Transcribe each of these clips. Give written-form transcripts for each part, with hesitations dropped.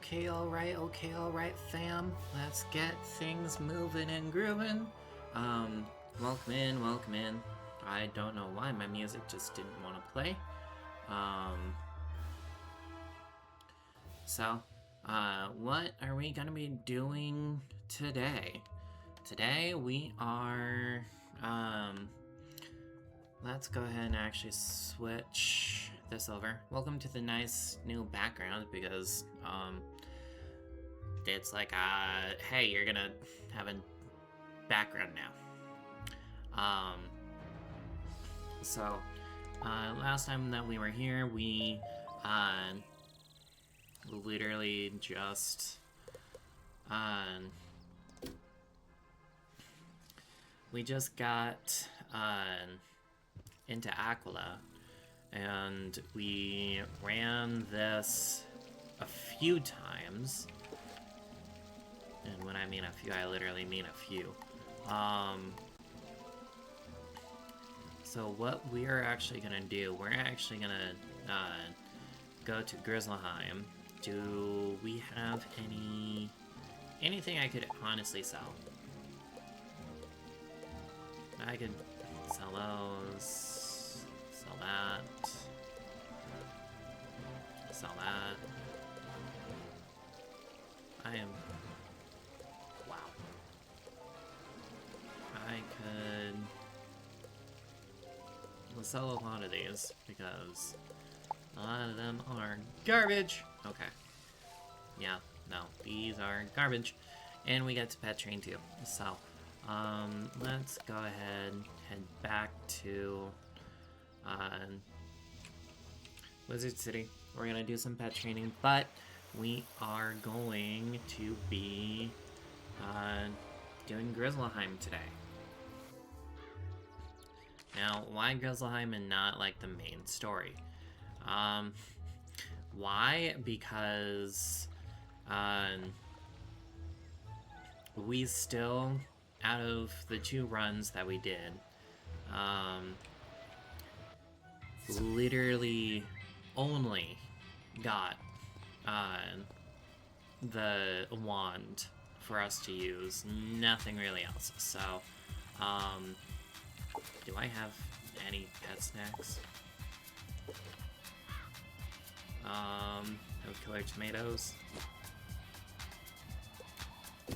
Okay, alright, fam. Let's get things moving and grooving. Welcome in. I don't know why my music just didn't want to play. What are we gonna be doing today? Today we are, let's go ahead and actually switch this over. Welcome to the nice new background because, it's like, hey, you're gonna have a background now. Last time that we were here, we, literally just, we just got, into Aquila, and we ran this a few times. And when I mean a few, I literally mean a few. So what we're actually gonna do, we're actually gonna go to Grizzleheim. Do we have anything I could honestly sell? I could sell those, sell that, sell that. I am... wow. I could... we'll sell a lot of these, because a lot of them are garbage! Okay. Yeah, no, these are garbage. And we get to pet train too, so... let's go ahead and head back to Wizard City. We're gonna do some pet training, but we are going to be doing Grizzleheim today. Now, why Grizzleheim and not like the main story? Why? Because we still, out of the 2 runs that we did, literally only got the wand for us to use. Nothing really else. So, do I have any pet snacks? No killer tomatoes.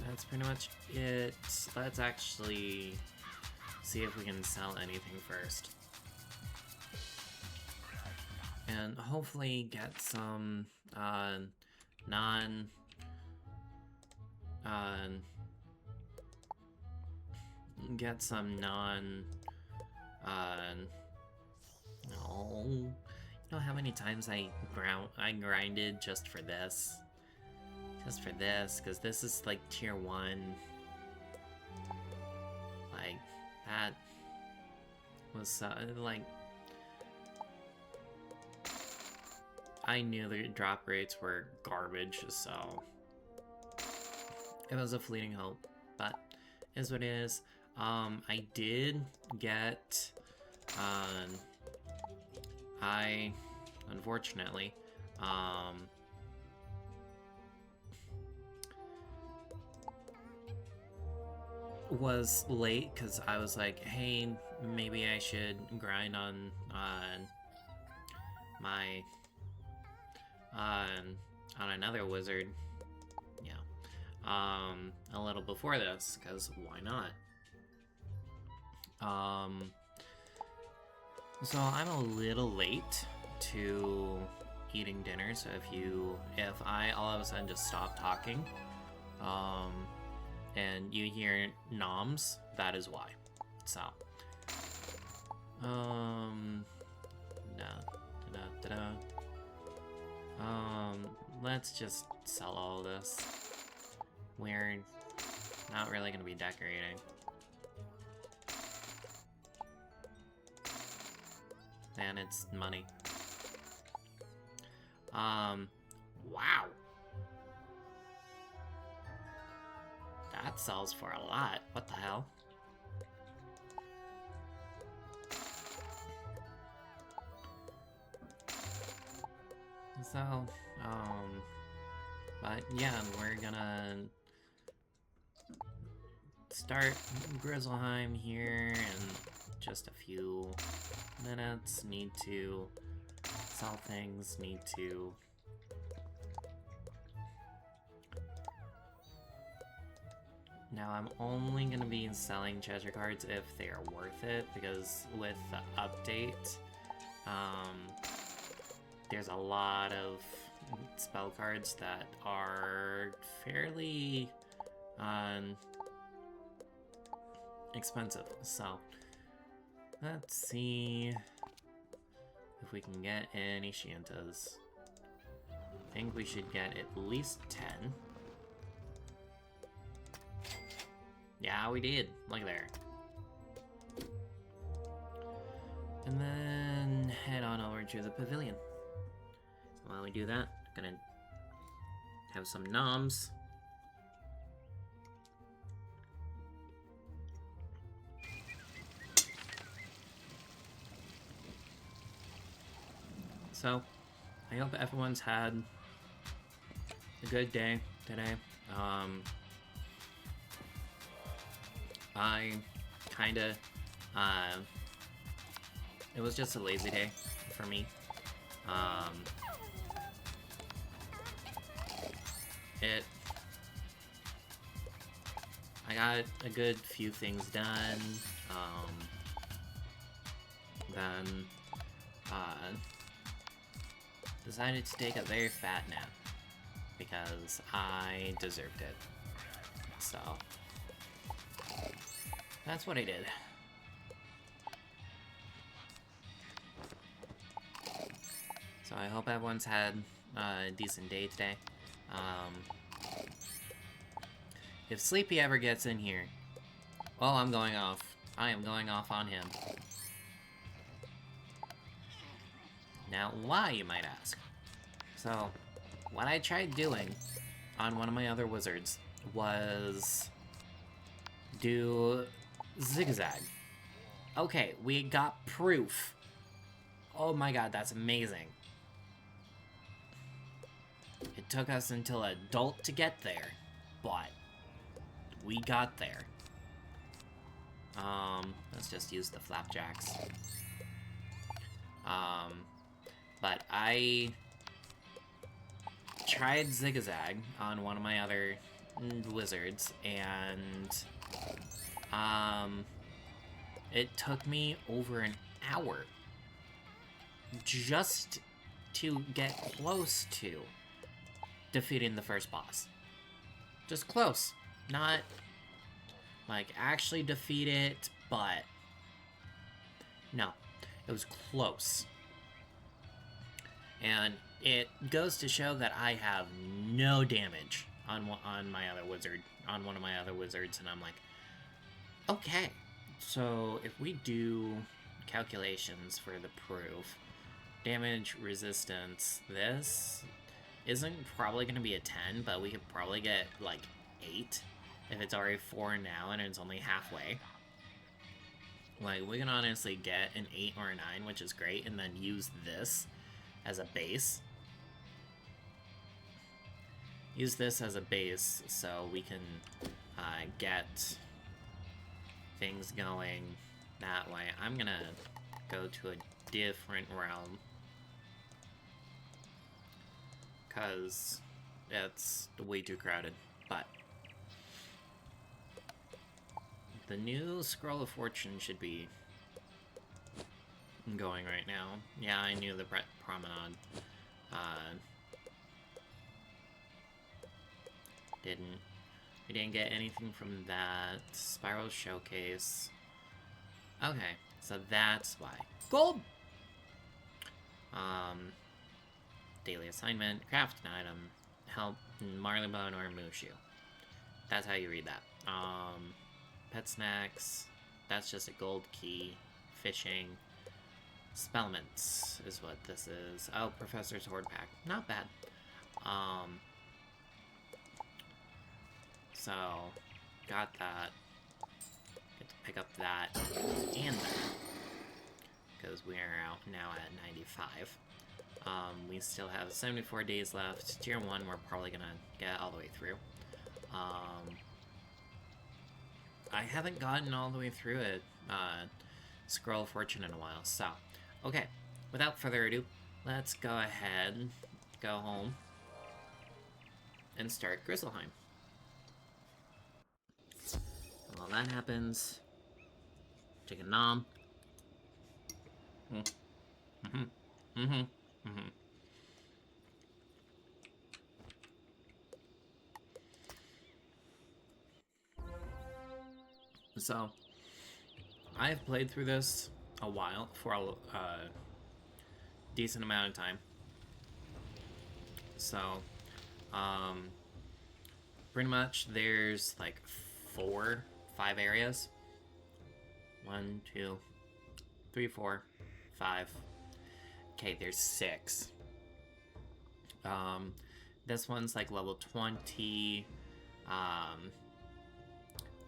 That's pretty much it. Let's actually see if we can sell anything first. And hopefully get some, no. You know how many times I grinded just for this? Just for this, because this is like tier 1. Like, that was, like... I knew the drop rates were garbage, so... It was a fleeting hope, but is what it is. I did get... I, unfortunately, was late because I was like, hey, maybe I should grind on my on another wizard, yeah, a little before this, because why not? So I'm a little late to eating dinner, so if I all of a sudden just stop talking, and you hear noms, that is why. So, let's just sell all this. We're not really gonna be decorating. And it's money. Wow. That sells for a lot. What the hell? So, but yeah, we're gonna start Grizzleheim here in just a few minutes. Need to sell things, need to... Now I'm only going to be selling treasure cards if they are worth it, because with the update, there's a lot of spell cards that are fairly expensive, so let's see if we can get any Shantas. I think we should get at least 10. Yeah, we did. Look there. And then head on over to the pavilion. While we do that, I'm gonna have some noms. So, I hope everyone's had a good day today. I kinda, it was just a lazy day for me. I got a good few things done, then, decided to take a very fat nap, because I deserved it. So, that's what I did. So I hope everyone's had a decent day today. If Sleepy ever gets in here, well, I'm going off. I am going off on him. Now, why, you might ask? So, what I tried doing on one of my other wizards was do zigzag. Okay, we got proof. Oh my god, that's amazing. It took us until adult to get there, but we got there. Let's just use the flapjacks. But I tried zigzag on one of my other wizards, and it took me over an hour just to get close to defeating the first boss. Just close. Not, like, actually defeat it, but no, it was close. And it goes to show that I have no damage on my other wizard, on one of my other wizards, and I'm like, okay, so if we do calculations for the proof, damage, resistance, this isn't probably going to be a 10, but we could probably get, like, 8 if it's already 4 now and it's only halfway. Like, we can honestly get an 8 or a 9, which is great, and then use this as a base. Use this as a base so we can get things going that way. I'm gonna go to a different realm because it's way too crowded, but the new Scroll of Fortune should be going right now. Yeah, I knew the Promenade. We didn't get anything from that. Spiral Showcase. Okay, so that's why. Gold! Daily assignment, craft an item, help Marleybone or Mushu. That's how you read that. Pet snacks, that's just a gold key. Fishing. Spellments is what this is. Oh, Professor's Horde Pack. Not bad. So, got that. Get to pick up that and that. Because we are out now at 95. We still have 74 days left. Tier 1, we're probably gonna get all the way through. I haven't gotten all the way through it, Scroll of Fortune in a while, so. Okay, without further ado, let's go ahead, go home, and start Grizzleheim. While that happens, take a nom. So, I've played through this a while, for a decent amount of time. So, pretty much there's like 4, 5 areas. 1, 2, 3, 4, 5. Okay, there's 6. This one's like level 20. I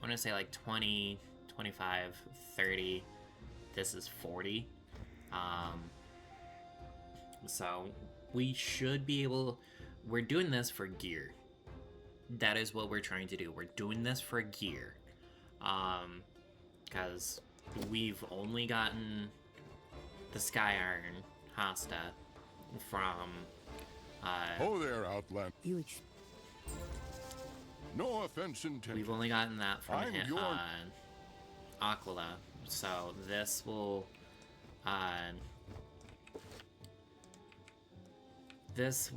want to say like 20, 25, 30. This is 40. So we should be able... We're doing this for gear. That is what we're trying to do. We're doing this for gear. Because we've only gotten the Sky Iron Hasta from... oh there, Outland. No offense intended. We've only gotten that from Aquila, so this will this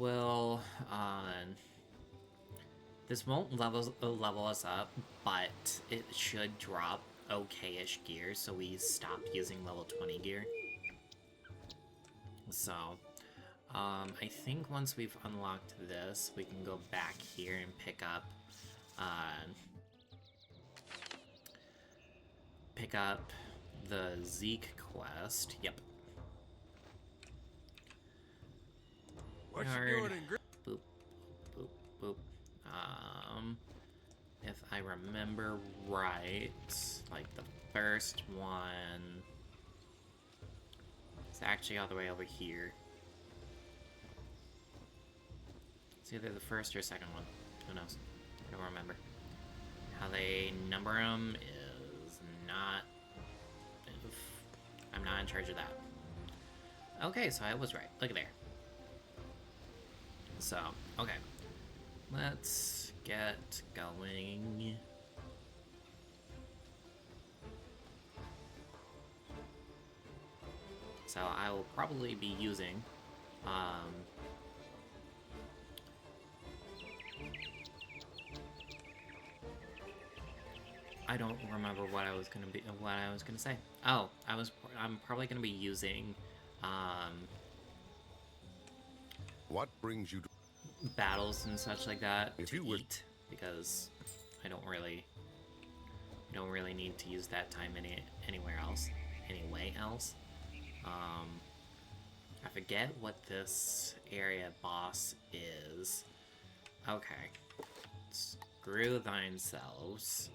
won't level us up, but it should drop okay-ish gear, so we stop using level 20 gear. So I think once we've unlocked this, we can go back here and pick up the Zeke quest. Yep. What you doing in boop, boop, boop. If I remember right, like the first one is actually all the way over here. It's either the first or second one. Who knows? I don't remember. How they number them is not... I'm not in charge of that. Okay, so I was right. Look at there. So, okay. Let's get going. So I will probably be using I don't remember what I was gonna say. Oh, I'm probably gonna be using What brings you to battles and such like that If to you would- eat, because I don't really need to use that time anywhere else. I forget what this area boss is. Okay. Screw thine selves.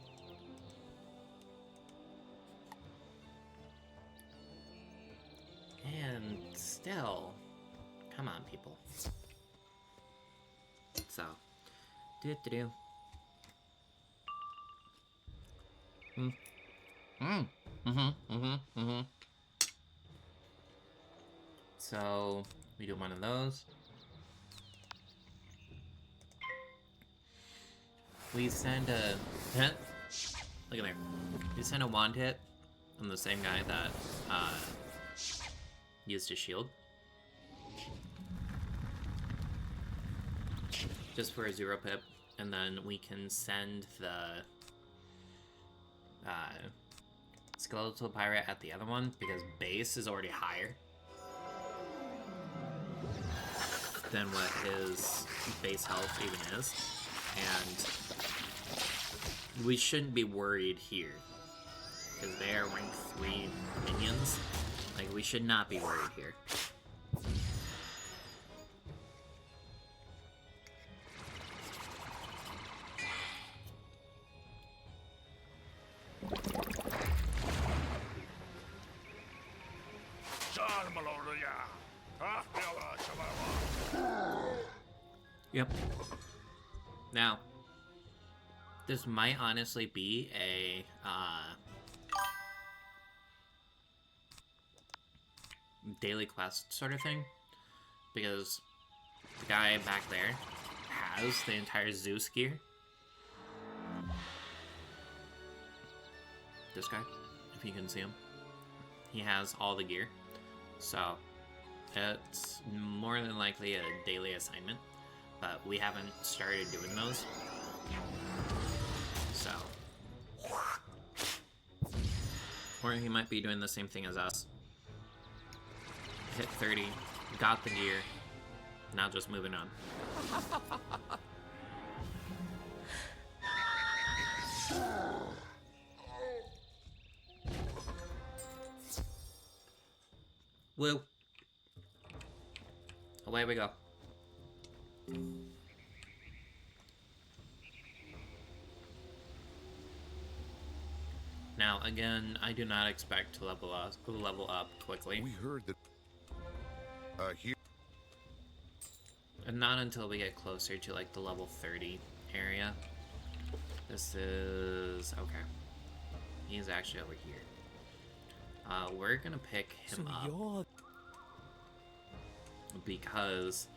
And still, come on, people. So, do. So, we do one of those. We send a... Look at there. We send a wand hit on the same guy that used his shield. Just for a 0 pip. And then we can send the skeletal pirate at the other one, because base is already higher than what his base health even is. And we shouldn't be worried here, because they are rank 3 minions. Like, we should not be worried here. Yep. Now, this might honestly be a daily quest sort of thing, because the guy back there has the entire Zeus gear. This guy, if you can see him, he has all the gear, so it's more than likely a daily assignment. But we haven't started doing those. So. Or he might be doing the same thing as us. Hit 30, got the gear, now just moving on. Woo. Away we go. Now, again, I do not expect to level up quickly. We heard that here And not until we get closer to, like, the level 30 area. This is... okay. He's actually over here. We're gonna pick him up. Because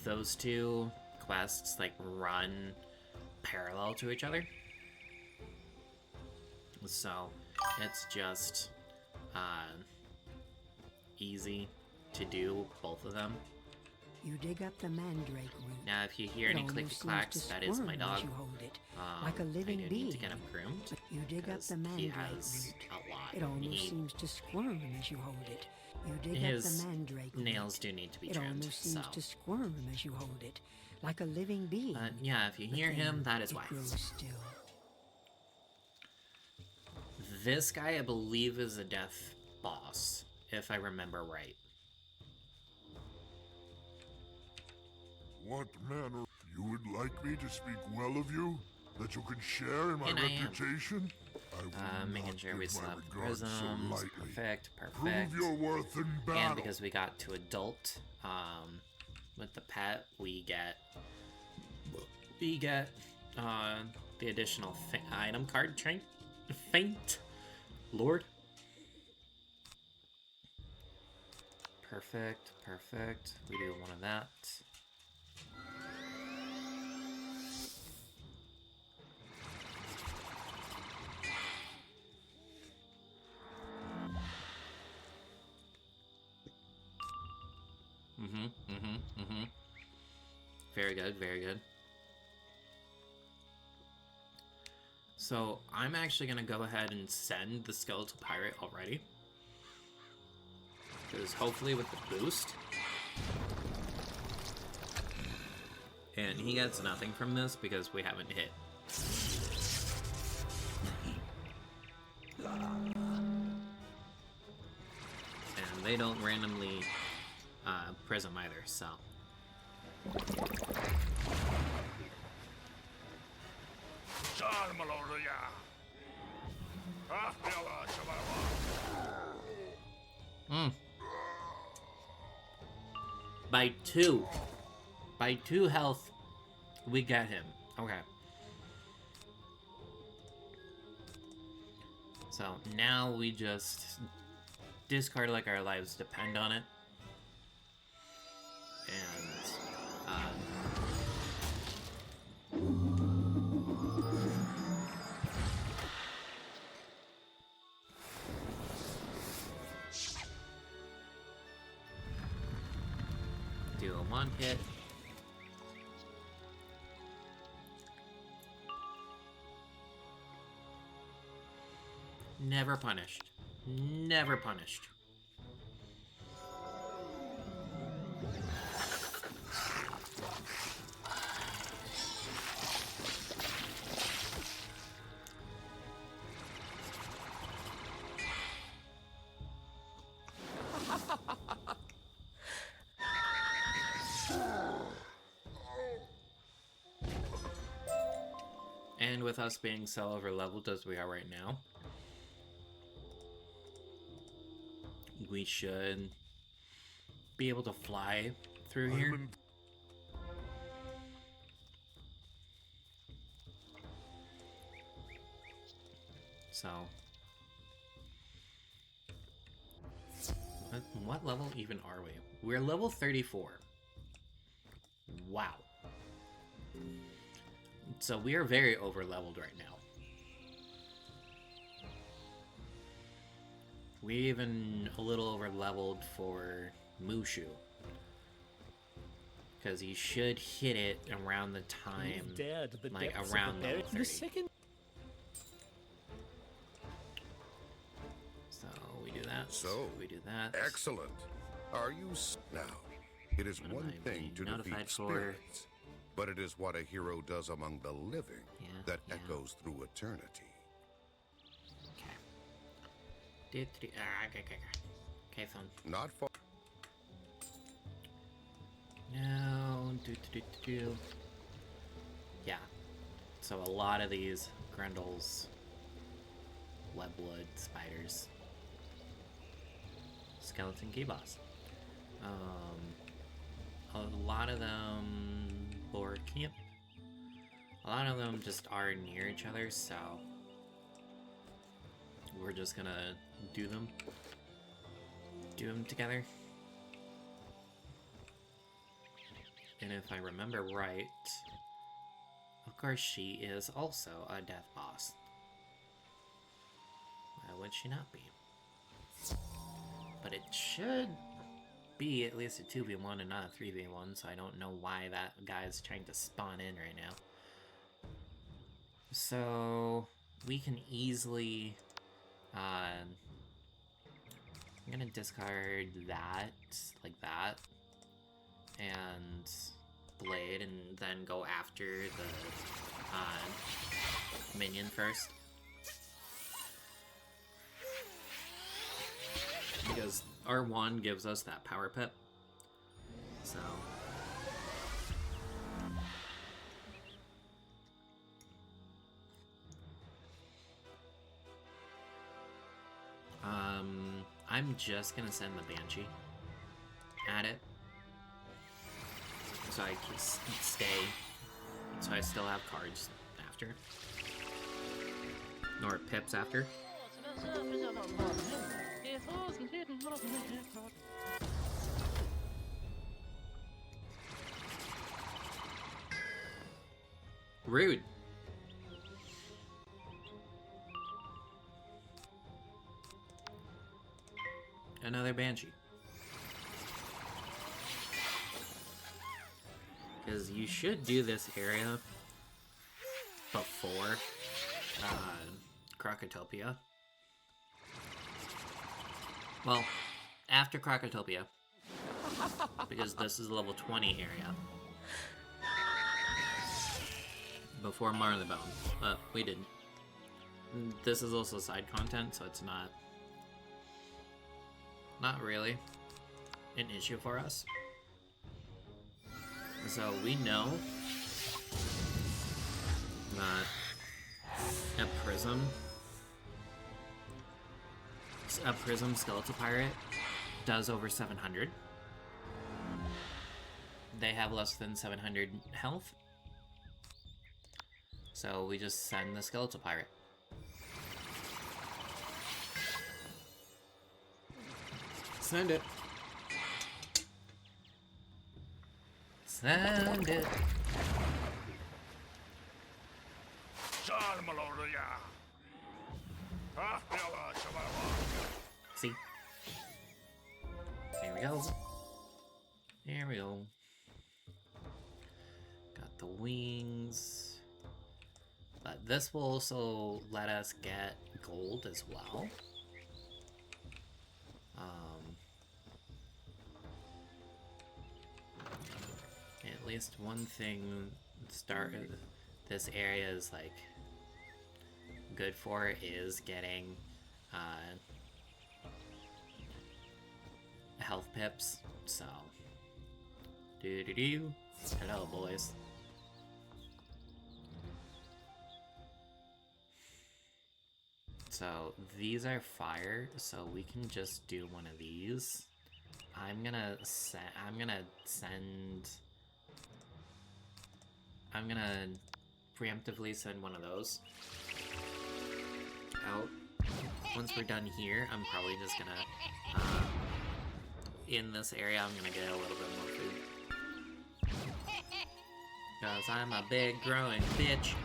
those two quests, like, run parallel to each other. So, it's just easy to do both of them. You dig up the mandrake root. Now, if you hear any clicky-clacks, that is my dog. Like a living I do need to get him groomed. You dig up the He mandrake has root. a lot. It almost He- seems to squirm as you hold it. You dig His up the mandrake root. nails do need to be It trimmed, almost so... seems to squirm as you hold it, like a living being. yeah, if you hear him, that is it why. grows still. This guy, I believe, is a death boss, if I remember right. what manner you would like me to speak well of you, that you can share in my And I am. reputation? I will Making not sure give we my still have regards so prisms. lightly. Perfect. Prove your worth in battle. And because we got to adult, with the pet, we get the additional item card trait. Faint Lord. Perfect, perfect. We do one of that. Very good, very good. So I'm actually gonna go ahead and send the Skeletal Pirate already. Because hopefully with the boost, and he gets nothing from this because we haven't hit. And they don't randomly prism either, so. By 2. By 2 health, we get him. Okay. So now we just discard like our lives depend on it. And do a 1 hit. Never punished. Never punished. And with us being so over leveled as we are right now, we should be able to fly through here. So, what level even are we? We're level 34. Wow. So we are very over leveled right now. We're even a little over leveled for Mushu. Because he should hit it around the time, like around level 30. So we do that. So we do that. Excellent. Are you now? It is one thing to defeat spirits, but it is what a hero does among the living that echoes through eternity. Okay, fun. Not far. No, yeah. So a lot of these Grendels, Webwood, spiders, skeleton key boss. A lot of them board camp. A lot of them just are near each other, so we're just gonna do them together. And if I remember right, of course she is also a death boss. Why would she not be? But it should be at least a 2v1 and not a 3v1, so I don't know why that guy's trying to spawn in right now. So we can easily I'm gonna discard that, like that, and blade, and then go after the minion first. Because R1 gives us that power pip. So I'm just gonna send the Banshee at it, so I can stay, so I still have cards after. Or pips after. Rude. Another Banshee. Because you should do this area before Crocotopia. Well, after Crocotopia. Because this is a level 20 area. Before Marleybone. But we didn't. This is also side content, so it's not really an issue for us. So we know that a prism skeletal pirate does over 700. They have less than 700 health. So we just send the skeletal pirate. Send it. Send it. See? There we go. There we go. Got the wings. But this will also let us get gold as well. At least one thing this area is like good for is getting health pips. So hello boys. So these are fire, so we can just do one of these. I'm gonna preemptively send one of those out. Once we're done here, I'm probably just gonna in this area I'm gonna get a little bit more food. Cause I'm a big growing bitch.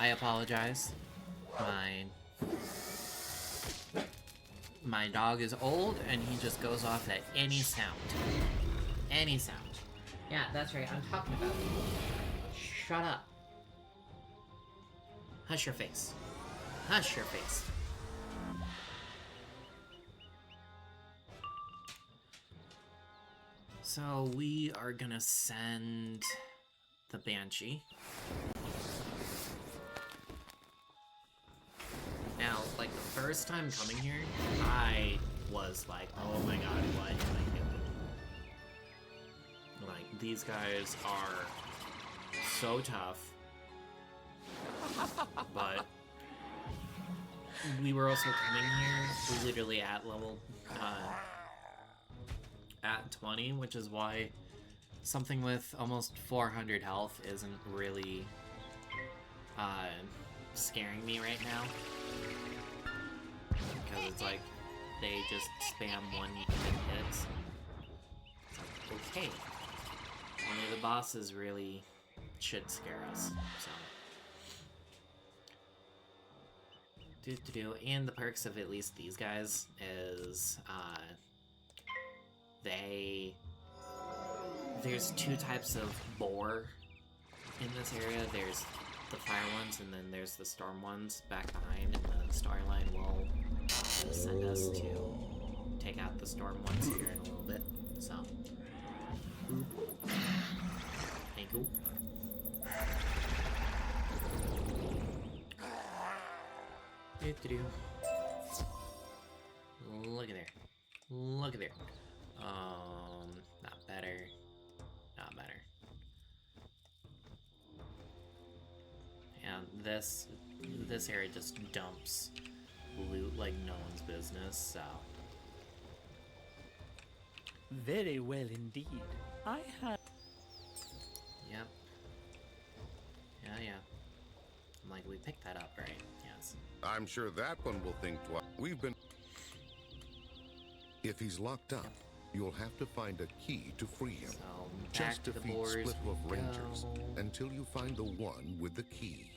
I apologize. My dog is old and he just goes off at any sound. Any sound. Yeah, that's right. I'm talking about you. Shut up. Hush your face. Hush your face. So we are gonna send the Banshee. Now, like, the first time coming here, I was like, oh my god, what am I doing? Like, these guys are so tough. But we were also coming here literally at level, at 20, which is why something with almost 400 health isn't really, scaring me right now. Because it's like, they just spam one hits. It's like, okay. Only the bosses really should scare us, so. And the perks of at least these guys is, there's two types of boar in this area. There's the fire ones, and then there's the storm ones back behind, and the storyline will send us to take out the storm ones here in a little bit, so. Thank you. Look at there. Look at there. Not better. Not better. And this area just dumps loot like no one's business, so. Very well indeed. I have. Yep. Yeah. I'm like, we picked that up, right? Yes. I'm sure that one will think twice. We've been... If he's locked up, you'll have to find a key to free him. So, back Just to the defeat boars Splitwolf we Rangers go. until you find the one with the key.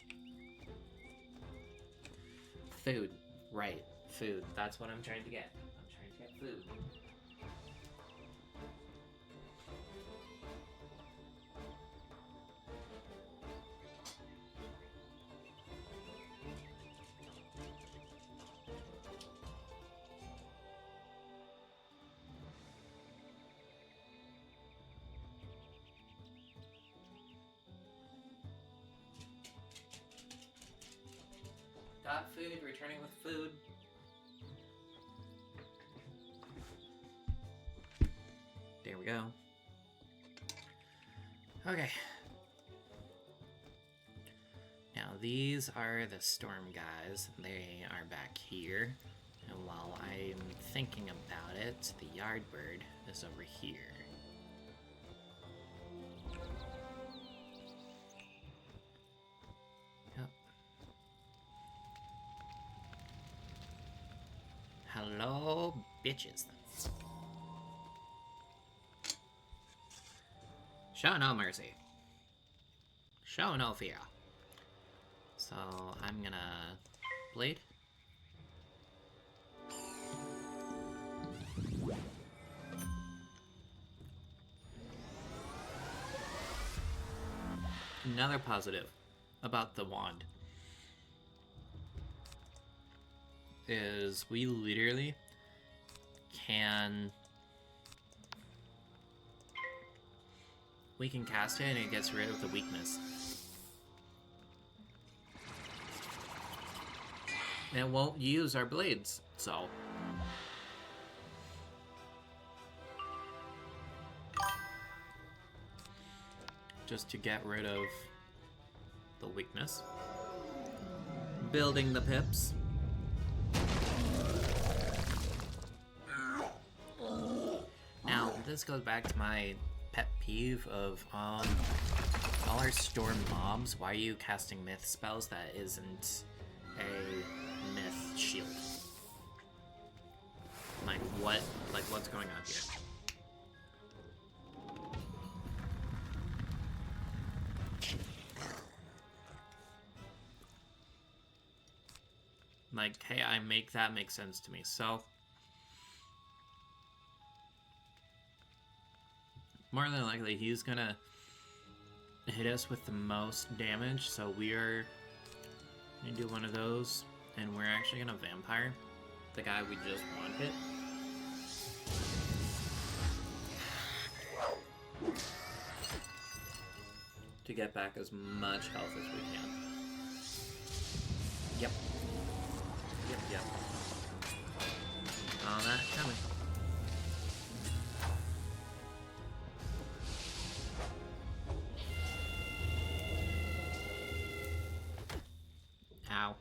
Food. Right. Food. That's what I'm trying to get. I'm trying to get food. Got food, returning with food. There we go. Okay. Now these are the storm guys. They are back here. And while I'm thinking about it, the Yardbird is over here. Yep. Hello, bitches. Show no mercy. Show no fear. So I'm gonna blade. Another positive about the wand is we literally can cast it and it gets rid of the weakness. And it won't use our blades, so just to get rid of the weakness. Building the pips. Now, this goes back to my pet peeve of, all our storm mobs, why are you casting myth spells that isn't a myth shield? Like, what's going on here? Like, hey, I make that make sense to me, so more than likely, he's gonna hit us with the most damage, so we are gonna do one of those, and we're actually gonna vampire the guy we just one hit. To get back as much health as we can. Yep. Yep. All that coming. Ow.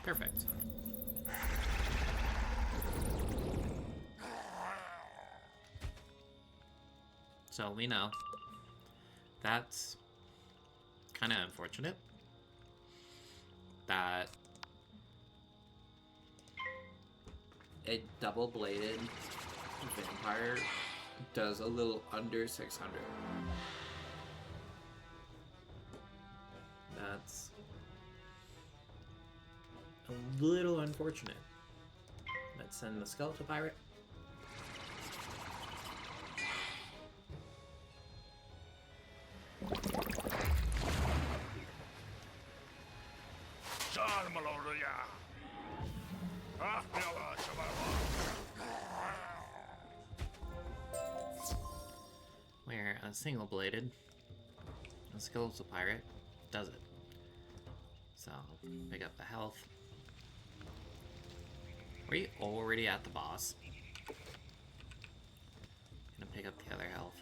Perfect. So we know that's kind of unfortunate that a double-bladed vampire does a little under 600. That's a little unfortunate. Let's send the skeletal pirate. single-bladed. A skeletal pirate does it. So, pick up the health. Are you already at the boss? Gonna pick up the other health.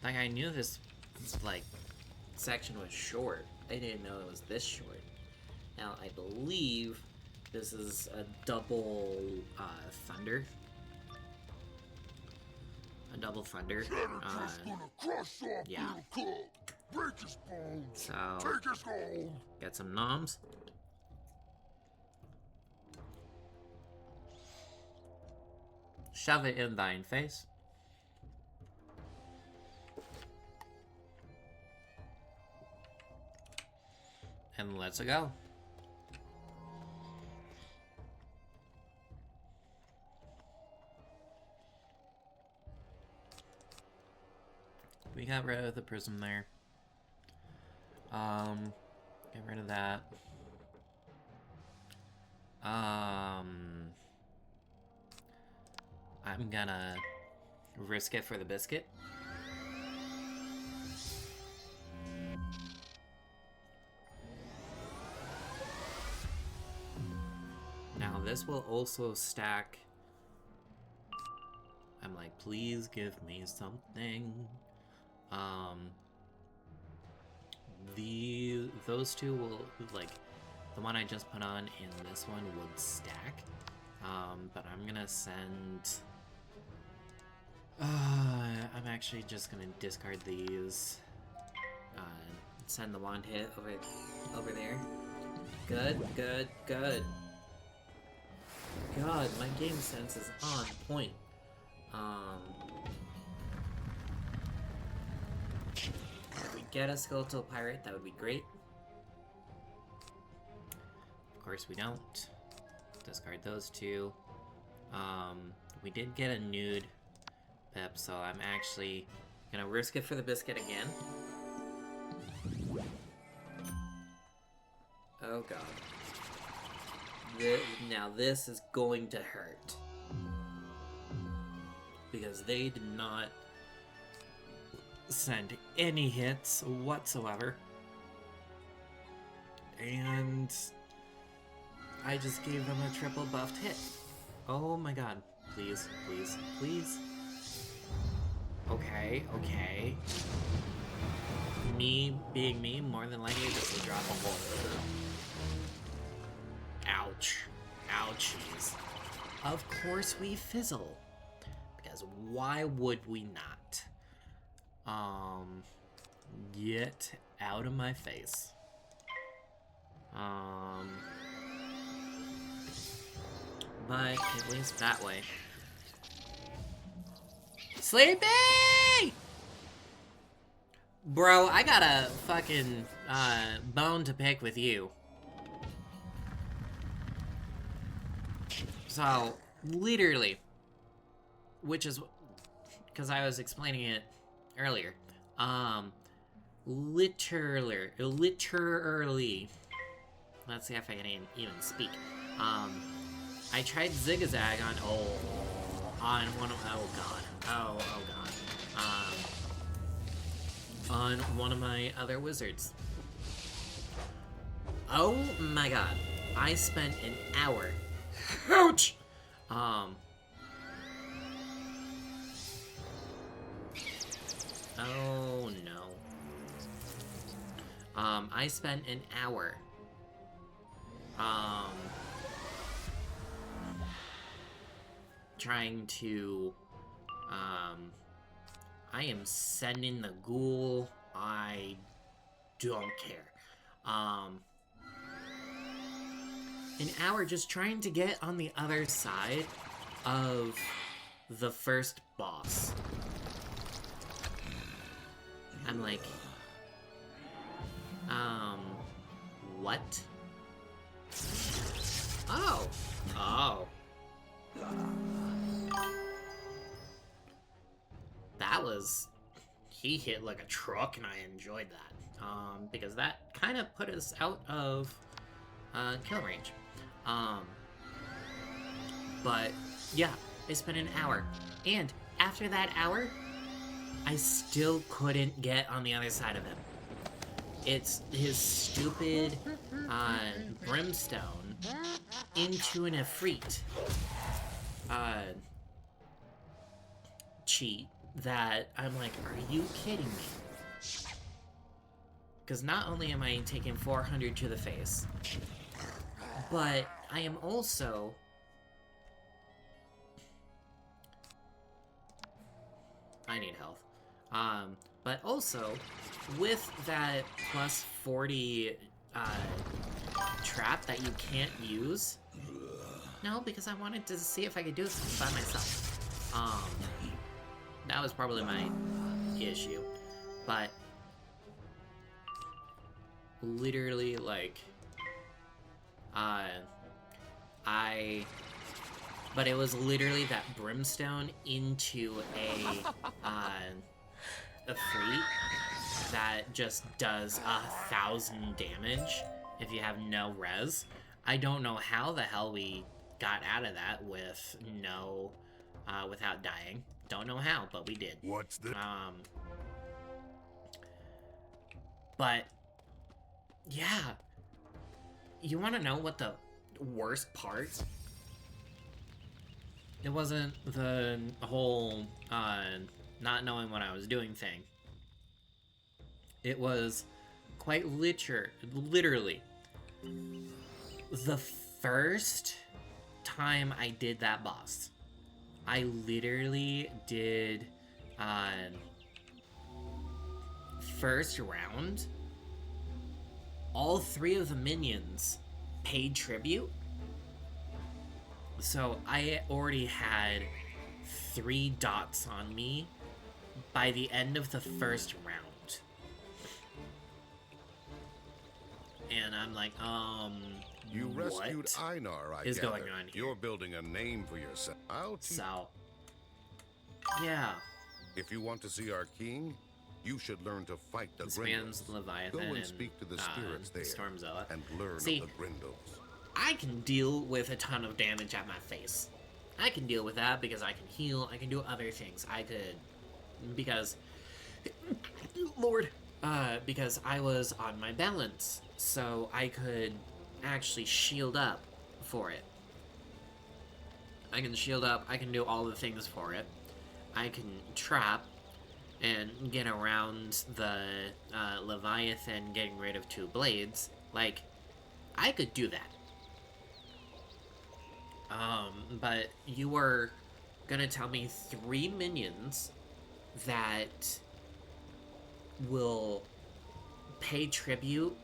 Like, I knew this, like, section was short. I didn't know it was this short. Now, I believe this is a double, thunder. A double thunder. Yeah. So, get some noms. Shove it in thine face. And let's go. We got rid of the prism there. Get rid of that. I'm gonna risk it for the biscuit. Now this will also stack. I'm like, please give me something. Those two will, like, the one I just put on and this one would stack. But I'm gonna send... I'm actually just gonna discard these. Send the wand hit over there. Good, good, good. God, my game sense is on point. If we get a skeletal pirate, that would be great. Of course we don't. Discard those two. We did get a nude pip, so I'm actually gonna risk it for the biscuit again. Oh god. Now this is going to hurt. Because they did not send any hits whatsoever. And I just gave them a triple buffed hit. Oh my god. Please, please, please. Okay, okay. Me being me, more than likely this will drop a hole. Ouch. Ouchies. Of course we fizzle. Because why would we not? Get out of my face. But at least that way. Sleepy! Bro, I got a fucking bone to pick with you. So, literally, which is because I was explaining it earlier. Literally. Let's see if I can even speak. I tried zigzag on one of, oh god, on one of my other wizards. Oh my god, I spent an hour. Ouch! Oh no. I spent an hour. Trying to, I am sending the ghoul. I don't care. An hour just trying to get on the other side of the first boss. I'm like, what? Oh. Oh. That was... He hit like a truck, and I enjoyed that. Because that kind of put us out of kill range. But, yeah, I spent an hour. And after that hour, I still couldn't get on the other side of him. It's his stupid brimstone into an Efreet cheat that I'm like, are you kidding me? Because not only am I taking 400 to the face, but I am also... I need health. But also, with that plus 40 trap that you can't use... No, because I wanted to see if I could do this by myself. That was probably my issue. But... literally, like... But it was literally that brimstone into a freak that just does 1,000 damage if you have no res. I don't know how the hell we got out of that with no, without dying. Don't know how, but we did. What's the... But, yeah. You want to know what the worst part? It wasn't the whole, not knowing what I was doing thing. It was quite literally, the first time I did that boss. I literally did, first round, all 3 of the minions paid tribute. So I already had 3 dots on me by the end of the first round. And I'm like, You rescued what Einar, I is gather. going on here? You're building a name for yourself. I'll teach. So, yeah. If you want to see our king, you should learn to fight the This Grindles. man's Leviathan Go and and speak to the spirits there Stormzilla. and learn See, of the Grindles. I can deal with a ton of damage at my face. I can deal with that because I can heal, I can do other things. I could, because, Lord, because I was on my balance, so I could actually shield up for it. I can shield up, I can do all the things for it. I can trap and get around the Leviathan getting rid of 2 blades. Like, I could do that. But you were gonna tell me 3 minions that will pay tribute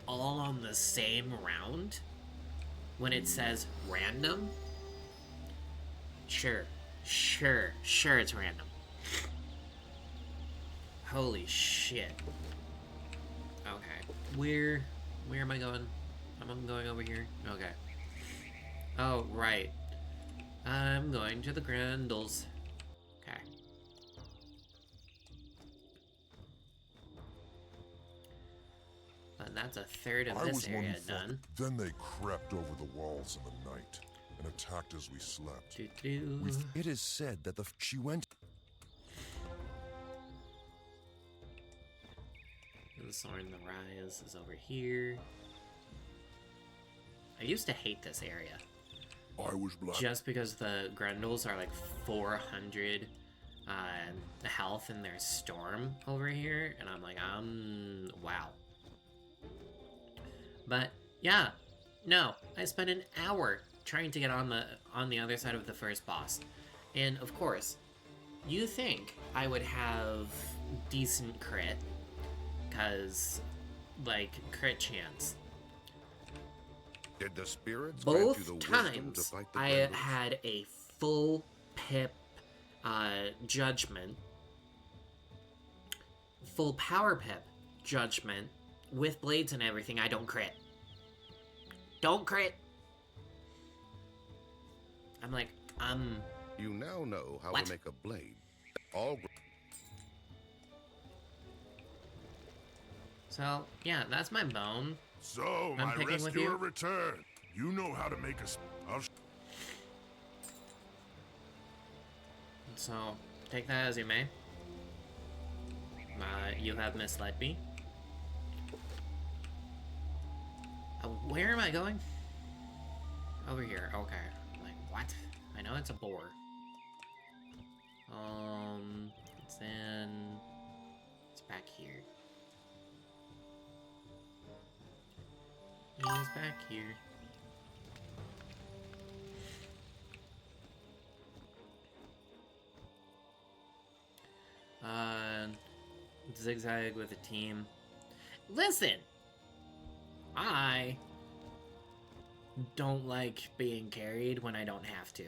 all on the same round when it says random? Sure it's random. Holy shit. Okay. Where am I going? I'm going over here. Okay. Oh, right. I'm going to the Grindles. Okay. But that's a third of this area done. Then they crept over the walls in the night and attacked as we slept. It is said that she went... The Soaring the Rise is over here. I used to hate this area. I was black. Just because the Grindles are like 400 health in their storm over here, and I'm like, wow. But yeah, no, I spent an hour trying to get on the other side of the first boss, and of course, you think I would have decent crit, cause like crit chance. Did the spirits grant you the Both wisdom to times fight the I Grindles? had a full pip judgment, full power pip judgment with blades and everything. I don't crit. Don't crit. I'm like, You now know how What? to make a blade. All so yeah, that's my bone. So, I'm my picking with rescuer you. returned. You know how to make a... So, take that as you may. You have misled me. Where am I going? Over here, okay. Like, what? I know it's a boar. It's back here. He's back here. Zigzag with a team. Listen! I don't like being carried when I don't have to.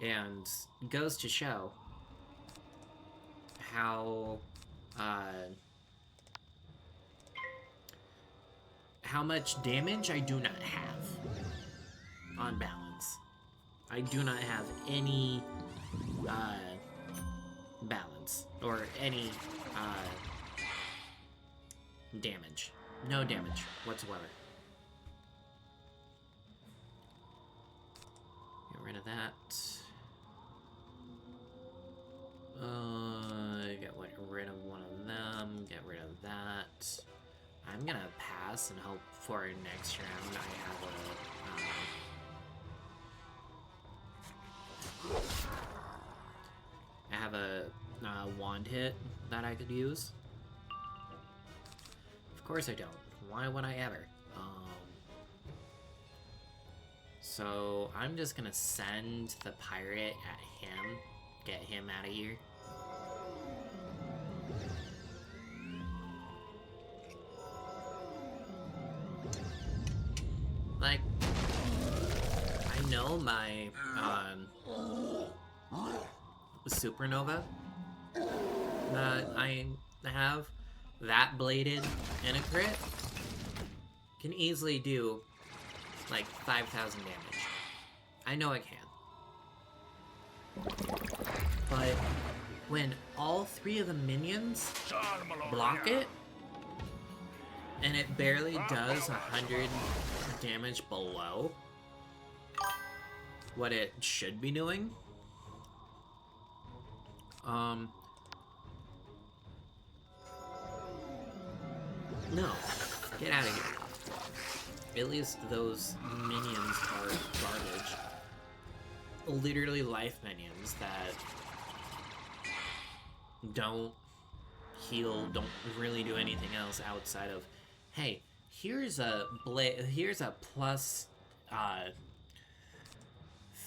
And goes to show how much damage I do not have on balance. I do not have any balance or any damage. No damage whatsoever. Get rid of that. Get rid of one of them. Get rid of that. I'm gonna pass and hope for next round I have a wand hit that I could use. Of course I don't. Why would I ever? So I'm just gonna send the pirate at him. Get him out of here. Like, I know my supernova that I have, that bladed and a crit, can easily do like 5,000 damage. I know it can. But when all 3 of the minions block it, and it barely does 100 damage below what it should be doing, no, get out of here. At least those minions are garbage. Literally life minions that don't heal, don't really do anything else outside of, hey, here's a plus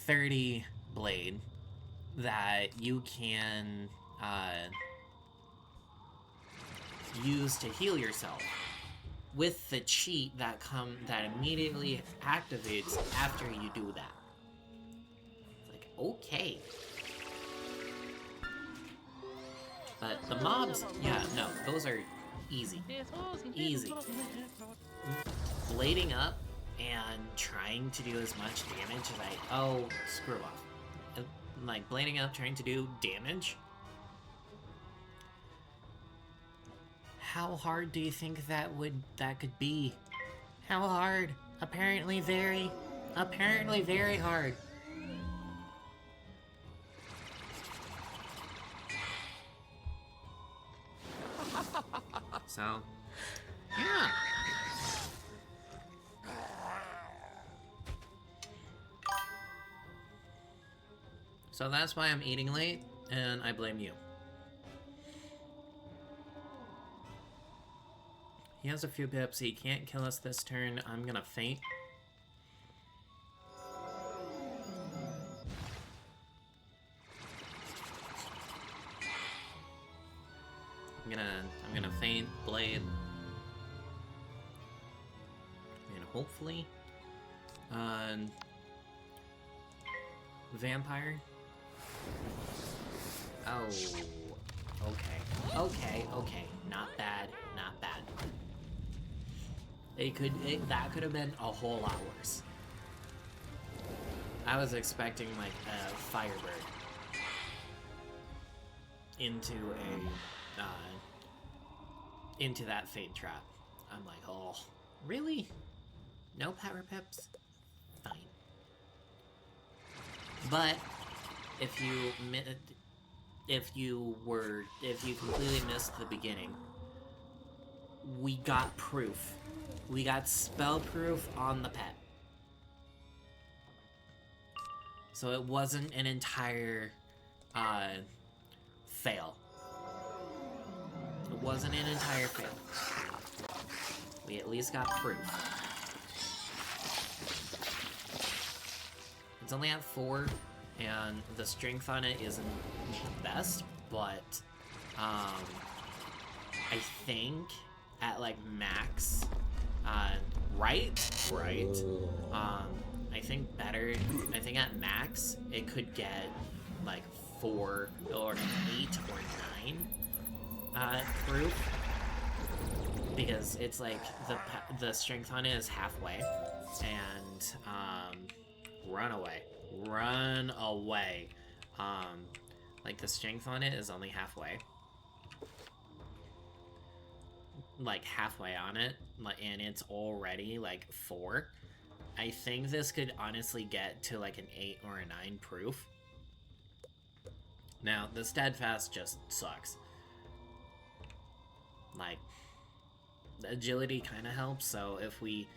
30 blade that you can use to heal yourself with the cheat that immediately activates after you do that. It's like, okay. But the mobs, yeah, no, those are easy. Easy. Blading up and trying to do as much damage as oh, screw off. Like, blading up, trying to do damage? How hard do you think that could be? How hard? Apparently very hard. So, yeah. So that's why I'm eating late, and I blame you. He has a few pips. He can't kill us this turn. I'm gonna faint. I'm gonna faint, blade, and hopefully, vampire. Oh, okay, not bad. That could have been a whole lot worse. I was expecting like a firebird into that fade trap. I'm like, oh, really? No power pips? Fine. But if you completely missed the beginning, we got proof. We got spell proof on the pet. So it wasn't an entire fail. It wasn't an entire fail. We at least got proof. It's only at 4, and the strength on it isn't the best, but I think at like max, right? I think better. I think at max it could get like 4 or 8 or 9 proof, because it's like the strength on it is halfway, and run away. Like the strength on it is only halfway. Like halfway on it, and it's already like 4. I think this could honestly get to like an 8 or a 9 proof. Now, the steadfast just sucks. Like, the agility kind of helps, so if we...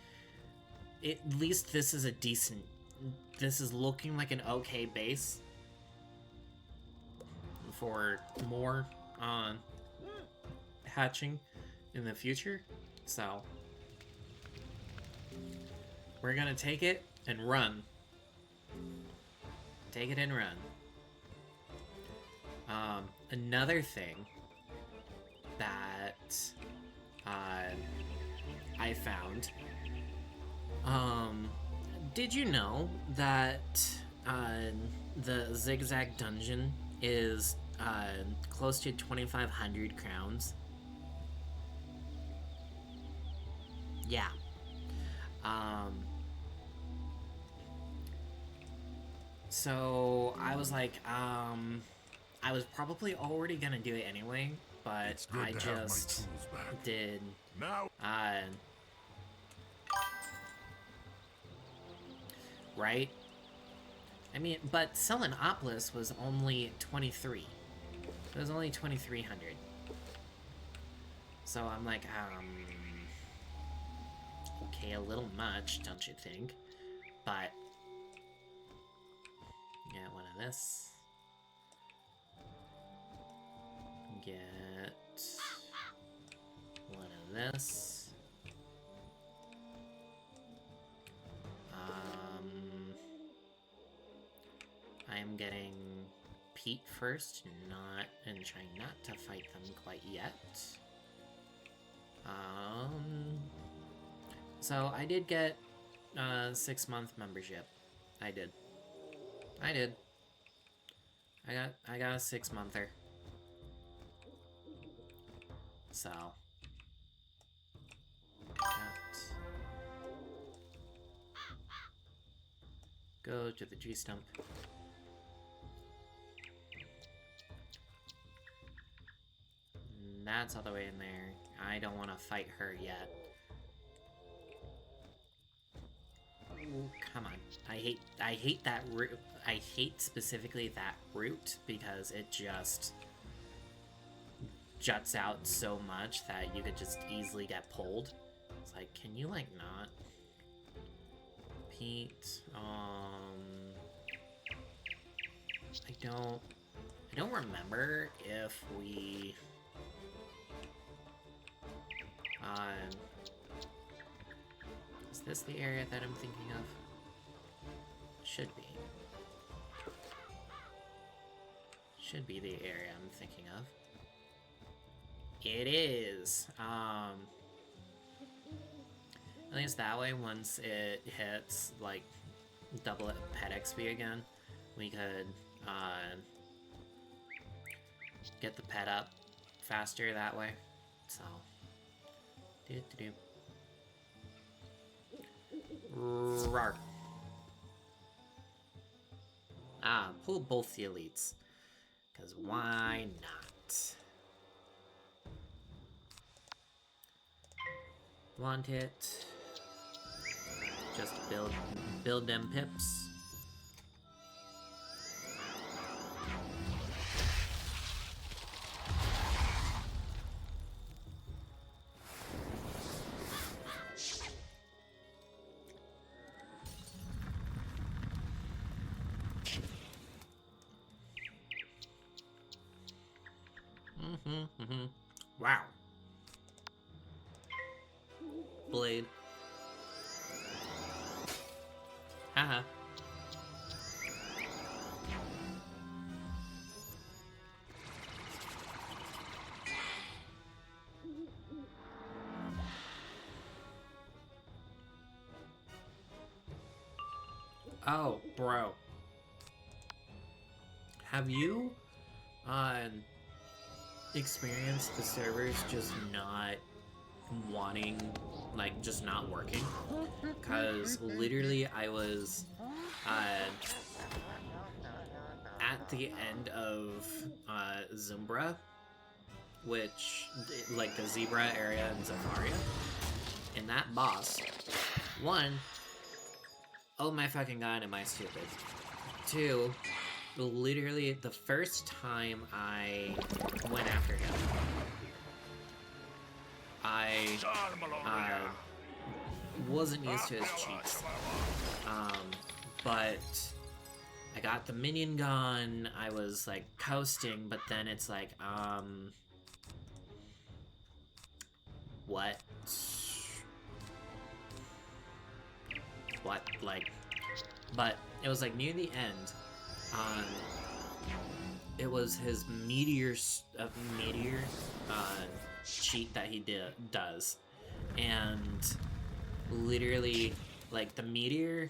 At least this is a decent... This is looking like an okay base for more hatching in the future, so we're gonna take it and run. Take it and run. Another thing that I found, did you know that the zigzag dungeon is close to 2,500 crowns? Yeah. So I was like, I was probably already gonna do it anyway, but I just did. Now. Right? I mean, but Selenopolis was only 23. It was only 2,300. So I'm like, okay, a little much, don't you think? But get one of this. Get one of this. I'm getting Pete first, and trying not to fight them quite yet. So I did get a 6-month membership. I did. I got a 6-monther. So go to the tree stump. That's all the way in there. I don't want to fight her yet. Ooh, come on. I hate that route. I hate specifically that route because it just juts out so much that you could just easily get pulled. It's like, can you like not? Pete, I don't remember if we is this the area that I'm thinking of? Should be. Should be the area I'm thinking of. It is. At least that way, once it hits, like, double pet XP again, we could, get the pet up faster that way. So, Rawr. Pull both the elites. Because why not? Want it. Just build them pips. Wow. Blade. Haha. Oh, bro. Have you experienced the servers just not wanting, like, just not working? Because literally I was at the end of Zumbra, which, like, the zebra area in Zafaria, and that boss, one, oh my fucking god, am I stupid? Two, literally the first time I went after him, I wasn't used to his cheats, but I got the minion gun, I was like coasting, but then it's like, what, like, but it was like near the end, it was his meteor cheat that he does, and literally, like, the meteor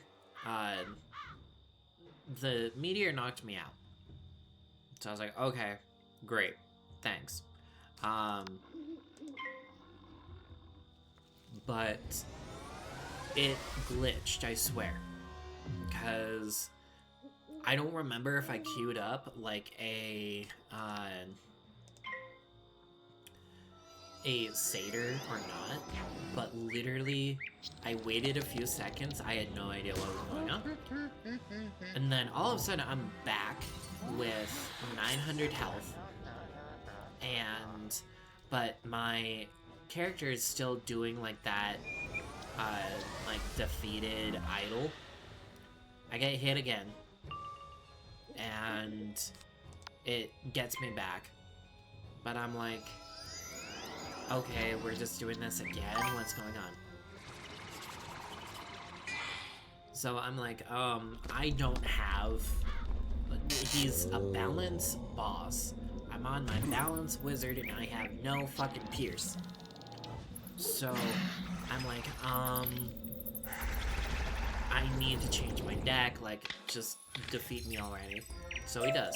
knocked me out, so I was like, okay, great, thanks, but it glitched, I swear, because I don't remember if I queued up like a satyr or not, but literally I waited a few seconds, I had no idea what was going on, and then all of a sudden I'm back with 900 health, but my character is still doing like that like defeated idol. I get hit again, and it gets me back, but I'm like, okay, we're just doing this again, what's going on? So I'm like, I don't have, he's a balance boss, I'm on my balance wizard and I have no fucking pierce, so I'm like, I need to change my deck, like, just defeat me already. So he does.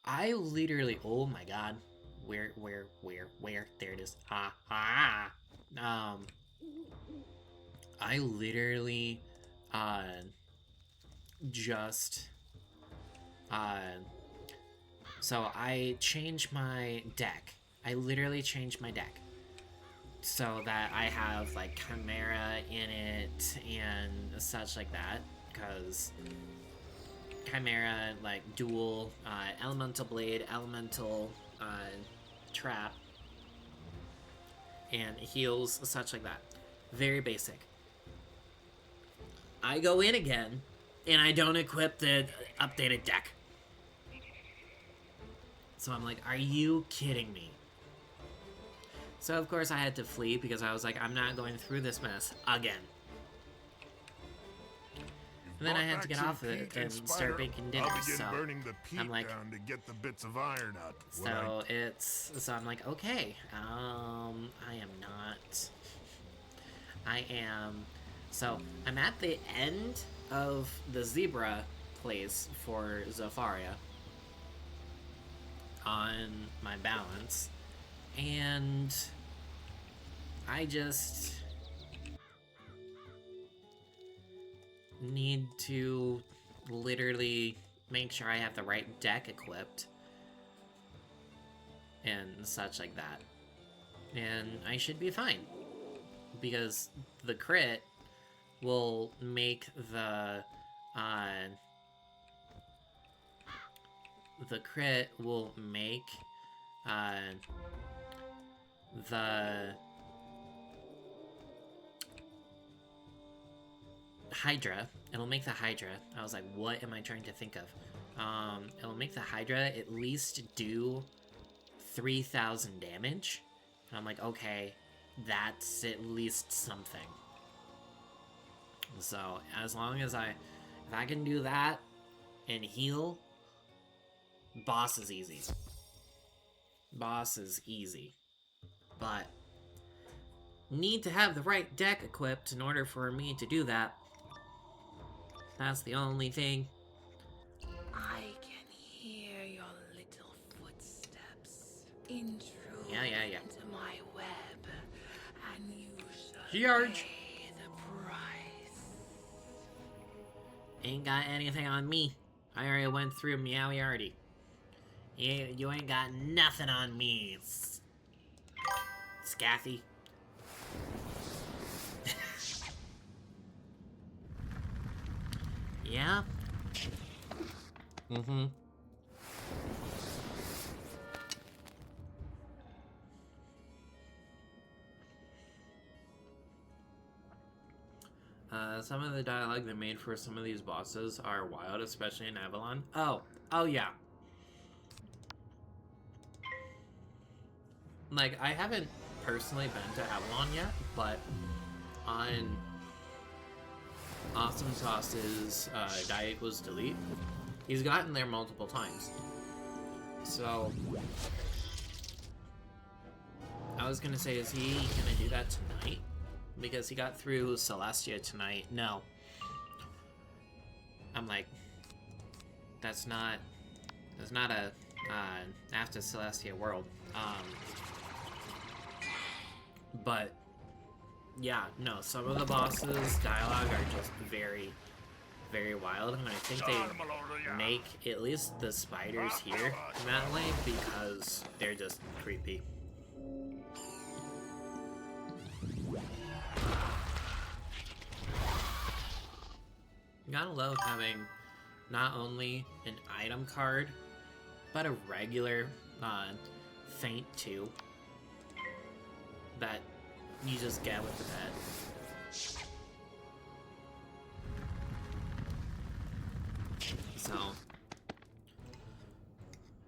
I literally, oh my god. Where? There it is. I literally, so I changed my deck. I literally changed my deck, so that I have, like, Chimera in it and such like that, because Chimera, like, dual, Elemental Blade, Elemental, Trap, and heals, such like that. Very basic. I go in again, and I don't equip the updated deck. So I'm like, are you kidding me? So of course I had to flee because I was like, I'm not going through this mess again. And then I had to get off of it and start baking dinner. So I'm like, to get the bits of iron out. So I'm like, okay, so I'm at the end of the zebra place for Zafaria on my balance, and I just need to literally make sure I have the right deck equipped and such like that, and I should be fine, because the crit will make the Hydra. It'll make the Hydra. I was like, what am I trying to think of? it'll make the Hydra at least do 3,000 damage. And I'm like, okay, that's at least something. So, as long as if I can do that and heal, boss is easy. Boss is easy. But, need to have the right deck equipped in order for me to do that. That's the only thing. I can hear your little footsteps intrude into my web, and you shall pay the price. Ain't got anything on me. I already went through Meowie already. You ain't got nothing on me, Scathy. Yeah? Mm-hmm. Some of the dialogue they made for some of these bosses are wild, especially in Avalon. Oh yeah. Like, I haven't personally been to Avalon yet, but on Awesome Sauce's Die Equals Delete, he's gotten there multiple times. So, I was gonna say, is he gonna do that tonight? Because he got through Celestia tonight. No. I'm like, that's not a after Celestia world. But yeah, no, some of the bosses' dialogue are just very, very wild, and I think they make at least the spiders here that way because they're just creepy. Gotta love having not only an item card, but a regular feint too that you just get with the pet. So,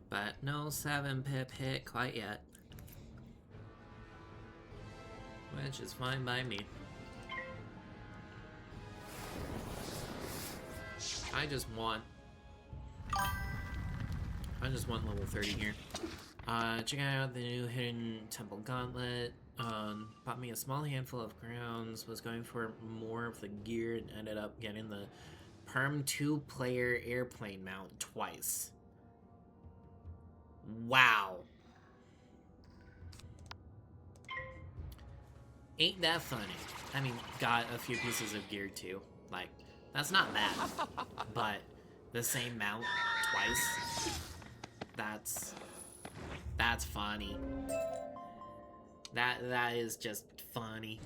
but no 7-pip hit quite yet, which is fine by me. I just want level 30 here. Check out the new Hidden Temple Gauntlet. Bought me a small handful of crowns, was going for more of the gear, and ended up getting the Perm 2-player airplane mount twice. Wow. Ain't that funny? I mean, got a few pieces of gear too. Like, that's not bad. But the same mount twice, that's funny. That is just funny.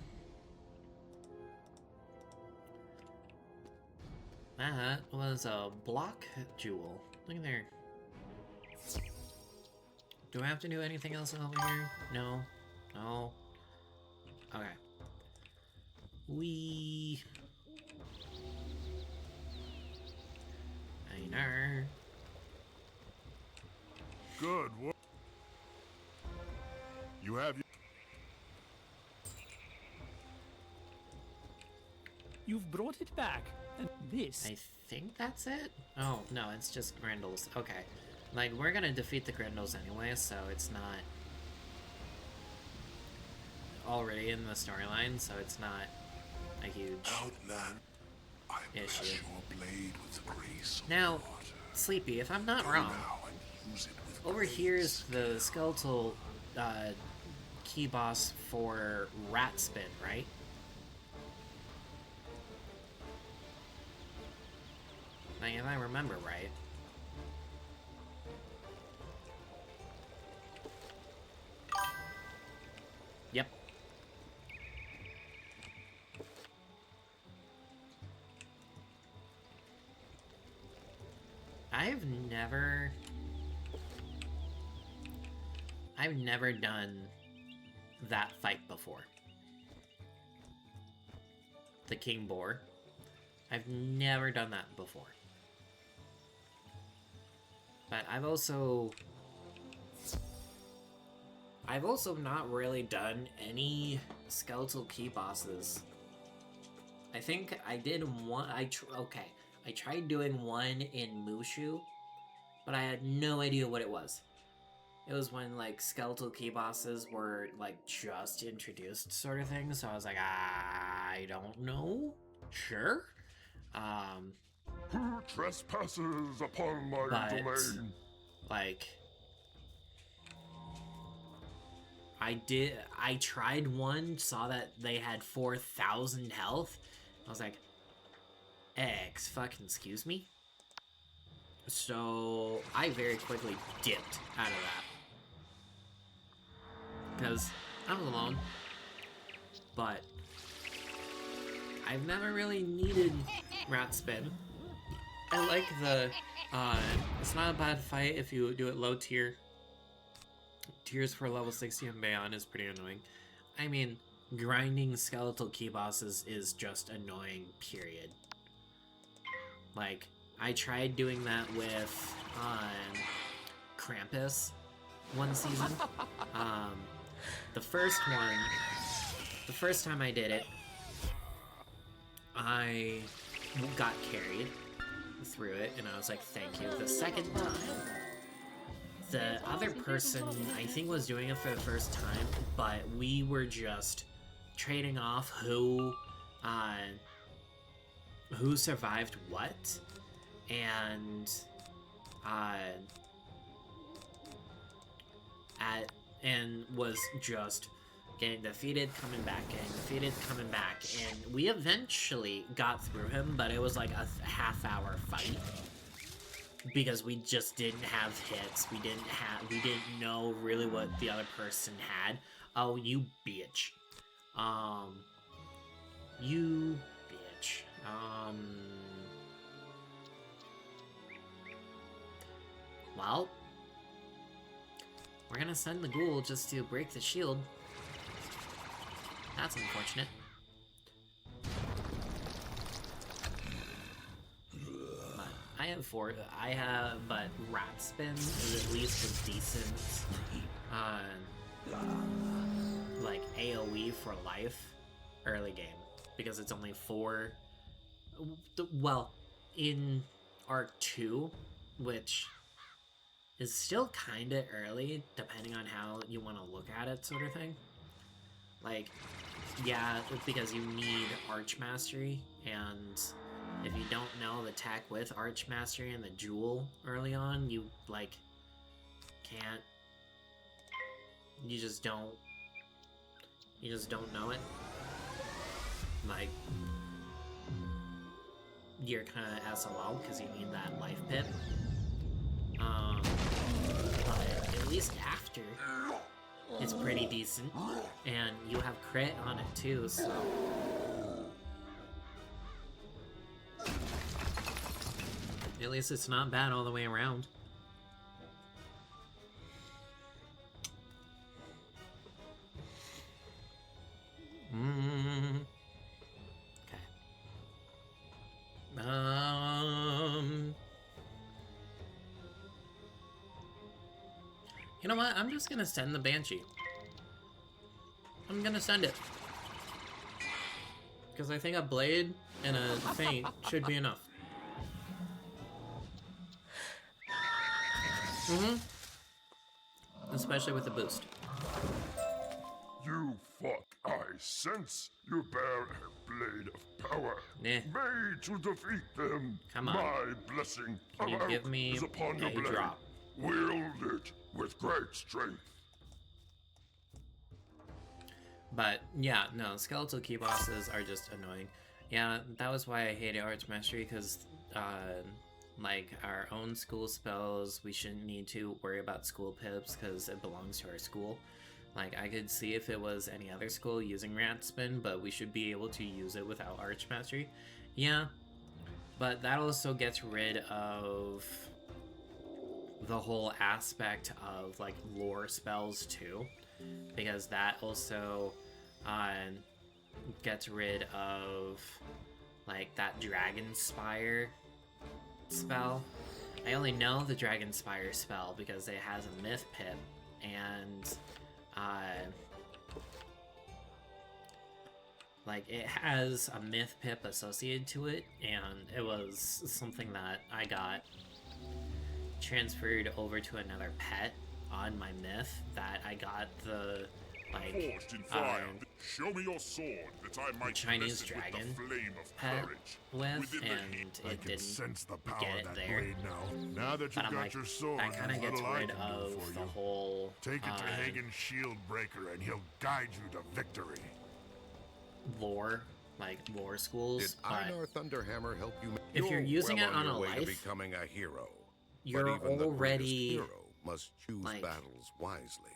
That was a block jewel. Look at there. Do I have to do anything else over here? No. No. Okay. I know. Good work. You have your... You've brought it back, and this... I think that's it? Oh, no, it's just Grendels. Okay. Like, we're gonna defeat the Grendels anyway, so it's not already in the storyline, so it's not a huge issue. Now, Sleepy, if I'm not wrong, over here is the skeletal key boss for Rat Spin, right? Like, if I remember right. Yep. I've never done that fight before. The King Boar. I've never done that before. But I've also not really done any skeletal key bosses. I think I did one. I tried doing one in Mushu, but I had no idea what it was. It was when like skeletal key bosses were like just introduced, sort of thing. So I was like, I don't know. Sure. Who trespasses upon my domain? Like, I tried one, saw that they had 4,000 health. I was like, excuse me? So I very quickly dipped out of that. Because I was alone. But I've never really needed rat spin. I like the, it's not a bad fight if you do it low tier. Tiers for level 60 and beyond is pretty annoying. I mean, grinding skeletal key bosses is just annoying, period. Like, I tried doing that with, Krampus one season. The first time I did it, I got carried through it, and I was like, thank you. The second time, the other person, I think, was doing it for the first time, but we were just trading off who survived what, and was just getting defeated, coming back, getting defeated, coming back, and we eventually got through him, but it was like a half-hour fight because we just didn't have hits. We didn't know really what the other person had. Oh, you bitch. You bitch. Well, we're gonna send the ghoul just to break the shield. That's unfortunate. But rat spin is at least a decent, like AoE for life early game, because it's only 4. Well, in Arc 2, which is still kinda early, depending on how you want to look at it, sort of thing. Like, yeah, because you need Arch Mastery, and if you don't know the tech with Arch Mastery and the Jewel early on, you, like, can't... You just don't know it. Like, you're kinda SOL, because you need that life pip. But at least after, it's pretty decent, and you have crit on it too, so... At least it's not bad all the way around. Okay. You know what? I'm just gonna send the Banshee. I'm gonna send it. Because I think a blade and a feint should be enough. Especially with the boost. You fuck, I sense you bear a blade of power. Nah. Made to defeat them. Come on. My blessing Can you give me is upon your a blade. drop? Wield it with great strength. But yeah, no, skeletal key bosses are just annoying. Yeah, that was why I hated Arch Mastery, because like our own school spells, we shouldn't need to worry about school pips because it belongs to our school. Like, I could see if it was any other school using Rat Spin, but we should be able to use it without Arch Mastery. Yeah, but that also gets rid of the whole aspect of, like, lore spells, too. Because that also gets rid of, like, that Dragon Spire spell. I only know the Dragon Spire spell because it has a myth pip, and like it has a myth pip associated to it, and it was something that I got transferred over to another pet on my myth that I got the like show me your sword that I might Chinese dragon pet with, and it didn't sense the power get it that there. blade now that But I'm like, your sword, that kind of gets rid of the whole Take it to Hagen's shield breaker and he'll guide you to victory. lore, like lore schools. Did But Einar Thunderhammer help you? if you're using it on your a way to life, becoming a hero, you're but even the already greatest hero must choose like, battles wisely.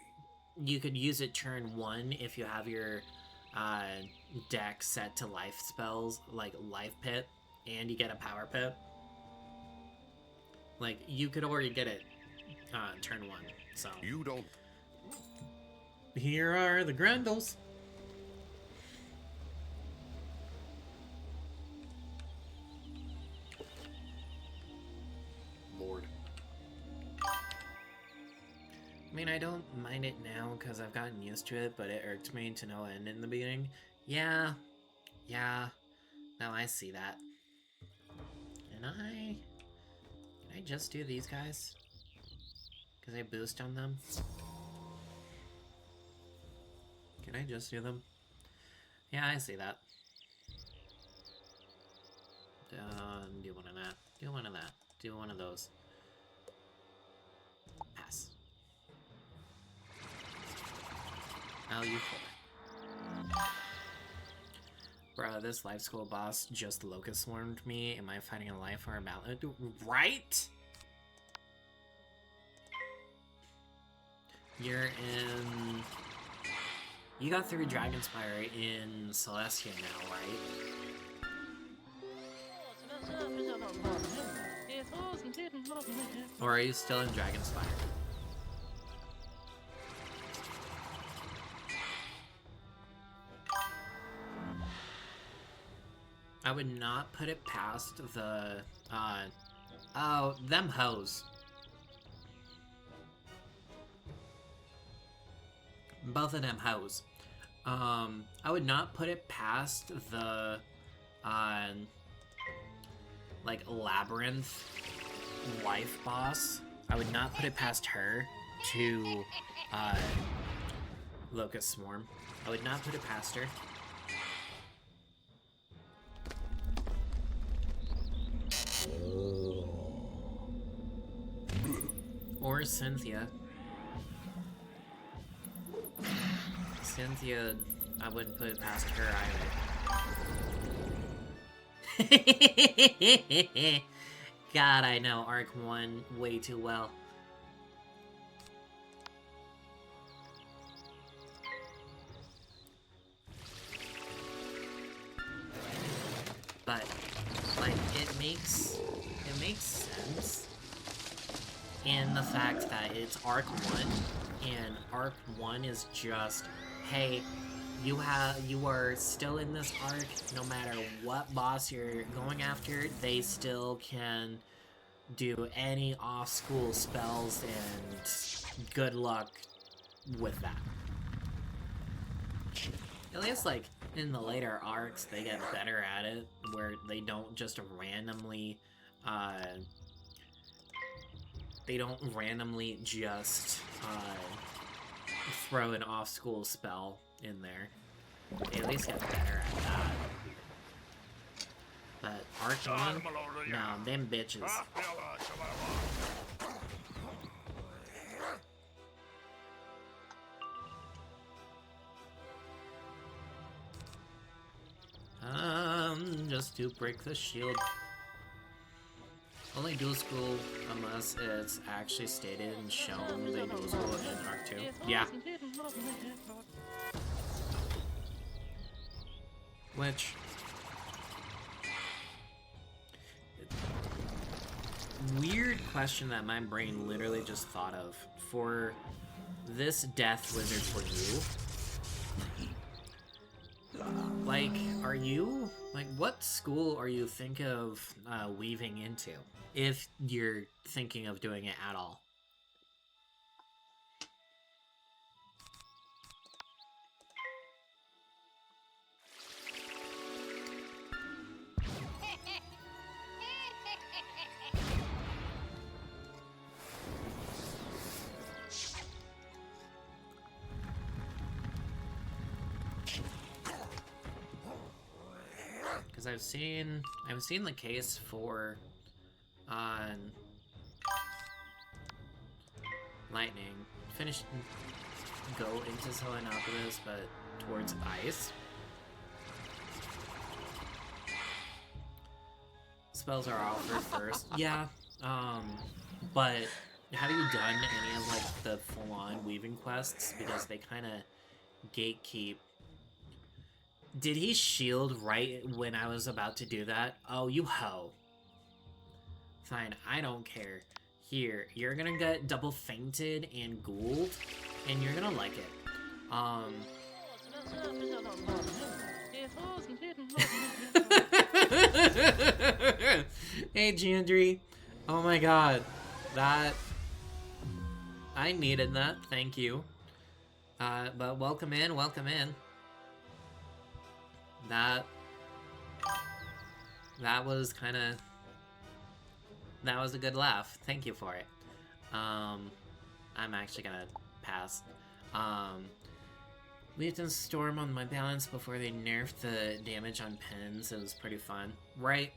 you could use it turn 1 if you have your deck set to life spells, like life pit, and you get a power pit. Like, you could already get it turn 1, so. You don't. Here are the Grendels. Lord. I mean, I don't mind it now because I've gotten used to it, but it irked me to no end in the beginning. Yeah. Now I see that. Can I just do these guys? Because I boost on them? Can I just do them? Yeah, I see that. Do one of that. Do one of that. Do one of those. Pass. Oh, you fool. Bro, this life school boss just locust swarmed me. Am I fighting a life or a balance? Right? You're in... You got through Dragonspire in Celestia now, right? Or are you still in Dragonspire? I would not put it past the, oh, them hoes. Both of them hoes. I would not put it past the, like, Labyrinth life boss. I would not put it past her to, Locust Swarm. I would not put it past her. Or Cynthia. Cynthia, I wouldn't put it past her either. God, I know Arc 1 way too well. But, like, it makes sense in the fact that it's Arc 1, and Arc 1 is just, hey, you are still in this arc, no matter what boss you're going after, they still can do any off-school spells, and good luck with that. At least, like, in the later arcs, they get better at it, where they don't just randomly, throw an off-school spell in there. They at least get better at that. But Arc 1? No, them bitches. Just to break the shield. Only dual school unless it's actually stated and shown they dual school in Arc 2. Yeah. Which... weird question that my brain literally just thought of. For this Death Wizard for you... like, are you... like, what school are you think of weaving into? if you're thinking of doing it at all. Because I've seen the case for lightning go into Selenopolis, but towards ice. Spells are offered first. Yeah, but have you done any of like the full-on weaving quests? Because they kind of gatekeep. Did he shield right when I was about to do that? Oh, you hoe. Fine, I don't care. Here, you're gonna get double fainted and ghouled, and you're gonna like it. Hey, Jandry. Oh my god. That... I needed that, thank you. But welcome in, welcome in. That was kinda... That was a good laugh. Thank you for it. I'm actually gonna pass. We had to storm on my balance before they nerfed the damage on pins. It was pretty fun. Right?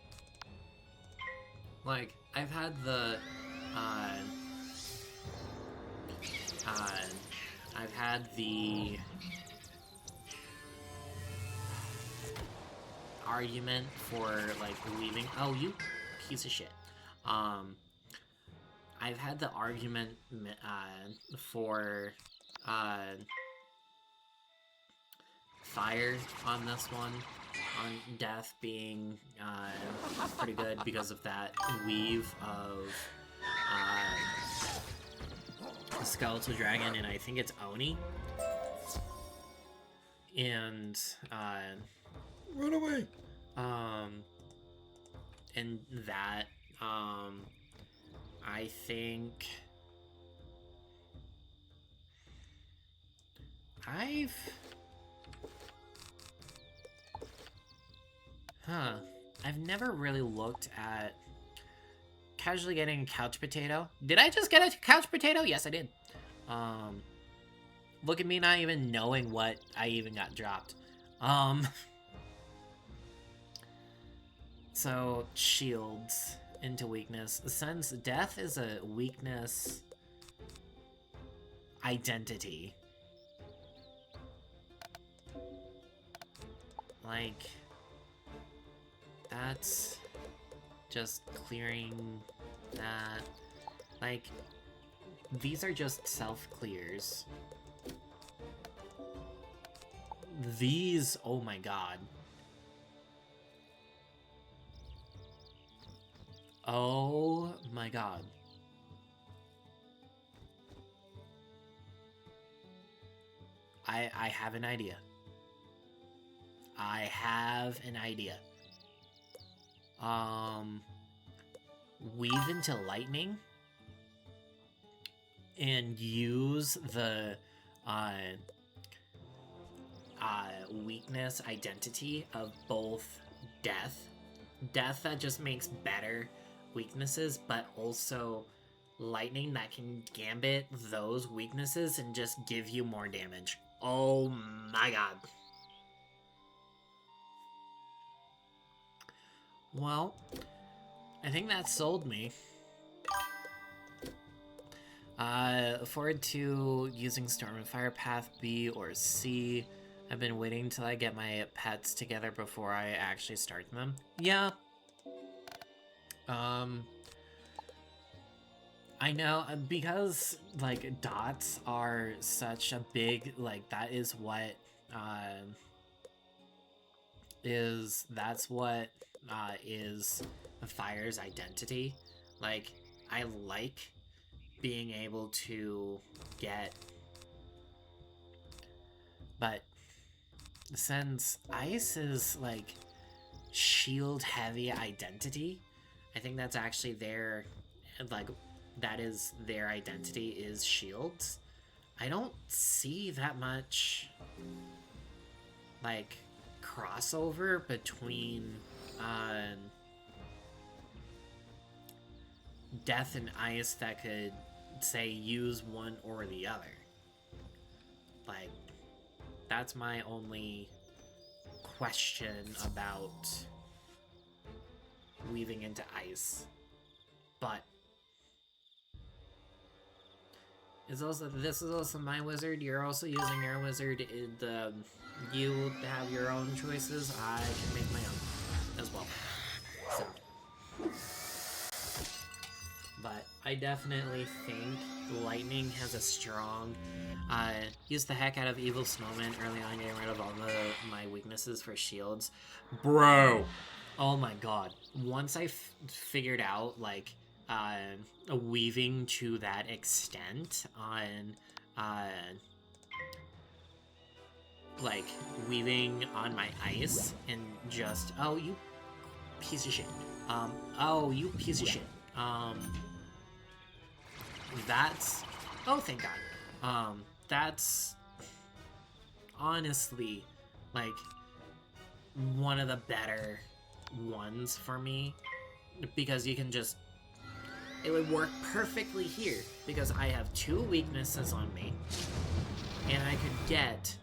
Like, I've had the, I've had the argument for, like, leaving. Oh, you piece of shit. I've had the argument, for, fire on this one, on death being, pretty good because of that weave of, the skeletal dragon, and I think it's Oni. And, run away! And that, I think I've never really looked at casually getting a couch potato. Did I just get a couch potato? Yes, I did. Look at me not even knowing what I even got dropped. So, shields into weakness. Since death is a weakness identity, like, that's just clearing that. Like, these are just self-clears. These, oh my god. Oh my god. I have an idea. I have an idea. Weave into lightning and use the weakness identity of both death that just makes better weaknesses, but also lightning that can gambit those weaknesses and just give you more damage. Oh my god. Well, I think that sold me. Forward to using Storm and Fire Path B or C. I've been waiting till I get my pets together before I actually start them. Yeah. I know, because, like, dots are such a big, like, that is what, that's what, is Fire's identity. Like, I like being able to get, but since Ice is, like, shield-heavy identity, I think that's actually their, like, that is their identity, is shields. I don't see that much, like, crossover between Death and Ice that could, say, use one or the other. Like, that's my only question about weaving into Ice. But this is also my wizard. You're also using your wizard. You have your own choices. I can make my own as well. So, but I definitely think lightning has a strong. Use the heck out of evil snowman early on, getting rid of all my weaknesses for shields, bro. Oh my god! Once I figured out like a weaving to that extent on like weaving on my ice and just you piece of shit. Oh you piece of shit. That's thank god. That's honestly like one of the better ones for me, because you can just, it would work perfectly here because I have 2 weaknesses on me and I could get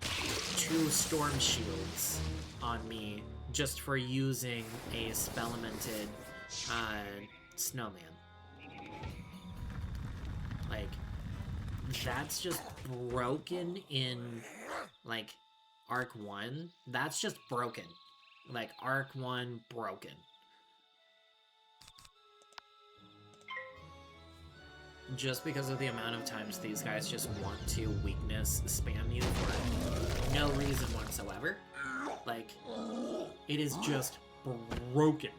2 storm shields on me just for using a spell-lamented snowman. Like, that's just broken in, like, Arc 1. That's just broken. Like, Arc 1 broken. Just because of the amount of times these guys just want to weakness spam you for no reason whatsoever. Like, it is just broken.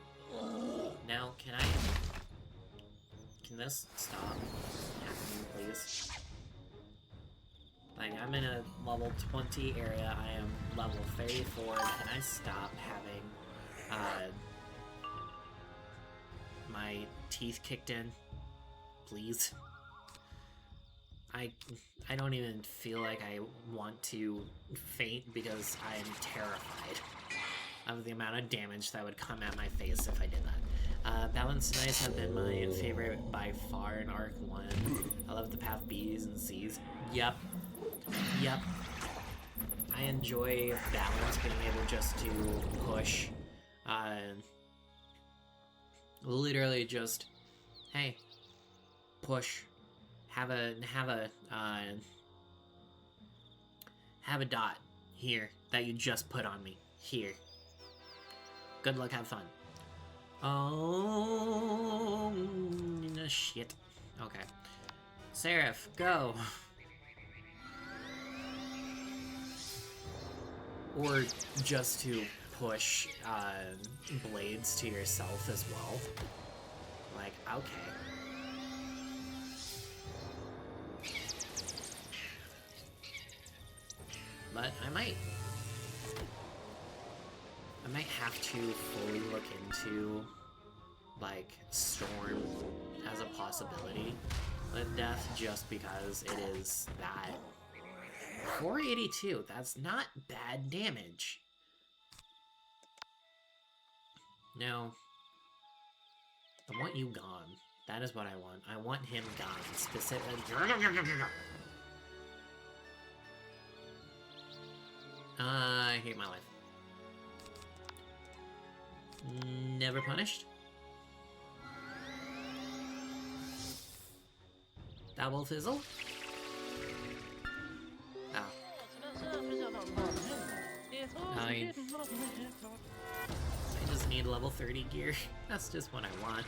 Now, can this stop happening, please? Like, I'm in a level 20 area, I am level 34, can I stop having, my teeth kicked in? Please? I don't even feel like I want to faint because I'm terrified of the amount of damage that would come at my face if I did that. Balanced Knights have been my favorite by far in Arc 1. I love the path B's and C's. Yep. I enjoy balance, being able just to push. Literally just, hey, push. Have a dot here that you just put on me. Here. Good luck, have fun. Oh, shit. Okay. Seraph, go. Or just to push blades to yourself as well. Like, okay. But I might have to fully look into, like, Storm as a possibility with Death, just because it is that 482. That's not bad damage. No. I want you gone. That is what I want. I want him gone. Specifically. I hate my life. Never punished. Double fizzle. I just need level 30 gear. That's just what I want.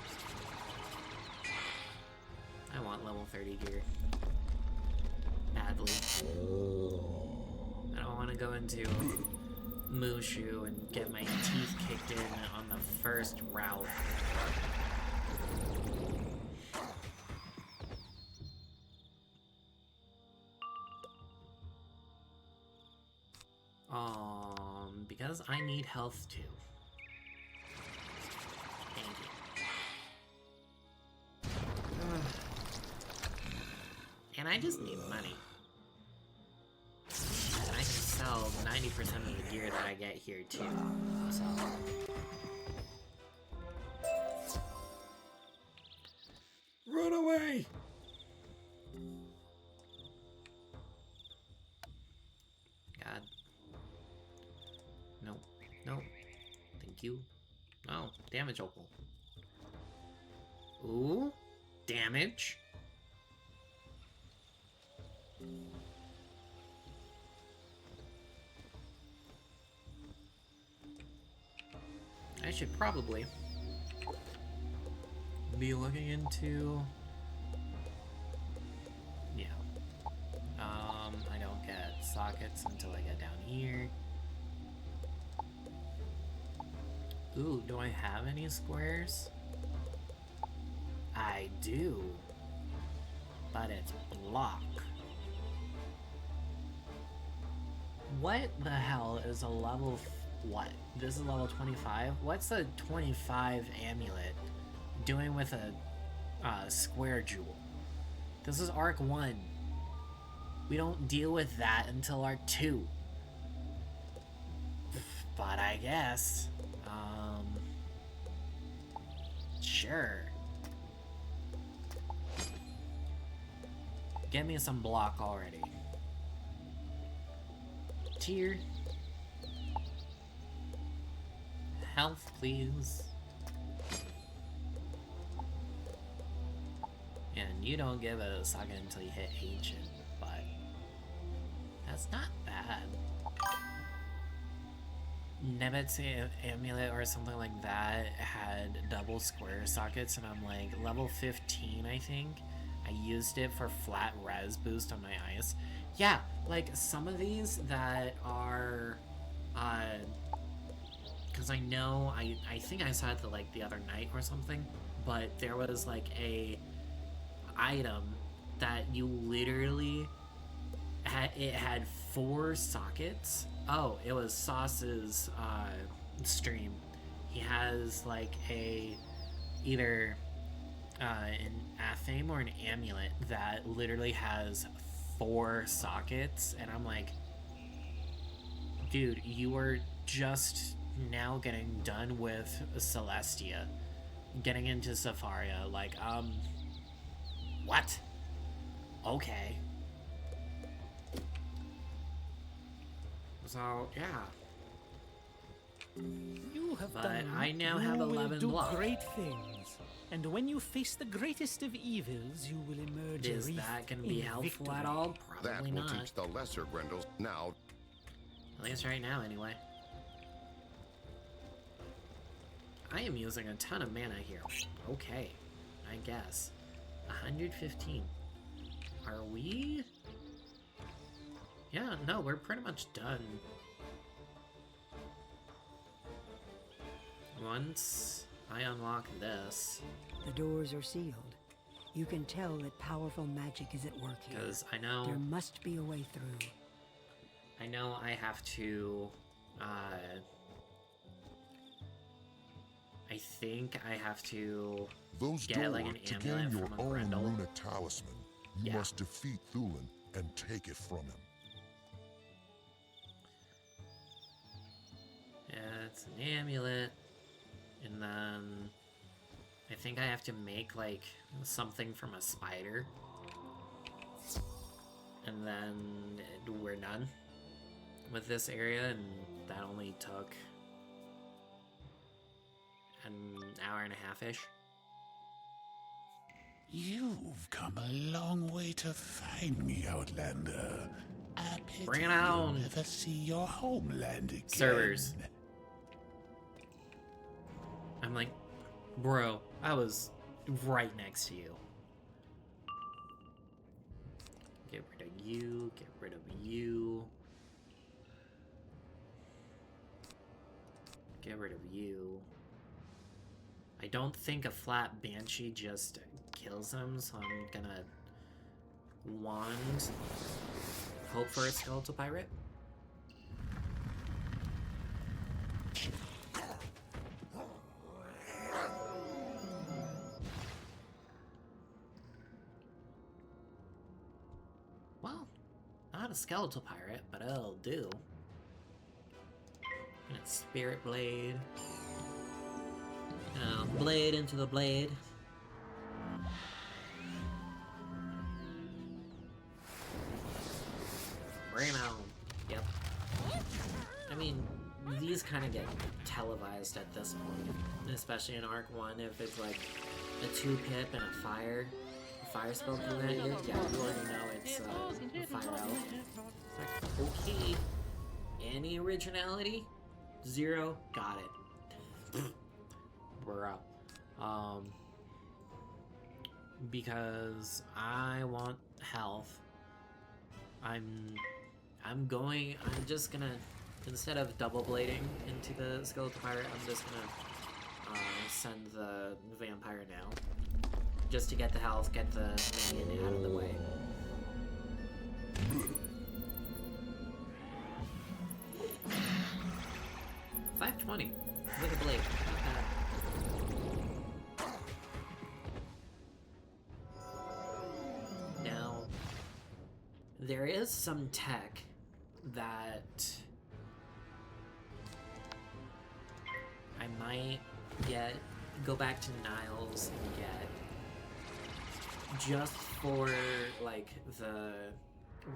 I want level 30 gear. Badly. I don't want to go into Mushu and get my teeth kicked in on the first route. Because I need health too. Thank you. And I just need money. And I can sell 90% of the gear that I get here too. So run away! God. No. No. Thank you. Oh, damage opal. Ooh. Damage. I should probably be looking into... Yeah. I don't get sockets until I get down here. Ooh, do I have any squares? I do. But it's block. What the hell is a level... what? This is level 25? What's a 25 amulet doing with a square jewel? This is Arc 1. We don't deal with that until Arc 2. But I guess. Sure. Get me some block already. Tier. Health, please. And you don't give it a socket until you hit Ancient, but that's not bad. Nebet's amulet or something like that had double square sockets, and I'm like, level 15, I think. I used it for flat res boost on my eyes. Yeah, like some of these that are, because I know, I think I saw it the other night or something, but there was like a item that you literally had 4 sockets. Oh, it was Sauce's stream. He has like either an athame or an amulet that literally has 4 sockets, and I'm like, dude, you are just now getting done with Celestia, getting into Sepharia, like, what? Okay. So, yeah. You have but done I now have 11 do block. great things, and when you face the greatest of evils, you will emerge. Is that going to be helpful victory. at all? That Probably will not. teach the lesser Grendels now. At least right now, anyway. I am using a ton of mana here. Okay, I guess. 115. Are we? Yeah, no, we're pretty much done. Once I unlock this... The doors are sealed. You can tell that powerful magic is at work here. Because I know... There must be a way through. I know I have to... I think I have to Those get doors, like an to amulet gain your from a own Grendel. runic talisman, you Yeah. must defeat Thulin and take it from him. Yeah, it's an amulet. And then I think I have to make like something from a spider. And then we're done with this area, and that only took an hour and a half-ish. You've come a long way to find me, Outlander. I pity Bring it you'll on. never see your homeland again. Servers. I'm like, bro, I was right next to you. Get rid of you, get rid of you. Get rid of you. I don't think a flat banshee just kills him, so I'm gonna wand. Hope for a skeletal pirate. not a skeletal pirate, but it'll do. And it's Spirit Blade. Blade into the blade. Bring him out. Yep. I mean, these kind of get televised at this point, especially in Arc 1. If it's like a 2-pip and a fire spell coming at you, yeah, you already know it's a fire out. It's like, okay, any originality? 0, got it. Bro. Because I want health. I'm just gonna, instead of double blading into the skeletal pirate, I'm just gonna send the vampire now. Just to get the health, get the minion out of the way. $520 with a blade. Not bad. Now, there is some tech that I might go back to Niles and get just for like the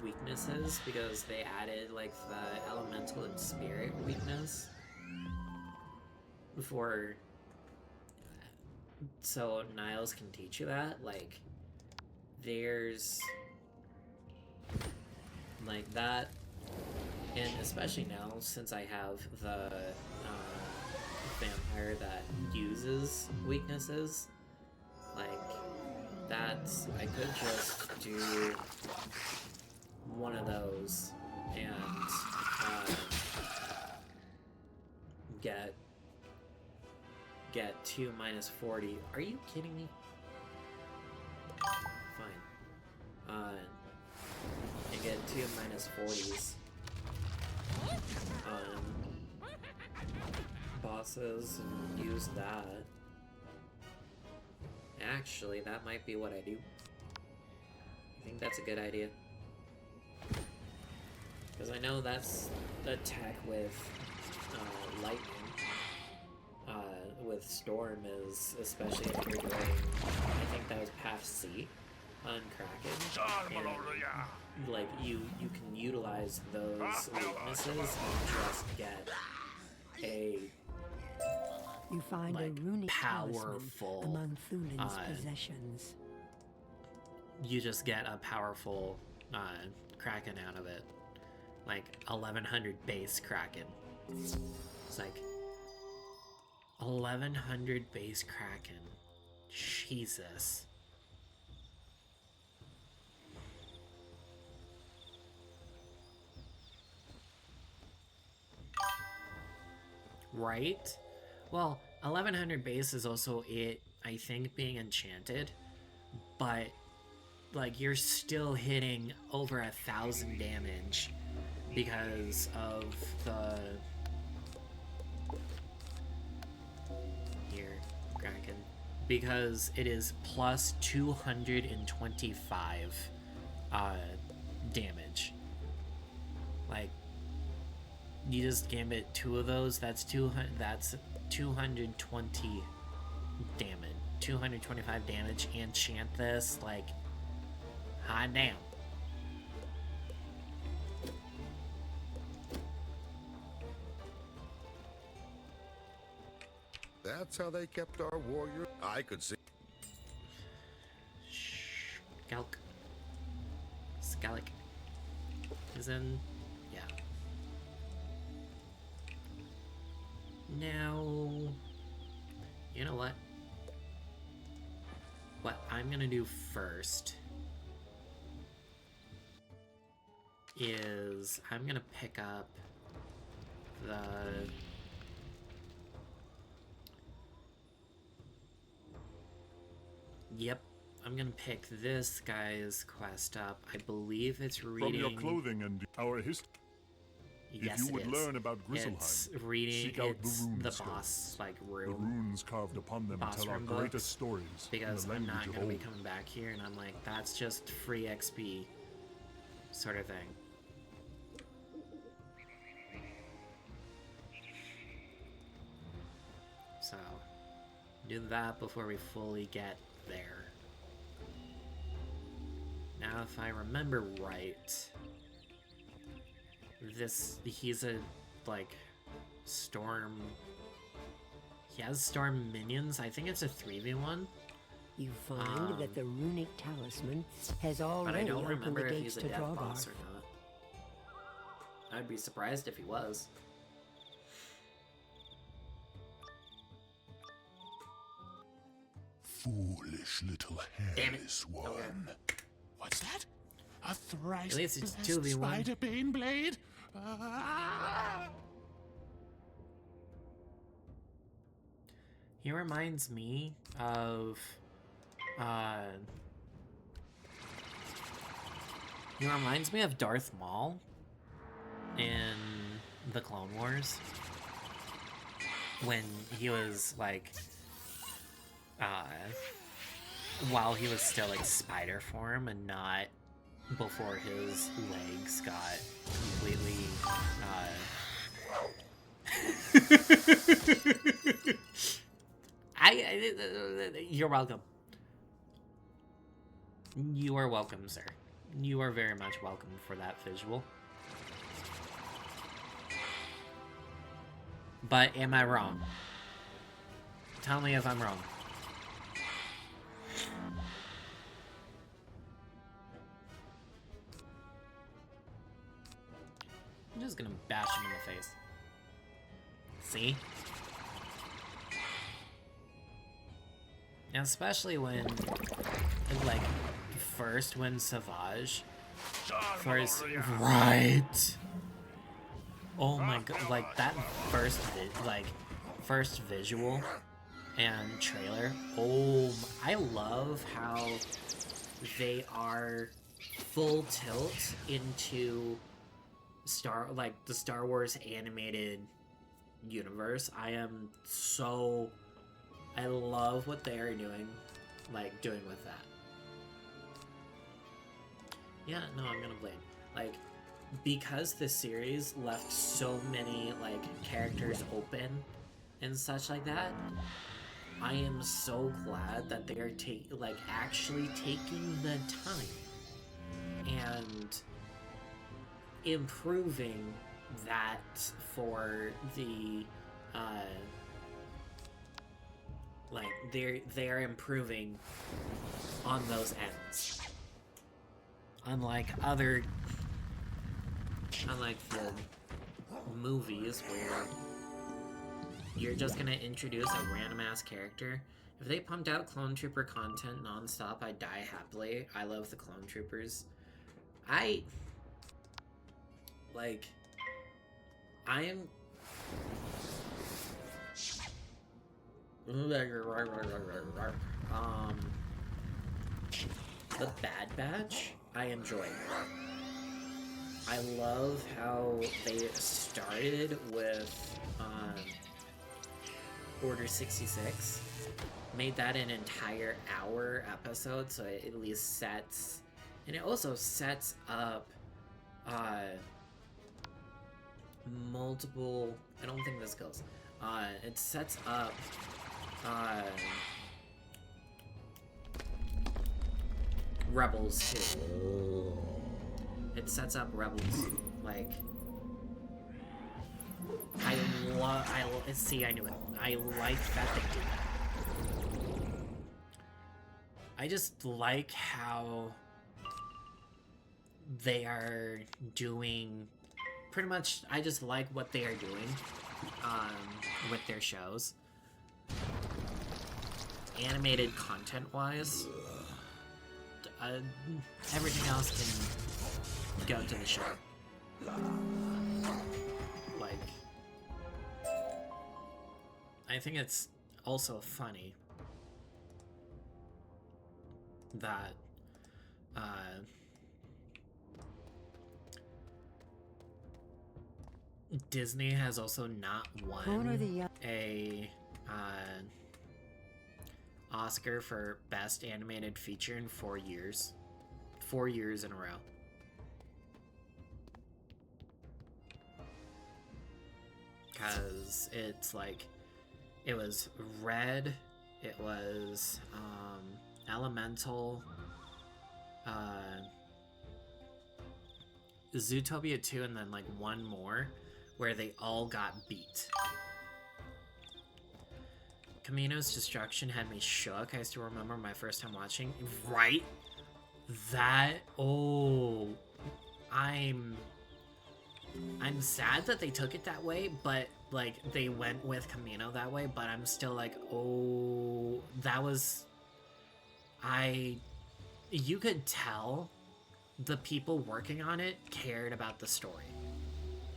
weaknesses, because they added like the elemental and spirit weakness before, so Niles can teach you that. Like there's like that, and especially now since I have the vampire that uses weaknesses, like that's, I could just do one of those and get 2 minus 40. Are you kidding me? Fine. And get 2 minus 40s on bosses and use that. Actually, that might be what I do. I think that's a good idea. Because I know that's the tech with lightning. With Storm is, especially if you're doing, I think that was Path C on Kraken. And, like, you can utilize those weaknesses and just get a you find like, a runic powerful among Thulin's possessions. You just get a powerful Kraken out of it. Like 1100 base Kraken. It's like 1100 base Kraken. Jesus. Right? Well, 1100 base is also it, I think, being enchanted, but like you're still hitting over 1,000 damage because of the Kraken, because it is plus 225 damage. Like you just gambit 2 of those, that's 220 damage, 225 damage, and chant this, like, hot damn. That's how they kept our warrior. I could see. Scalc is in. Yeah. Now, you know what? What I'm gonna do first is I'm gonna pick up the I'm gonna pick this guy's quest up. I believe it's reading... From your clothing and our history. Yes, if you would learn about Grizzleheim, it's reading, seek out it's the rune the stones. boss, like, room. The runes carved upon them boss tell our room greatest books, stories because in the I'm language not of gonna be old. coming back here, and I'm like, that's just free XP sort of thing. Do that before we fully get there. Now, if I remember right, he's a, like, storm... He has storm minions. I think it's a 3v1. You find that the runic talisman has But I already don't opened remember the if gates he's a to death Drogar. boss or not. I'd be surprised if he was. Foolish little hairless one. Okay. What's that? A thrice At least it's blessed 2v1. spider bane blade? Ah! He reminds me of, he reminds me of Darth Maul in the Clone Wars, when he was, like, while he was still, like, spider form and not before his legs got completely, you're welcome. You are welcome, sir. You are very much welcome for that visual. But am I wrong? Tell me if I'm wrong. I'm just gonna bash him in the face. See? And especially when, like, first when Savage first, right? Oh my god, like that first visual and trailer. Oh, I love how they are full tilt into the Star Wars animated universe. I love what they are doing with that. Yeah, no, I'm gonna blade. Like, because the series left so many, like, characters open and such like that, I am so glad that they are actually taking the time and improving that for the, they're improving on those ends. Unlike the movies where you're just gonna introduce a random ass character. If they pumped out Clone Trooper content nonstop, I'd die happily. I love the Clone Troopers. I am the Bad Batch, I enjoy. I love how they started with Order 66, made that an entire hour episode, so it at least sets, and it also sets up multiple, I don't think this goes, it sets up Rebels too. It sets up Rebels, like, see, I knew it. I like that they do that. I just like how they are doing, pretty much, I just like what they are doing, with their shows. Animated content-wise, everything else can go to the show. Like, I think it's also funny that Disney has also not won a Oscar for Best Animated Feature in 4 years. 4 years in a row. Because it's like, it was Red, It was Elemental, Zootopia 2, and then like one more where they all got beat. Camino's destruction had me shook. I still remember my first time watching. Right? That... Oh... I'm sad that they took it that way, but, like, they went with Camino that way, but I'm still like, oh... That was... You could tell the people working on it cared about the story.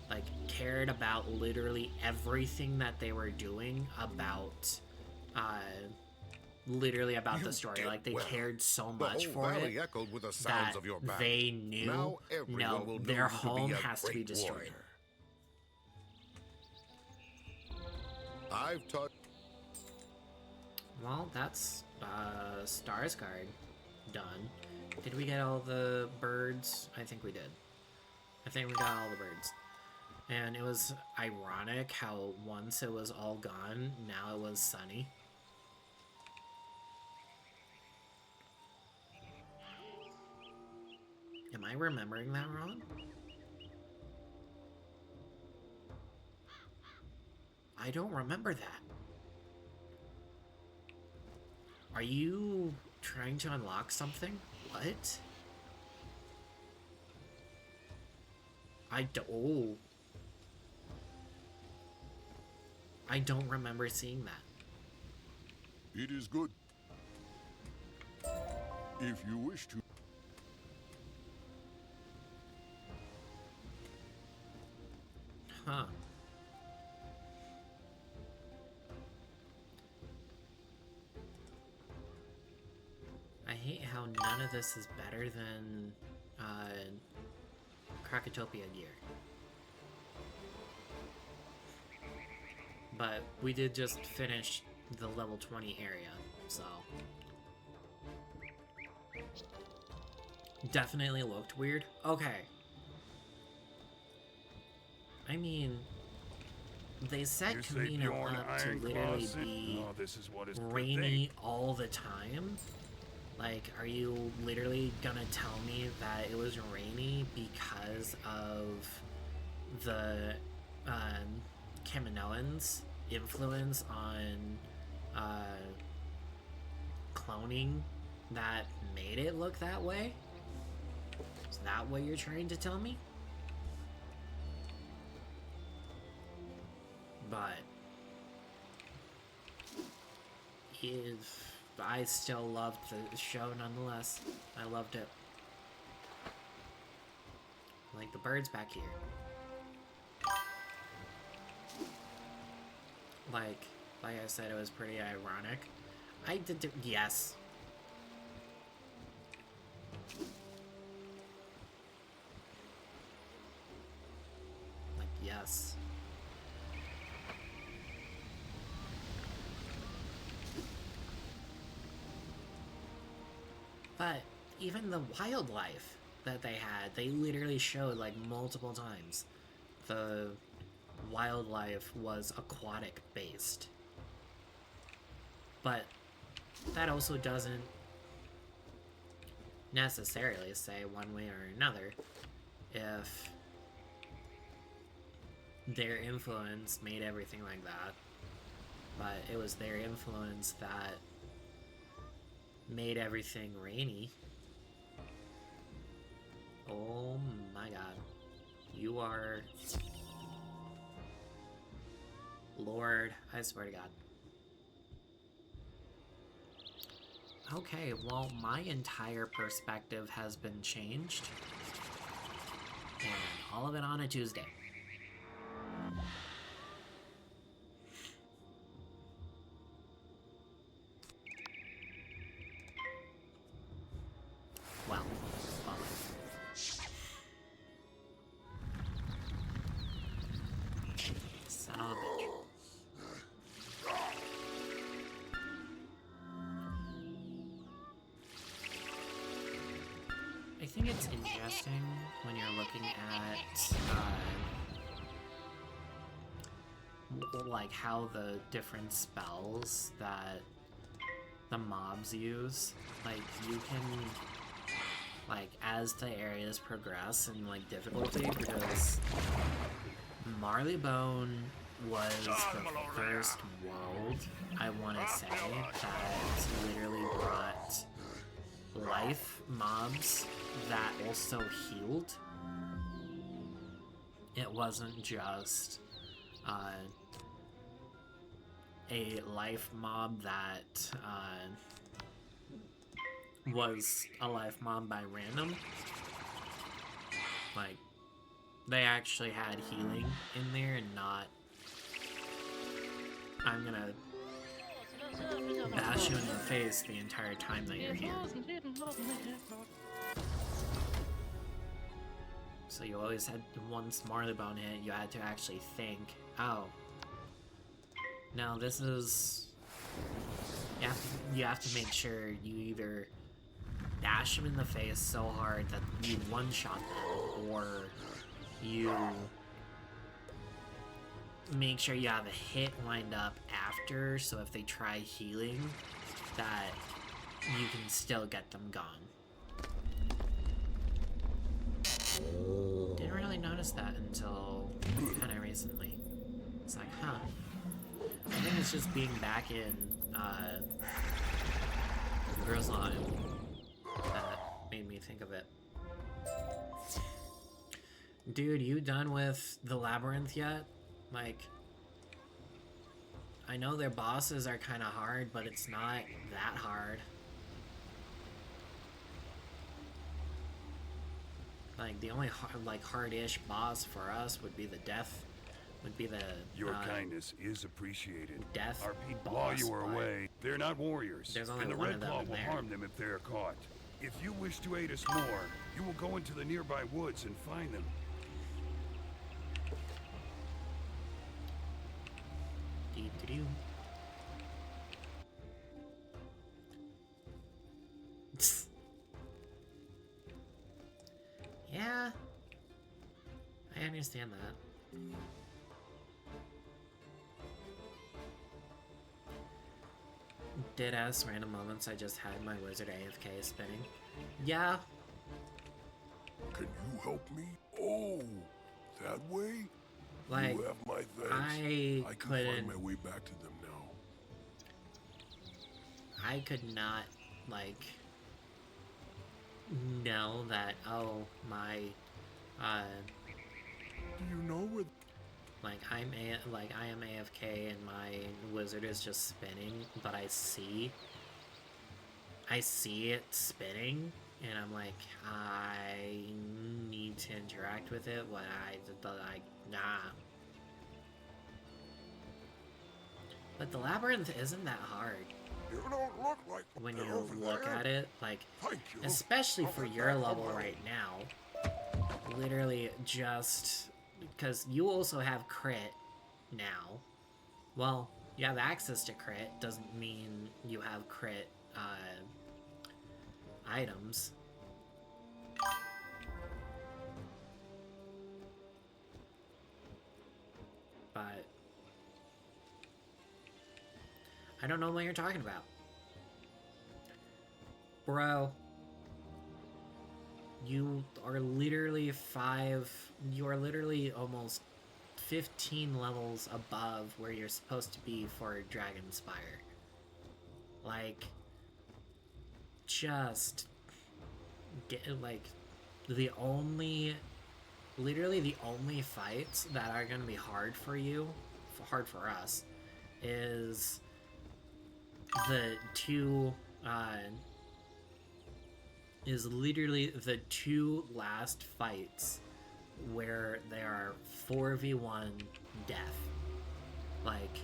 Like, cared about literally everything that they were doing about... literally about the story. Like, they cared so much for it echoed with the sounds that of your battle. they knew, no, their home has to be destroyed. I've taught... Well, that's Starsguard done. Did we get all the birds? I think we did. I think we got all the birds. And it was ironic how once it was all gone, now it was sunny. Am I remembering that wrong? I don't remember that. Are you trying to unlock something? What? I don't remember seeing that. It is good. If you wish to. Huh. I hate how none of this is better than Krakatopia gear. But we did just finish the level 20 area, so... Definitely looked weird. Okay. I mean, they set Camino up to literally be rainy all the time. Like, are you literally gonna tell me that it was rainy because of the Kaminoans' influence on cloning that made it look that way? Is that what you're trying to tell me? But I still loved the show nonetheless. I loved it. Like the birds back here. Like I said, it was pretty ironic. I did do, yes. Like, yes. But even the wildlife that they had, they literally showed like multiple times. The wildlife was aquatic based. But that also doesn't necessarily say one way or another if their influence made everything like that. But it was their influence that made everything rainy. Oh my god. You are... Lord, I swear to god. Okay, well, my entire perspective has been changed. And all of it on a Tuesday. Well, son of a bitch. I think it's interesting when you're looking at like how the different spells that the mobs use. Like, you can, like, as the areas progress in, like, difficulty, because Marleybone was the first world, I want to say, that literally brought life mobs that also healed. It wasn't just a life mob that was a life mob by random. Like, they actually had healing in there and not, I'm gonna bash you in the face the entire time that you're here. So you always had, once Marleybone hit, you had to actually think, oh, now this is, you have to make sure you either dash him in the face so hard that you one-shot them, or you make sure you have a hit lined up after, so if they try healing, that you can still get them gone. Didn't really notice that until kind of recently. It's like, huh. I think it's just being back in Grizzleheim that made me think of it. Dude, you done with the labyrinth yet? Like, I know their bosses are kind of hard, but it's not that hard. Like, the only hard-ish boss for us would be the Your kindness is appreciated. Death Our people, boss, while you are away, they're not warriors. There's only and the one Red of them Claw in will there. harm them if they are caught. If you wish to aid us more, you will go into the nearby woods and find them. Doo-doo-doo. Yeah, I understand that. Deadass random moments I just had my wizard AFK spinning. Yeah. Can you help me? Oh, that way? Like, you have my thanks. I can couldn't. find my way back to them now. I could not, like, know that, oh, my, Do you know where? like, I am AFK and my wizard is just spinning, but I see it spinning, and I'm like, I need to interact with it, nah. But the labyrinth isn't that hard. You don't look like When they're you over look there. at it, like, Thank you. especially I'll for put your that level away. right now, literally just, because you also have crit now. Well, you have access to crit, doesn't mean you have crit, items. But I don't know what you're talking about. Bro, you are literally almost 15 levels above where you're supposed to be for Dragonspire. Like, just get, like, literally the only fights that are gonna be hard for you, hard for us, is literally the two last fights where they are 4v1 death. Like,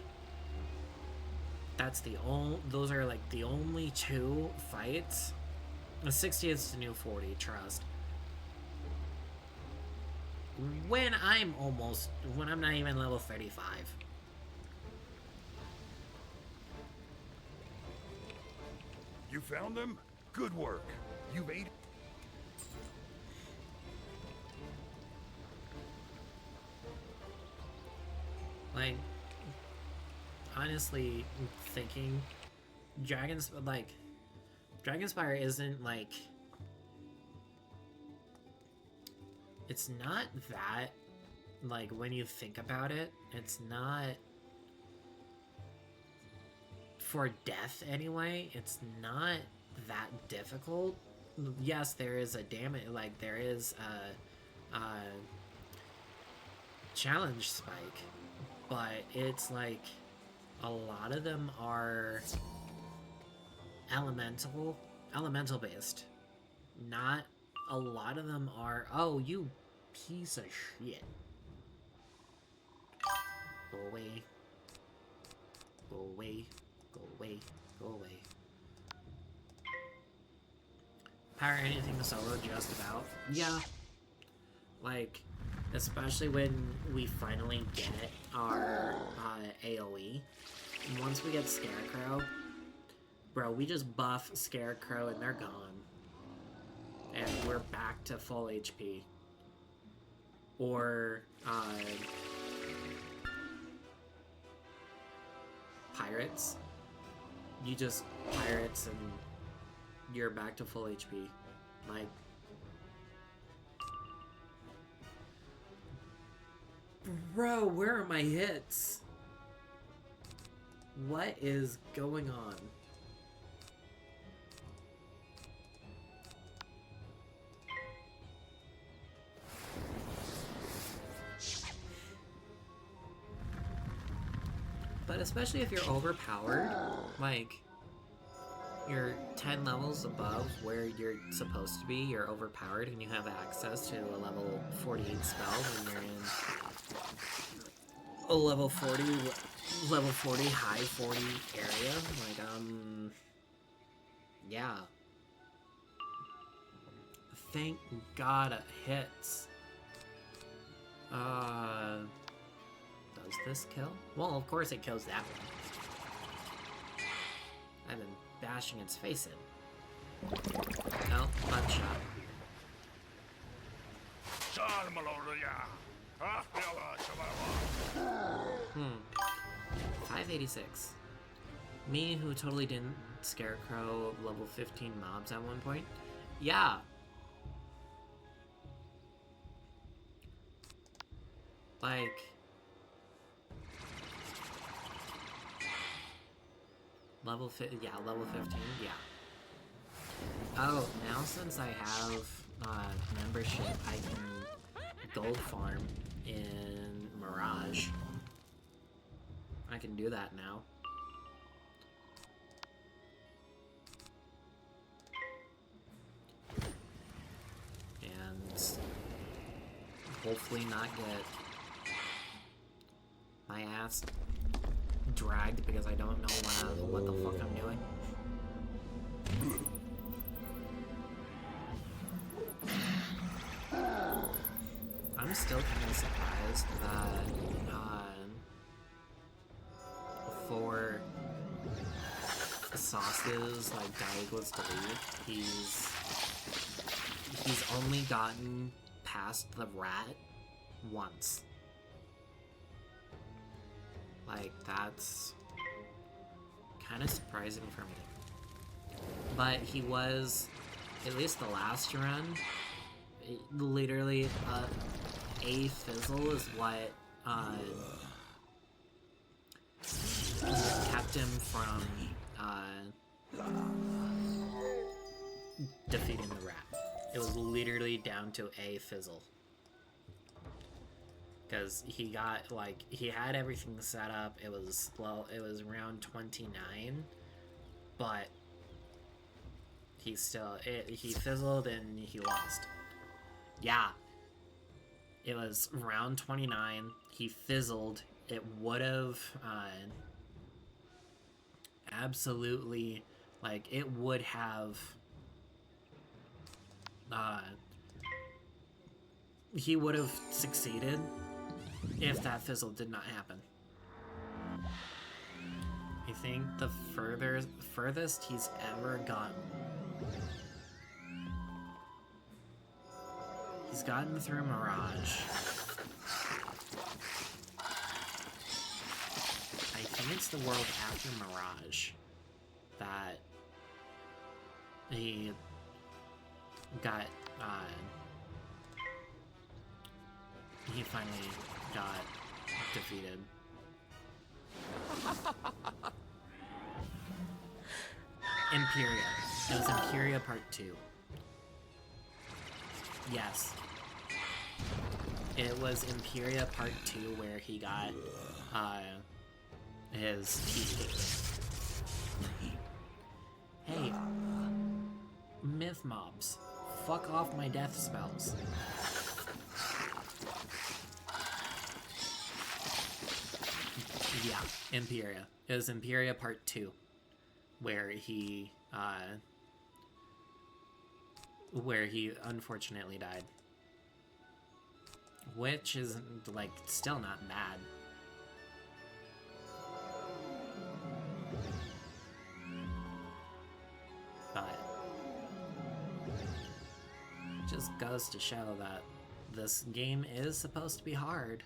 those are like the only two fights. The 60 is the new 40, trust. When I'm not even level 35. You found them? Good work. You've aided. Like, honestly, thinking Dragonspire isn't like, it's not that, like, when you think about it, it's not, for death anyway, it's not that difficult. Yes, there is a damage, like, there is a challenge spike, but it's like, a lot of them are elemental based. Not a lot of them are, oh, you piece of shit. Go away. Go away. Go away. Go away. Power anything solo, just about. Yeah. Like, especially when we finally get our AoE. Once we get Scarecrow, bro, we just buff Scarecrow and they're gone. And we're back to full HP. Or, Pirates. You just Pirates and you're back to full HP. Like, bro, where are my hits? What is going on? But especially if you're overpowered, like, you're 10 levels above where you're supposed to be, you're overpowered, and you have access to a level 48 spell when you're in a level 40, high 40 area. Like, yeah. Thank God it hits. Does this kill? Well, of course it kills that one. I've been bashing its face in. Oh, butt shot. 586. Me, who totally didn't Scarecrow level 15 mobs at one point. Yeah. Like, level 15, yeah. Oh, now since I have membership, I can gold farm in Mirage. I can do that now. And hopefully not get my ass dragged because I don't know what the fuck I'm doing. I'm still kind of surprised that for Sauce's like Diagon's delete, he's only gotten past the rat once. Like, that's kind of surprising for me. But he was, at least the last run, literally a fizzle is what kept him from defeating the rat. It was literally down to a fizzle. Because he got, like, he had everything set up, it was slow, it was round 29, but he still, he fizzled and he lost. Yeah. It was round 29, he fizzled, it would've, absolutely, like, it would have, he would have succeeded if that fizzle did not happen. I think the furthest he's ever gotten, he's gotten through Mirage. I think it's the world after Mirage. that he got, he finally got defeated. Imperia. It was Imperia Part 2. Yes. It was Imperia Part 2 where he got, his teeth kicked in. Hey, myth mobs. Fuck off my death spells. Yeah, Imperia. It was Imperia Part 2, where he unfortunately died. Which is, like, still not bad. But it just goes to show that this game is supposed to be hard.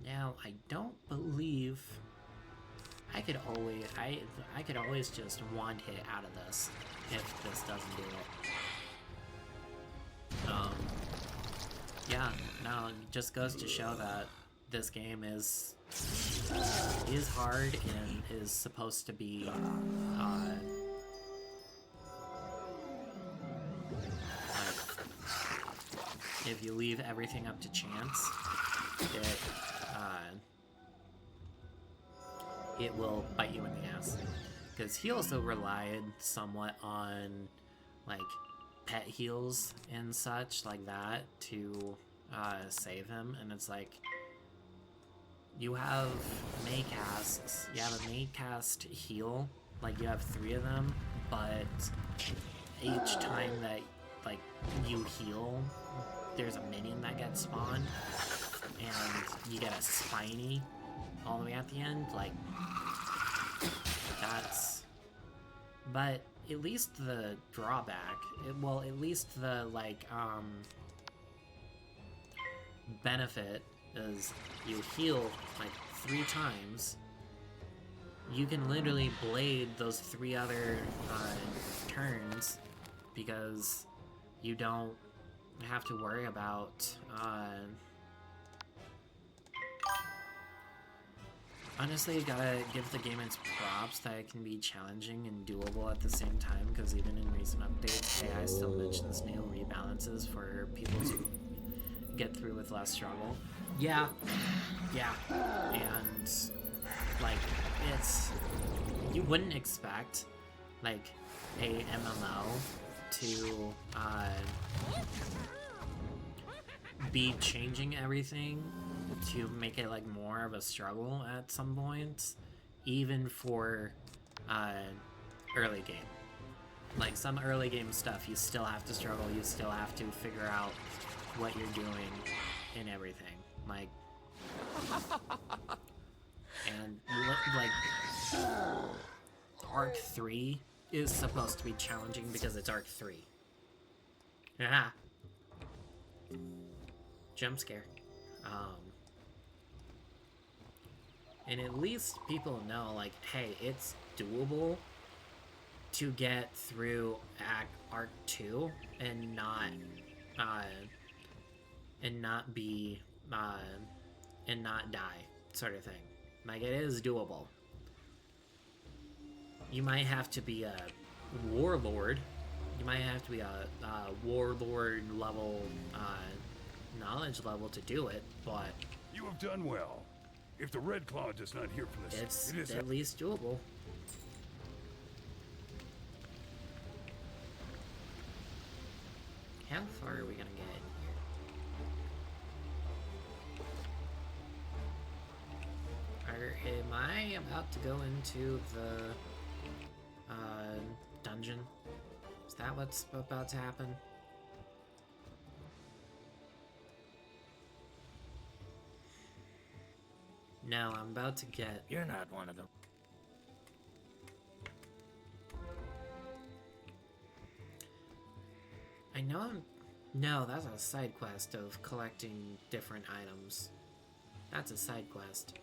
Now, I don't believe I could always just one hit out of this if this doesn't do it. Yeah, no, it just goes to show that this game is hard and is supposed to be like, if you leave everything up to chance, it will bite you in the ass. Because he also relied somewhat on, like, pet heals and such like that to save him, and it's like, you have Maycasts, you have a Maycast heal, like you have 3 of them, but each time that, like, you heal, there's a minion that gets spawned, and you get a spiny all the way at the end, like, that's, but at least the drawback, well, at least the, like, benefit is you heal, like, 3 times, you can literally blade those 3 other, turns, because you don't have to worry about, honestly, you gotta give the game its props that it can be challenging and doable at the same time, because even in recent updates, AI still mentions new rebalances for people to get through with less struggle. Yeah, and, like, it's, you wouldn't expect, like, a MMO to, be changing everything to make it, like, more of a struggle at some points, even for early game. Like, some early game stuff, you still have to struggle, you still have to figure out what you're doing and everything. Like, and, like, Arc 3 is supposed to be challenging because it's Arc 3. Yeah. Jump scare. And at least people know, like, hey, it's doable to get through Arc 2 and not be, and not die, sort of thing. Like, it is doable. You might have to be a warlord. You might have to be a warlord level, knowledge level to do it, but You have done well. If the Red Claw does not hear from this, it's at least doable. How far are we gonna get in here? Am I about to go into the dungeon? Is that what's about to happen? No, I'm about to get... You're not one of them. I know I'm... No, that's a side quest of collecting different items. That's a side quest.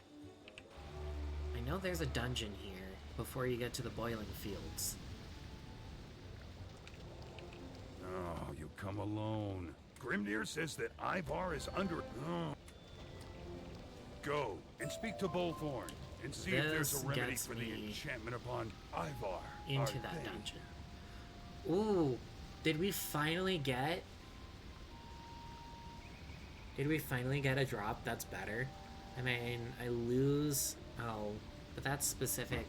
I I know there's a dungeon here before you get to the boiling fields. Oh, you come alone. Grimnir says that Ivar is under... Oh. Go and speak to Bullthorn and see if there's a remedy for the enchantment upon Ivar. Into that dungeon. Ooh, did we finally get... Did we finally get a drop that's better? I mean, I lose... Oh, but that's specific.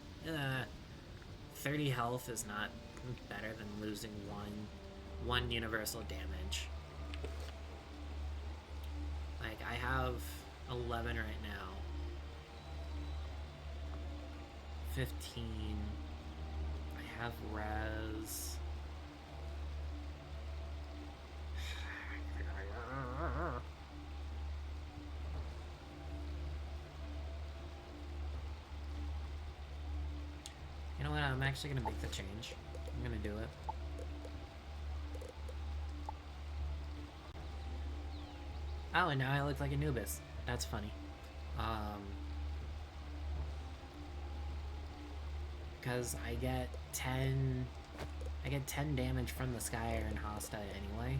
30 health is not better than losing one universal damage. Like, I have 11 right now. 15. I have res. You know what? I'm actually gonna make the change. I'm gonna do it. Oh, and now I look like Anubis. That's funny. Because I get 10 damage from the Sky Iron Hosta anyway.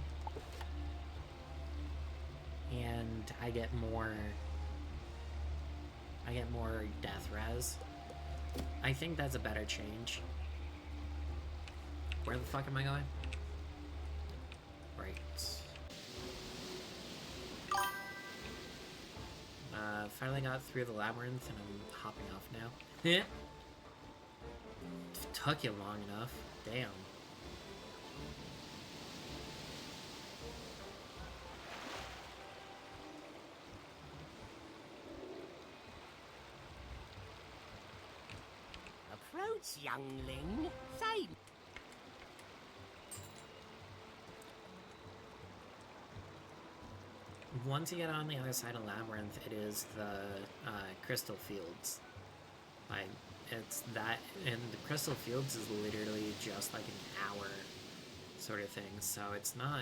And I get more death res. I think that's a better change. Where the fuck am I going? Right. Finally got through the labyrinth and I'm hopping off now. Took you long enough. Damn. Approach, youngling. Say. Once you get on the other side of Labyrinth, it is the Crystal Fields. Like, it's that, and the Crystal Fields is literally just like an hour sort of thing, so it's not...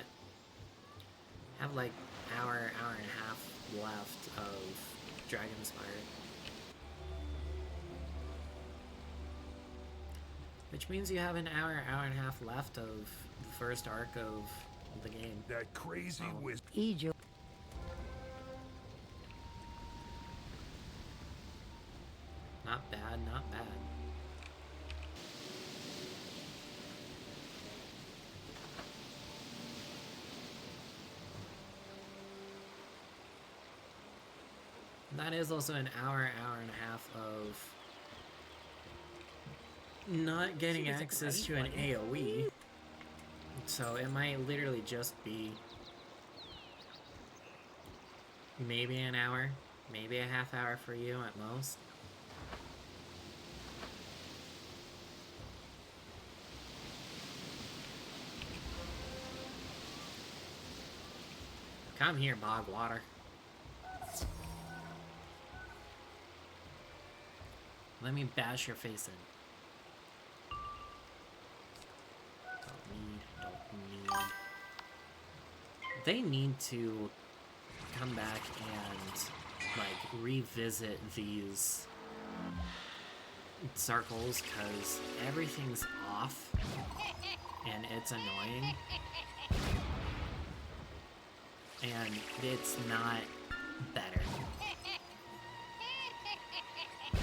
have like hour and a half left of Dragonspire. Which means you have an hour and a half left of the first arc of the game. That crazy wizard. Egypt. Not bad, not bad. And that is also an hour and a half of not getting access to an AoE. So it might literally just be maybe an hour, maybe a half hour for you at most. Come here, Bogwater. Let me bash your face in. Don't need. They need to come back and, like, revisit these circles, because everything's off, and it's annoying. And it's not better. I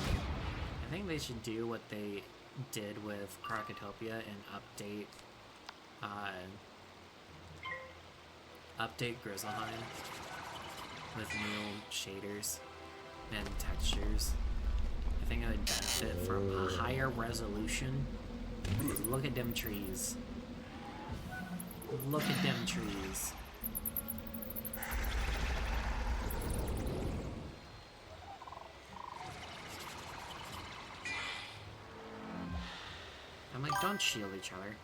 think they should do what they did with Crocotopia and update Grizzleheim with new shaders and textures. I think it would benefit from a higher resolution. Look at them trees. Look at them trees. I'm like, don't shield each other.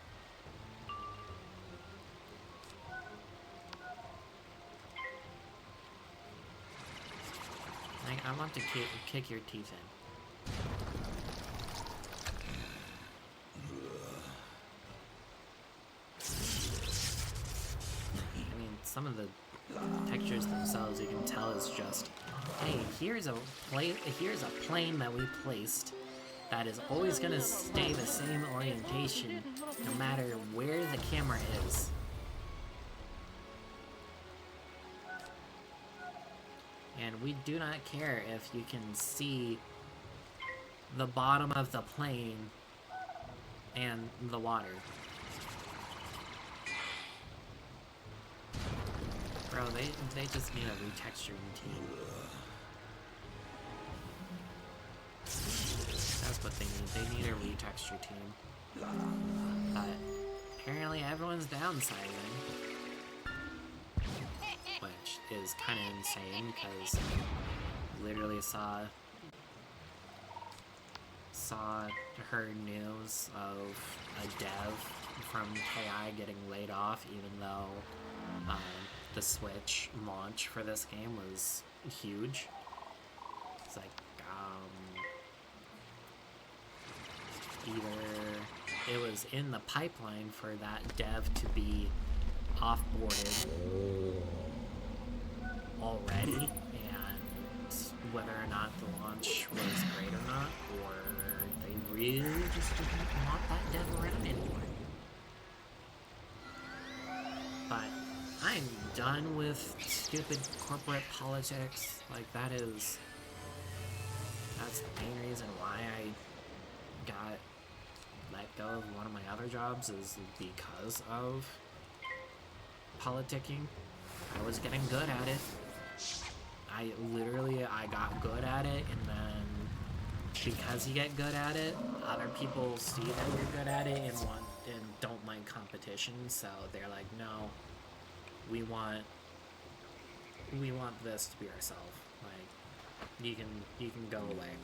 Like, I want to kick your teeth in. I mean, some of the textures themselves, you can tell is just hey, here's a plane that we placed that is always gonna stay the same orientation no matter where the camera is. And we do not care if you can see the bottom of the plane and the water. Bro, they just need a retexturing team. That's what they need. They need a retexture team. But apparently everyone's downsizing. Which is kind of insane, because literally saw heard news of a dev from KI getting laid off, even though the Switch launch for this game was huge. It's like, either it was in the pipeline for that dev to be off-boarded already, and whether or not the launch was great or not, or they really just didn't want that dev around anymore. But I'm done with stupid corporate politics. Like, that's the main reason why I got let go of one of my other jobs, is because of politicking. I was getting good at it. I got good at it, and then because you get good at it, other people see that you're good at it and don't like competition, so they're like, no, we want this to be ourselves. Like, you can go away.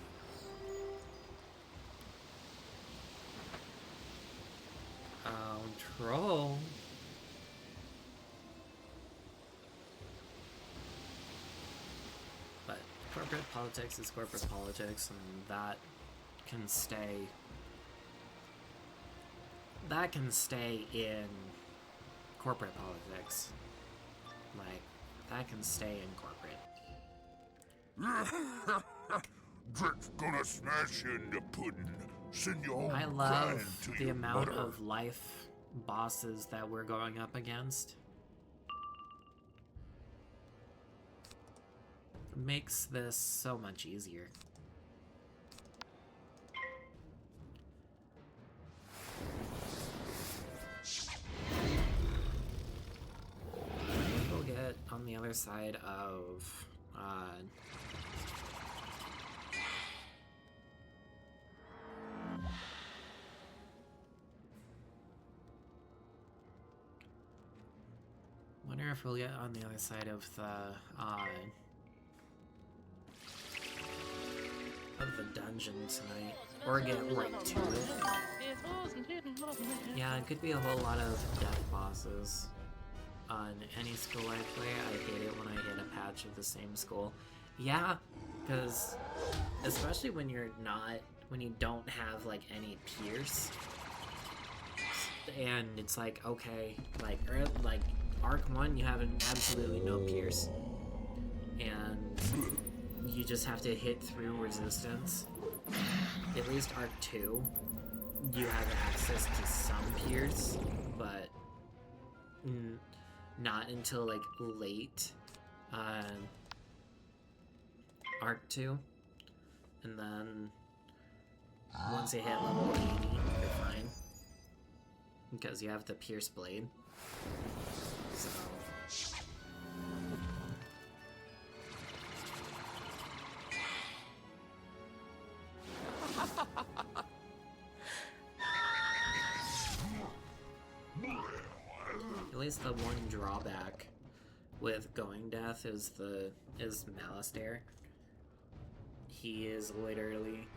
Troll. But corporate politics is corporate politics, and that can stay in corporate politics. Like, that can stay in corporate. Drip's gonna smash into pudding. Send your own I love grind to the your amount mother. of life bosses that we're going up against. It makes this so much easier. We'll get on the other side of wonder if we'll get on the other side of the dungeon tonight, or get right to it. Yeah, it could be a whole lot of death bosses on any school I play. I hate it when I hit a patch of the same school. Yeah, because especially when you don't have like any pierce, and it's like, okay, like Arc 1, you have absolutely no pierce, and you just have to hit through resistance. At least Arc 2, you have access to some pierce, but not until like late Arc 2, and then once you hit level 80, you're fine, because you have the pierce blade. So at least the one drawback with going death is Malistair. He is literally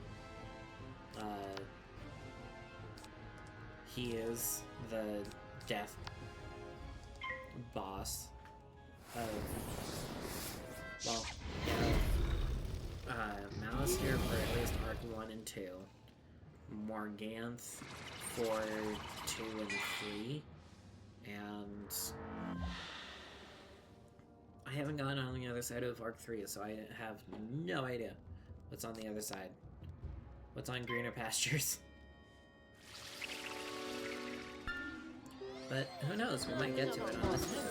he is the death boss of, well, Malistair for at least Arc 1 and 2, Morganth for 2 and 3, and I haven't gone on the other side of Arc 3, so I have no idea what's on the other side. What's on greener pastures. But who knows, we might get to it on this video.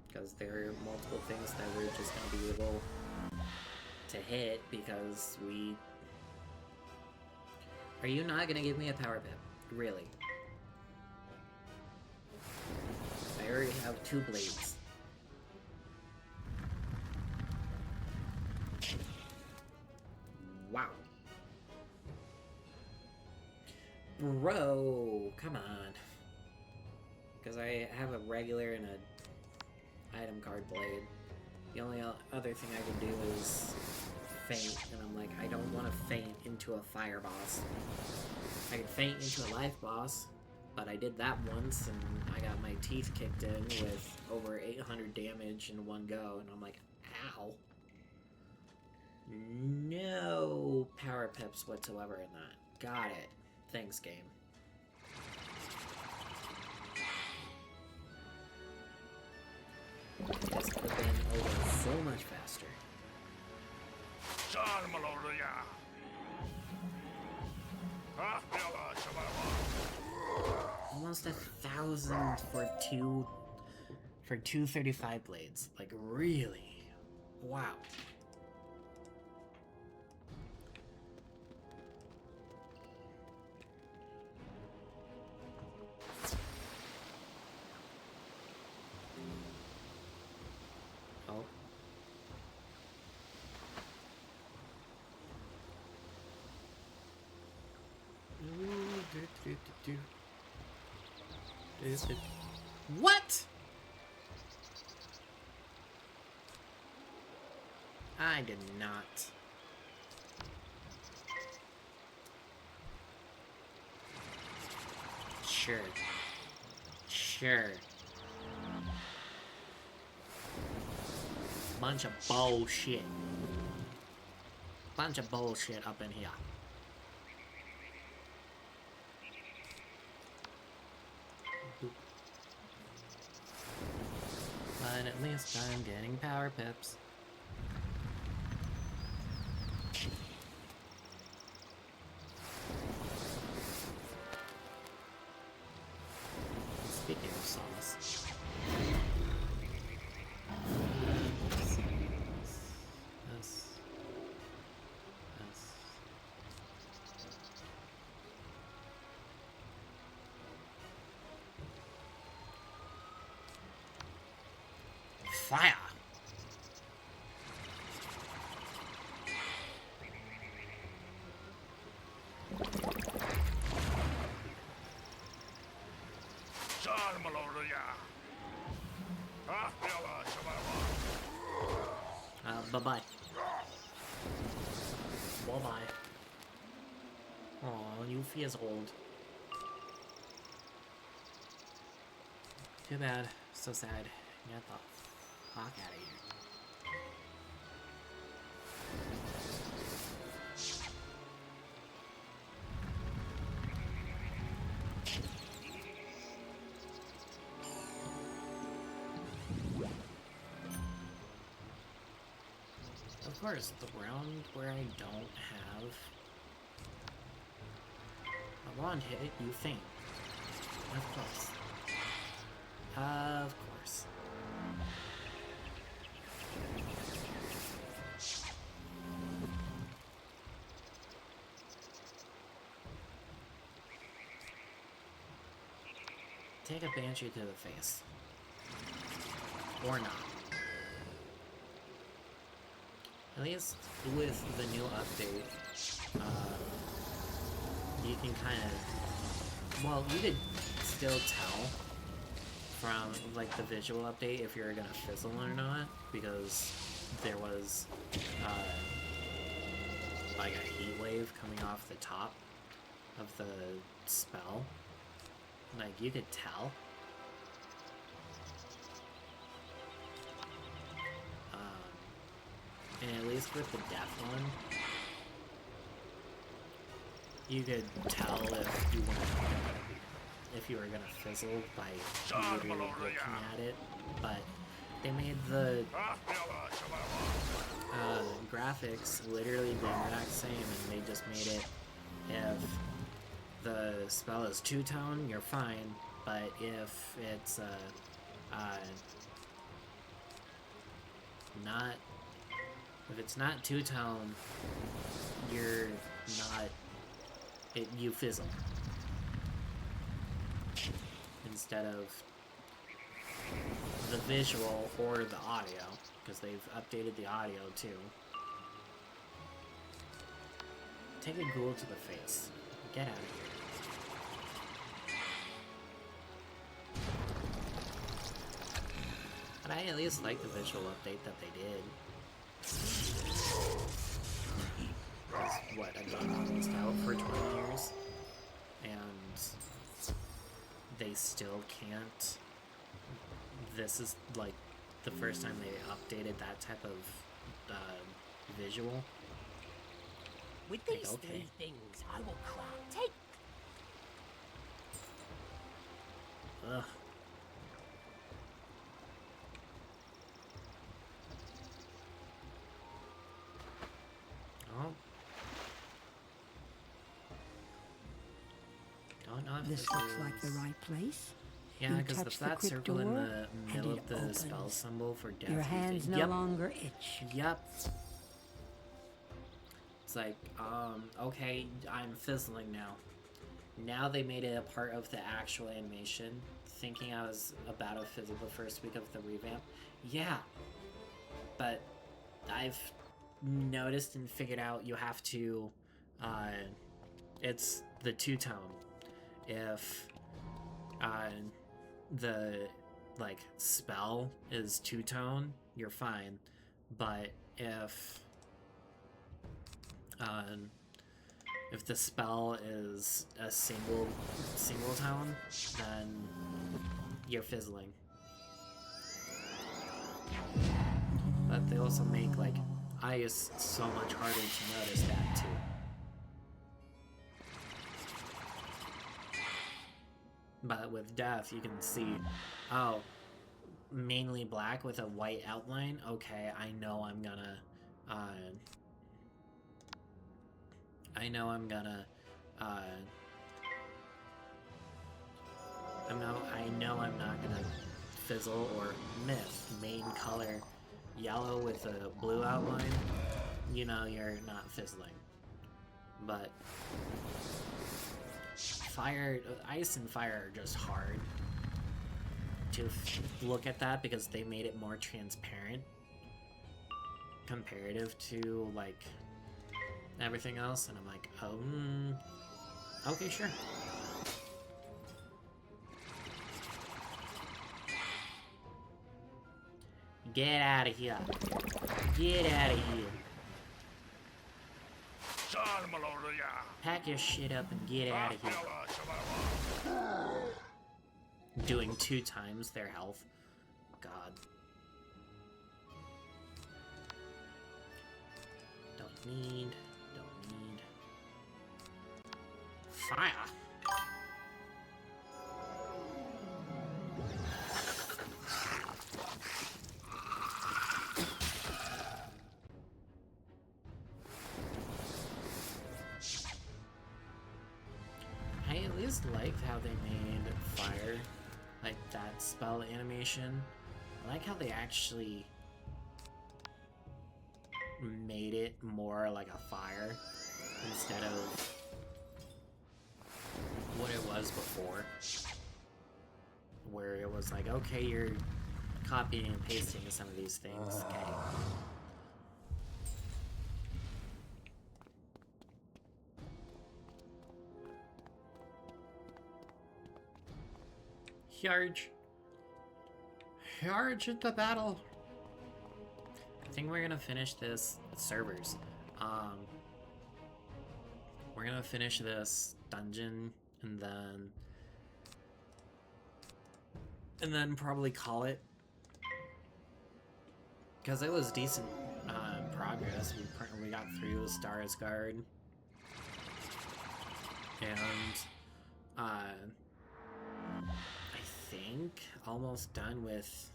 Because there are multiple things that we're just going to be able to hit because we... Are you not going to give me a power pip? Really? I already have 2 blades. Wow. Bro, come on. Because I have a regular and a item card blade. The only other thing I can do is faint, and I'm like, I don't want to faint into a fire boss. I could faint into a life boss, but I did that once, and I got my teeth kicked in with over 800 damage in one go, and I'm like, ow. No power pips whatsoever in that. Got it. Thanks, game. This could have been over so much faster. Almost 1,000 for two 235 blades. Like, really? Wow. Oh. What? I did not. Sure. Sure. Bunch of bullshit. Bunch of bullshit up in here. But at least I'm getting power pips. Speaking of sauce. Fire! Bye-bye. Bye-bye. Aw, Yuffie is old. Too bad. So sad. Get the fuck out of here. Of course, the round where I don't have a wand hit, you faint. Of course. Of course. Take a Banshee to the face. Or not. At least with the new update, you can kind of... Well, you could still tell from, like, the visual update if you're gonna fizzle or not, because there was, like, a heat wave coming off the top of the spell. Like, you could tell. And at least with the death one, you could tell if you weren't if you were gonna fizzle by literally looking at it, but they made the graphics literally the exact same, and they just made it, if the spell is two-tone, you're fine, but if it's not two-tone, you're not, you fizzle. Instead of the visual or the audio, because they've updated the audio too. Take a ghoul to the face. Get out of here. But I at least like the visual update that they did. Because, what, I've been almost out for 20 years, and they still can't. This is, like, the first time they updated that type of visual. With these three things, I will take. Ugh. Oh. Don't know if This looks like the right place. Yeah, You because the touch flat the circle in door, the and middle it of the opens. spell symbol for death. Your hands no Yep. longer itch. Yep. It's like, okay, I'm fizzling now. Now they made it a part of the actual animation, thinking I was about to fizzle the first week of the revamp. Yeah. But I've noticed and figured out you have to, it's the two-tone. If, the, like, spell is two-tone, you're fine. But if the spell is a single tone, then you're fizzling. But they also make, like, ice so much harder to notice that too. But with death, you can see, oh, mainly black with a white outline. Okay, I know I'm gonna, I know I'm not gonna fizzle or miss. Main color, yellow with a blue outline, you know you're not fizzling. But fire, ice and fire are just hard to look at that because they made it more transparent comparative to, like, everything else, and I'm like, oh, okay, sure. Get out of here. Get out of here. Pack your shit up and get out of here. Doing 2 times their health. God. Don't need. Fire. I at least liked how they made fire, like that spell animation. I like how they actually made it more like a fire instead of what it was before, where it was like, okay, you're copying and pasting some of these things. Okay. Charge into battle. I think we're gonna finish this servers. We're gonna finish this dungeon and then probably call it, because it was decent progress. We got through Starsguard, and I think almost done with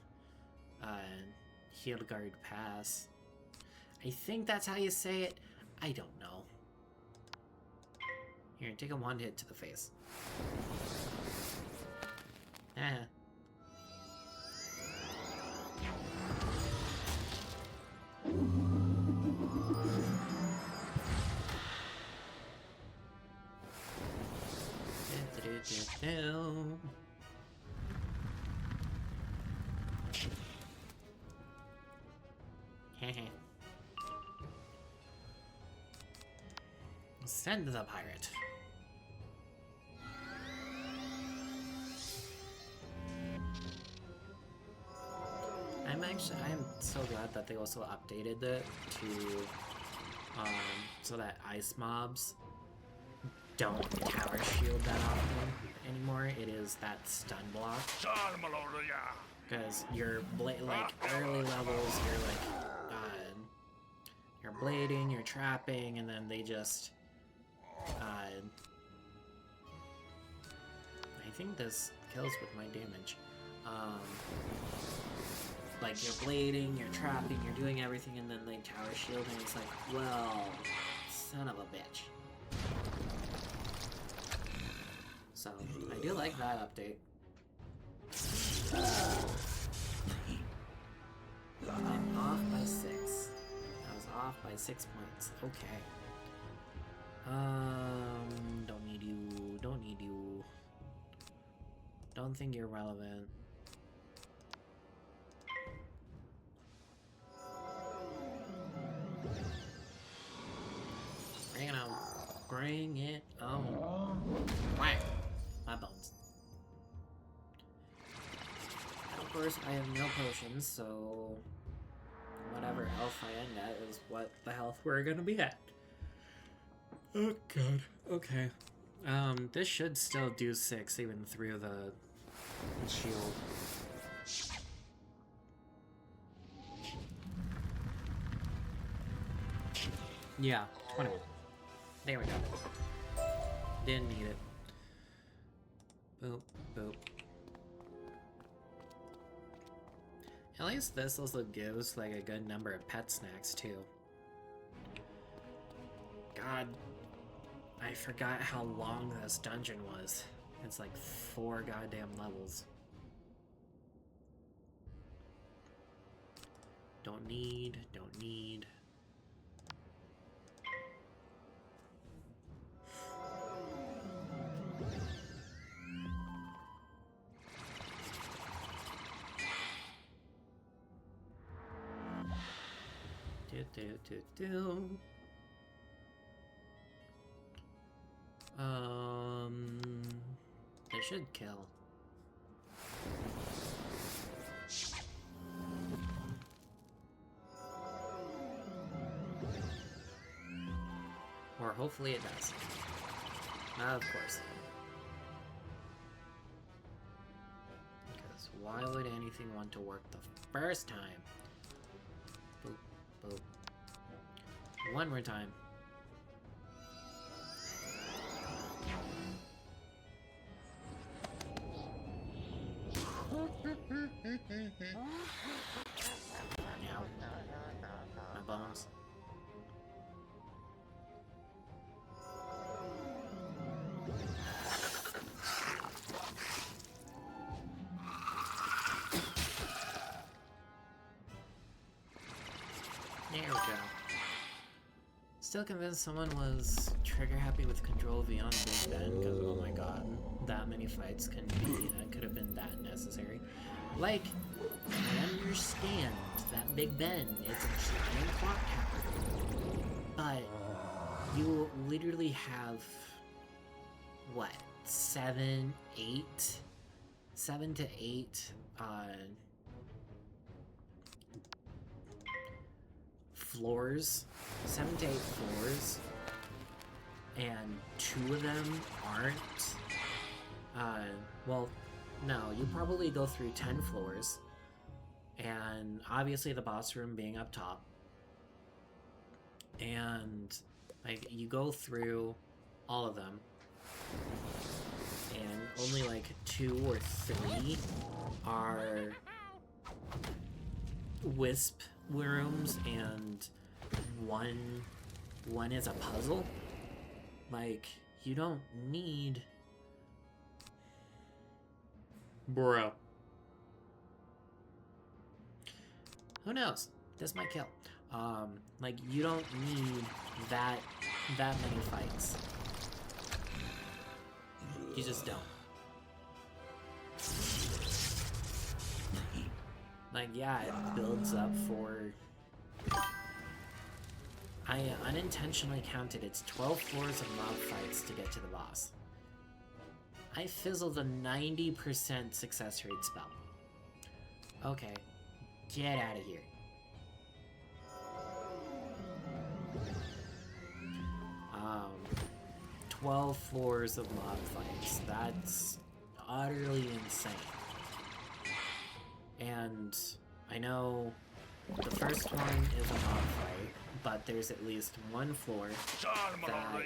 Hildegard Pass. I think that's how you say it. I don't know. Here, take a wand hit to the face. Ah. Send the pirate. I'm so glad that they also updated it to so that ice mobs don't tower shield that often anymore. It is that stun block. Because you're like early levels, you're blading, you're trapping, and then they just I think this kills with my damage. Like you're blading, you're trapping, you're doing everything, and then they tower shield, and it's like, well, son of a bitch. So I do like that update. I'm off by 6. I was off by 6 points. Okay. Don't need you. Don't need you. Don't think you're relevant. Bring it on. Bring it on. Whack! My bones. Of course, I have no potions, so whatever health I end at is what the health we're gonna be at. Oh god. Okay. This should still do 6 even through the shield. Yeah, 21. There we go. Didn't need it. Boop, boop. At least this also gives like a good number of pet snacks too. God, I forgot how long this dungeon was. It's like 4 goddamn levels. Don't need, don't need. They should kill. Or hopefully it does. Of course. Because why would anything want to work the first time? Boop, boop. One more time. Ow. My bones. There we go. Still convinced someone was trigger happy with Control V on Big Ben, because oh my god, that many fights could have been that necessary. Like, I understand that Big Ben is a giant clock tower, but you literally have what, 7 to 8 floors, 7 to 8 floors, and 2 of them aren't. Well, no, you probably go through 10 floors, and obviously the boss room being up top, and like you go through all of them, and only like 2 or 3 are wisp rooms and one is a puzzle. Like, you don't need... Bro. Who knows? This might kill. Like, you don't need that many fights. You just don't. Like, yeah, it builds up for... I unintentionally counted it's 12 floors of mob fights to get to the boss. I fizzled a 90% success rate spell. Okay, get out of here. 12 floors of mob fights. That's utterly insane. And I know the first one is a mob fight, but there's at least one floor that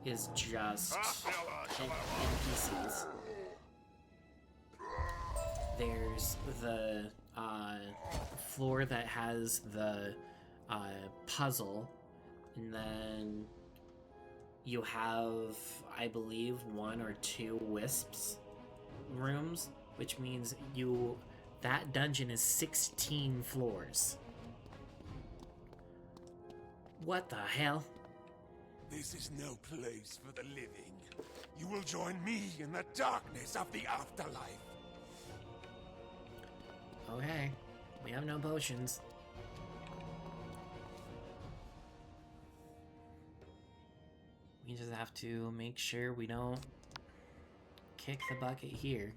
is just NPCs. There's the floor that has the puzzle, and then you have, I believe, 1 or 2 wisps rooms, which means that dungeon is 16 floors. What the hell? This is no place for the living. You will join me in the darkness of the afterlife. Okay, we have no potions. We just have to make sure we don't kick the bucket here.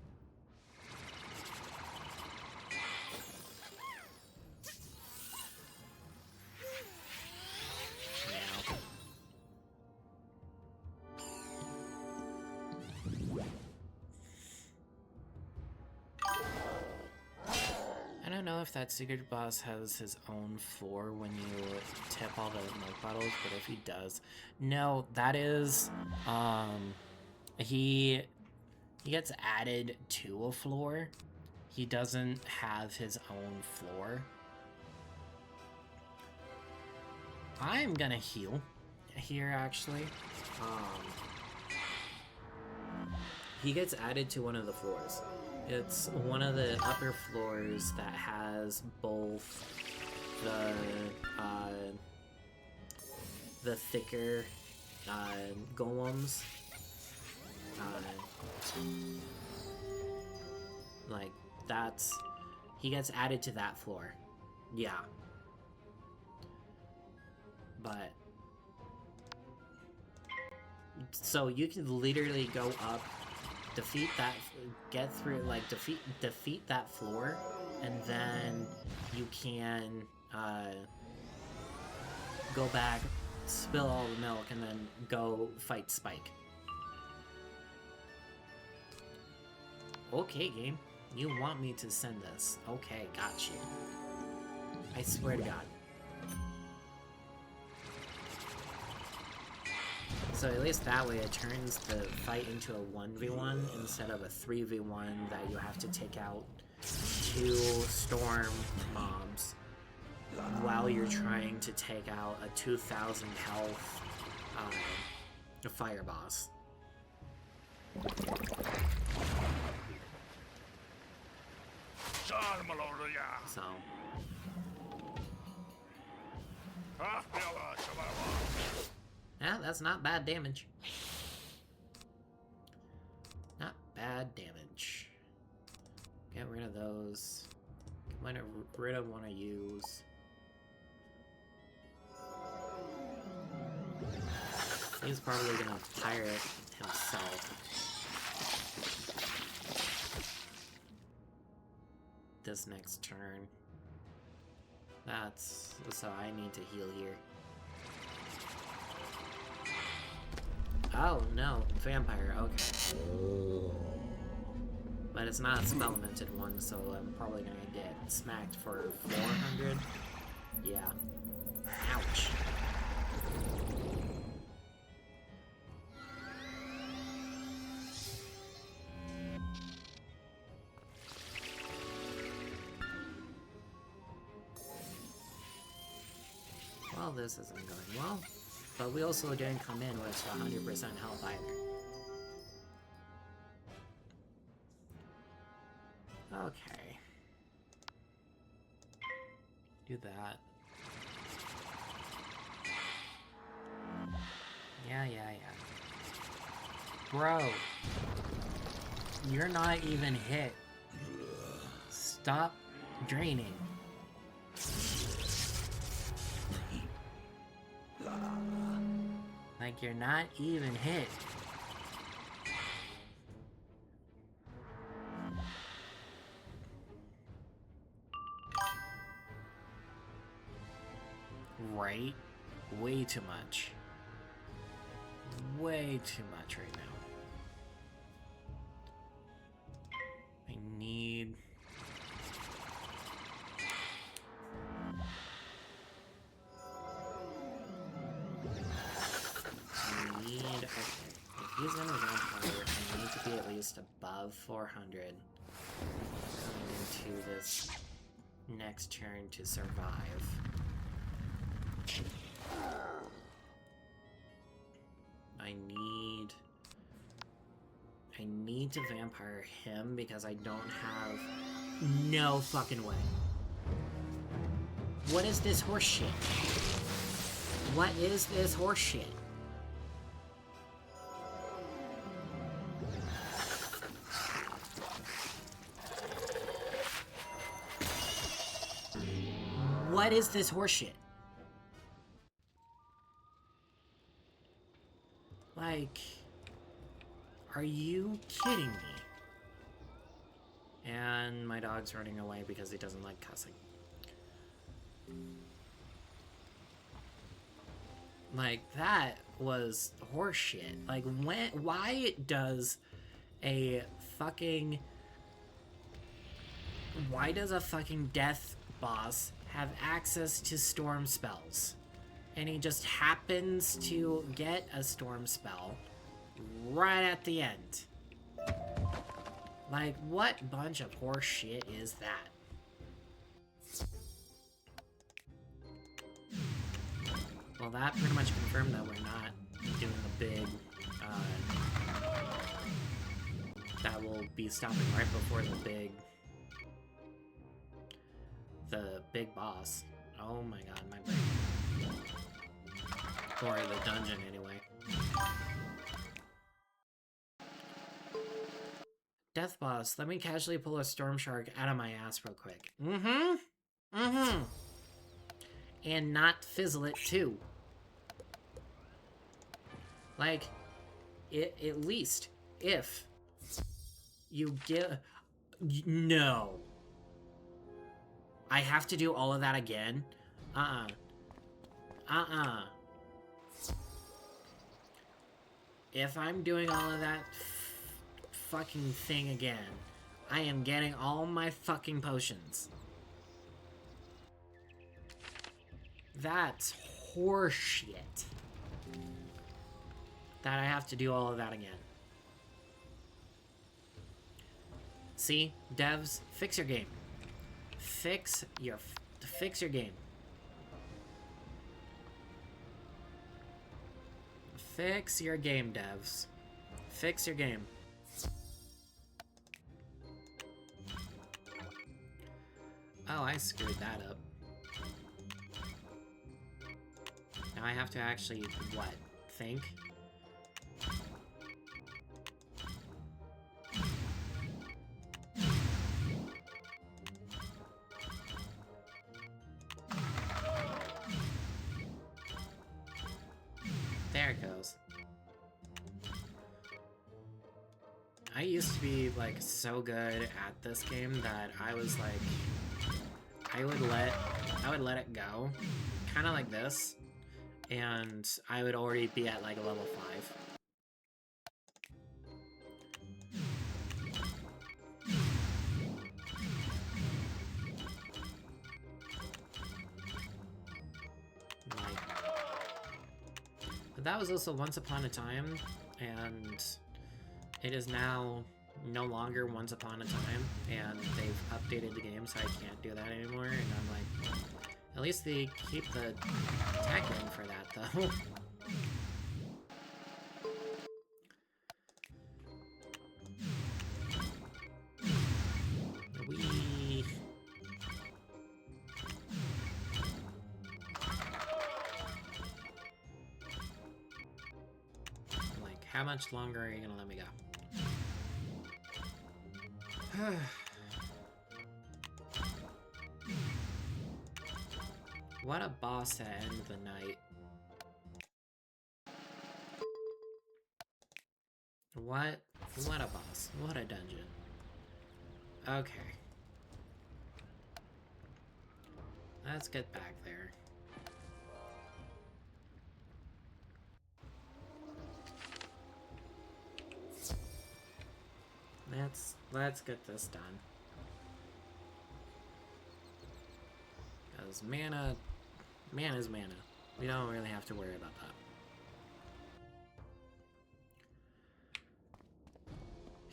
I don't know if that secret boss has his own floor when you tip all the milk bottles, but if he does, no, that is, he gets added to a floor. He doesn't have his own floor. I'm gonna heal here, actually. He gets added to one of the floors. It's one of the upper floors that has both the thicker golems. Like, he gets added to that floor. Yeah. But so you can literally go up, defeat that, get through, like, defeat that floor, and then you can go back, spill all the milk, and then go fight Spike. Okay, game. You want me to send this. Okay, got you. I swear to God. So at least that way it turns the fight into a 1v1 instead of a 3v1 that you have to take out 2 storm mobs while you're trying to take out a 2,000 health fire boss. So yeah, that's not bad damage. Not bad damage. Get rid of those. Get rid of one I use. He's probably gonna pirate himself. This next turn. That's... so I need to heal here. Oh, no. Vampire, okay. But it's not a spell-limited one, so I'm probably gonna get smacked for 400. Yeah. Ouch. Well, this isn't going well. But we also didn't come in with 100% health either. Okay. Do that. Yeah. Bro. You're not even hit. Stop draining. Like, you're not even hit. Right? Way too much. Way too much right now. I need... Okay. If he's gonna vampire, I need to be at least above 400 coming into this next turn to survive. I need to vampire him because I don't have no fucking way. What is this horse shit? What is this horse shit? What is this horseshit? Like, are you kidding me? And my dog's running away because he doesn't like cussing. Like, that was horseshit. Like, why does a fucking death boss have access to storm spells? And he just happens to get a storm spell right at the end. Like, what bunch of horse shit is that? Well, that pretty much confirmed that we're not doing the big, that will be stopping right before the big boss. Oh my god, my brain. Or the dungeon, anyway. Death boss, let me casually pull a storm shark out of my ass real quick. And not fizzle it, too. Like, at least, if you get... No. I have to do all of that again? If I'm doing all of that fucking thing again, I am getting all my fucking potions. That's horseshit. That I have to do all of that again. See? Devs, fix your game. Fix your game. Fix your game, devs. Fix your game. Oh, I screwed that up. Now I have to actually, what? Think? There it goes. I used to be, like, so good at this game that I was, like... I would let it go. Kinda like this. And I would already be at, like, level 5. But that was also once upon a time, and it is now no longer once upon a time, and they've updated the game so I can't do that anymore, and I'm like, At least they keep the attack in for that, though. Whee! Like, how much longer are you gonna let me go? What a boss to end the night. What a boss. What a dungeon. Okay. Let's get back there. Let's get this done. Because mana's mana. We don't really have to worry about that.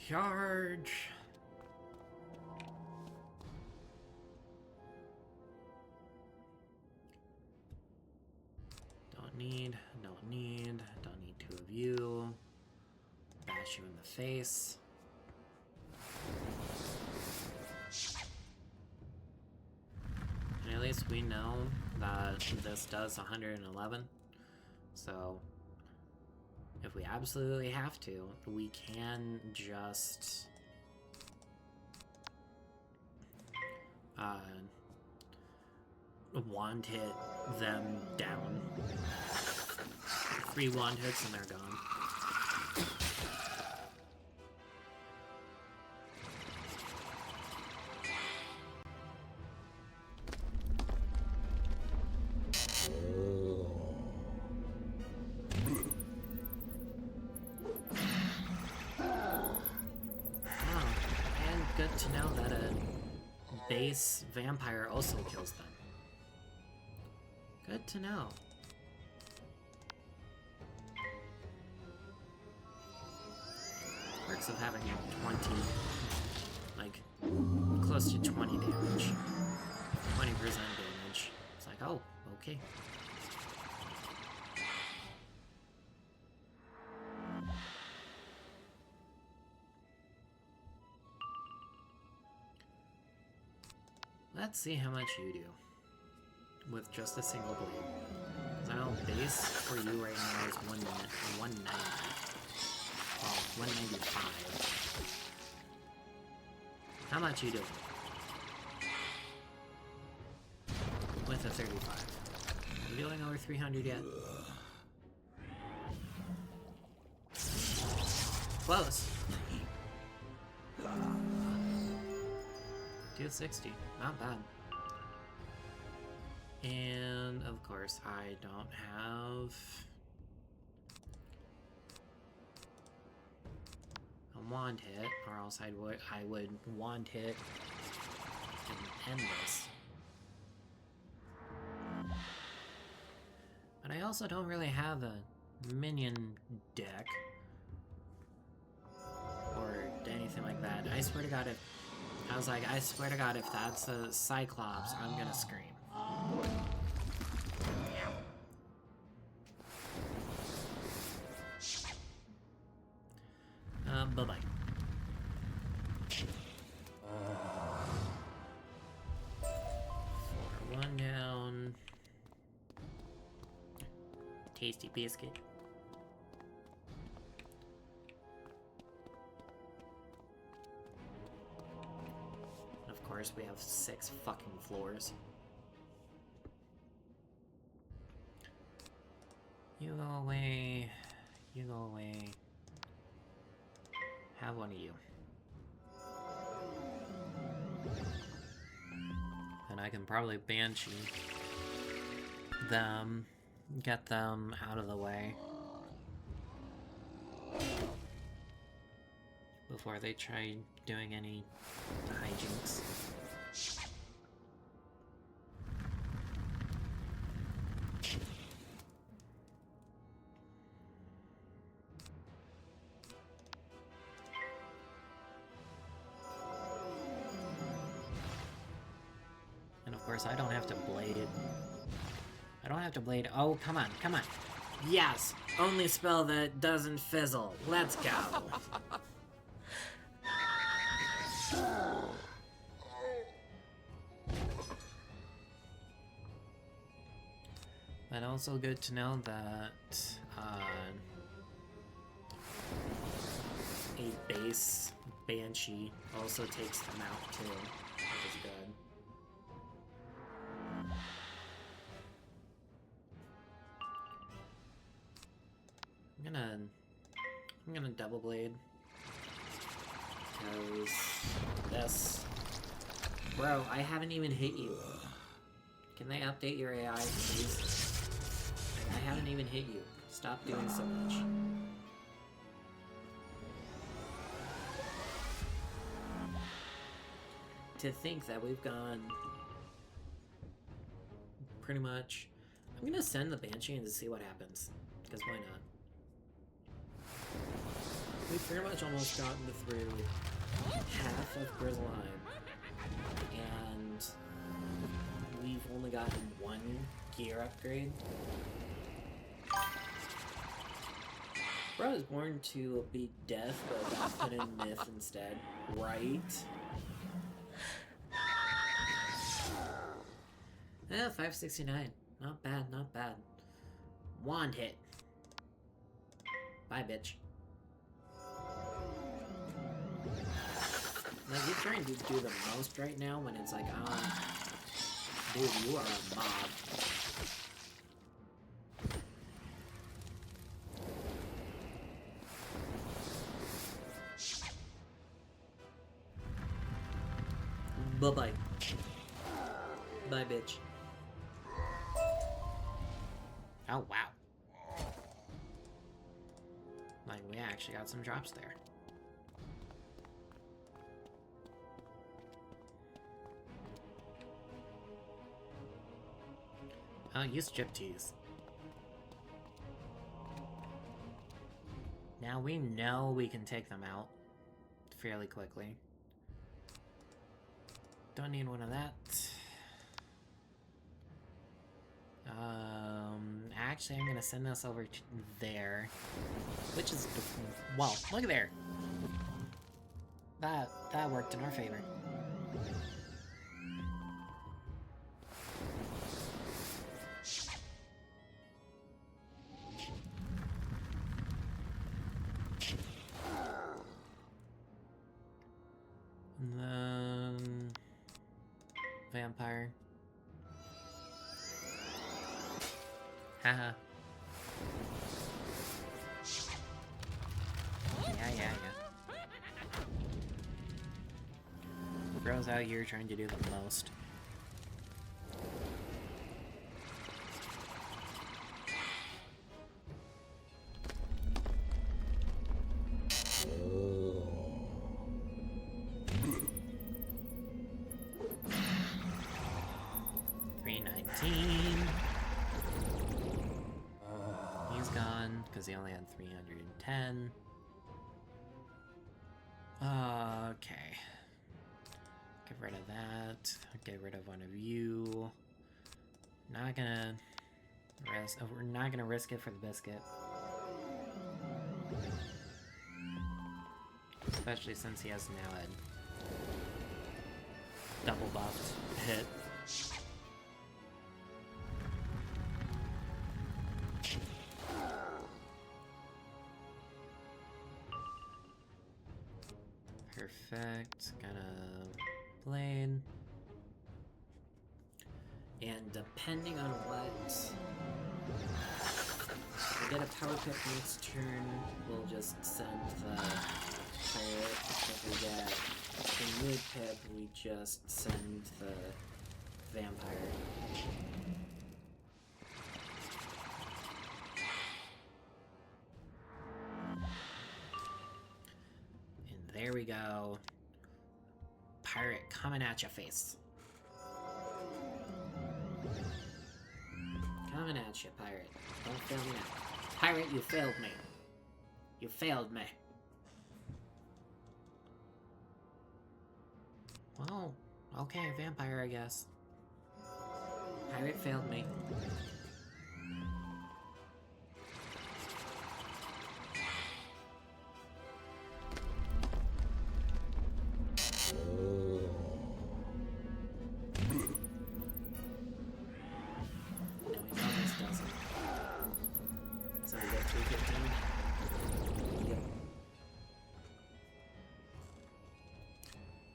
Charge! Don't need two of you. Bash you in the face. And at least we know that this does 111. So if we absolutely have to, we can just wand hit them down. 3 wand hits and they're gone. Good to know that a base vampire also kills them. Good to know. Perks of having 20, like, close to 20 damage. 20% damage. It's like, oh, okay. Let's see how much you do with just a single blade. Because I know base for you right now is 190. Well, 195. How much you do with a 35? You doing over 300 yet? Close. 260, not bad. And of course, I don't have a wand hit, or else I would wand hit and end this. But I also don't really have a minion deck or anything like that. I swear to God, I was like, I swear to God, if that's a Cyclops, I'm gonna scream. Bye-bye. For 1 down. Tasty biscuit. Of course, we have 6 fucking floors. You go away. You go away. Have one of you. And I can probably Banshee them, get them out of the way before they try doing any hijinks. course, I don't have to blade. I don't have to blade. Oh, come on, come on. Yes! Only spell that doesn't fizzle. Let's go. But also good to know that a base Banshee also takes them out too, which is good. I'm gonna double blade because this. Bro, I haven't even hit you. Can they update your AI, please? I haven't even hit you. Stop doing so much. To think that we've gone pretty much. I'm gonna send the Banshee and see what happens, because why not? We've pretty much almost gotten through half of Grizzleheim, and we've only gotten one gear upgrade. Bro was born to beat death, but got put in myth instead, right? Yeah, 569. Not bad, not bad. Wand hit. Bye, bitch. Like, you're trying to do the most right now when it's like, dude, you are a mob. Bye-bye. Bye, bitch. Oh, wow. Like, we actually got some drops there. Oh, use gypsies. Now we know we can take them out fairly quickly. Don't need one of that. Actually, I'm gonna send this over to there, which is, well, look at there. That worked in our favor. And then vampire. Haha. Yeah. Bro's out here trying to do the most. He's gone because he only had 310. Okay. Get rid of that. Get rid of one of you. Not gonna risk. We're not gonna risk it for the biscuit. Especially since he has now a double buffed hit. Perfect. Gonna blade. And depending on what we get a power pip next turn, we'll just send the pirate. If we get a mood pip, we just send the vampire. There we go. Pirate coming at your face. Coming at you, pirate. Don't fail me now. Pirate, you failed me. You failed me. Well, okay, vampire, I guess. Pirate failed me.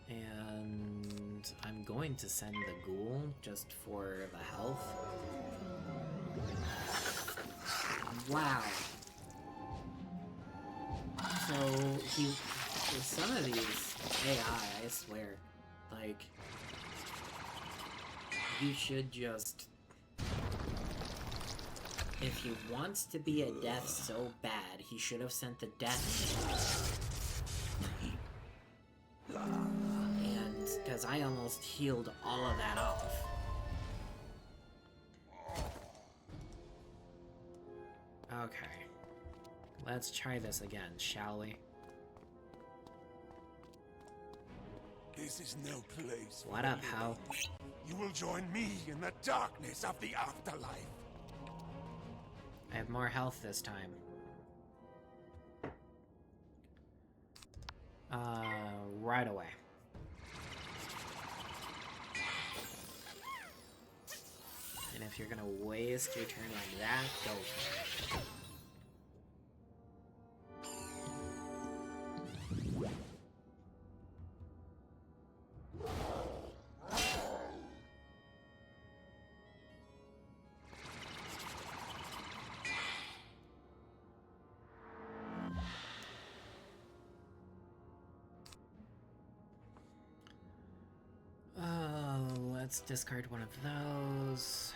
And I'm going to send the ghoul just for the health. Wow. So some of these AI, I swear, like, you should just, if he wants to be a death so bad, he should have sent the death. And, because I almost healed all of that off. Okay. Let's try this again, shall we? This is no place. What up, Hal? You will join me in the darkness of the afterlife. I have more health this time. Right away. And if you're gonna waste your turn like that, go for it. Let's discard one of those.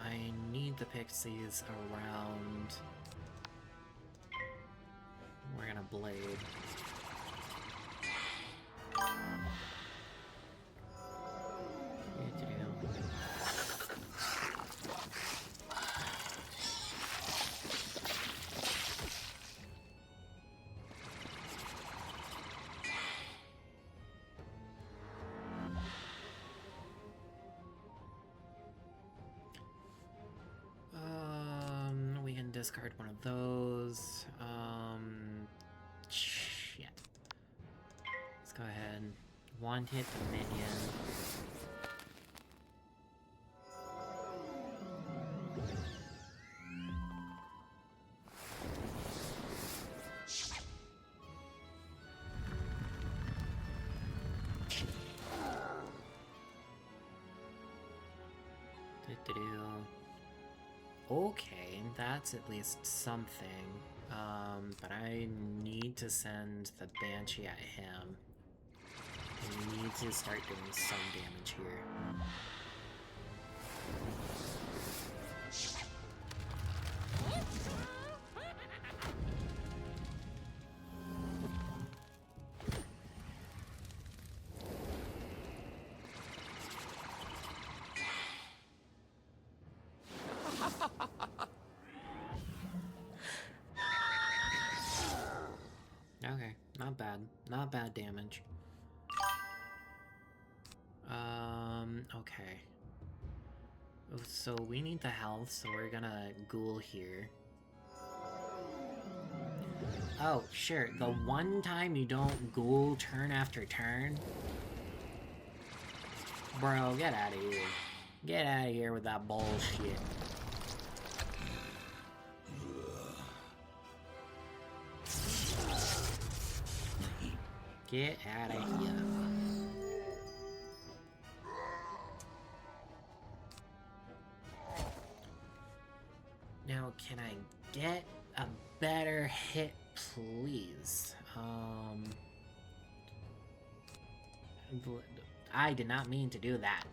I need the pixies around. We're gonna blade. We can discard one of those. Shit. Let's go ahead. One hit the minion. Okay, that's at least something. But I need to send the Banshee at him. I need to start doing some damage here. Okay, not bad. Not bad damage. Okay. So we need the health, so we're gonna ghoul here. Oh, sure. The one time you don't ghoul turn after turn? Bro, get out of here. Get out of here with that bullshit. Get out of here. Now, can I get a better hit, please? I did not mean to do that.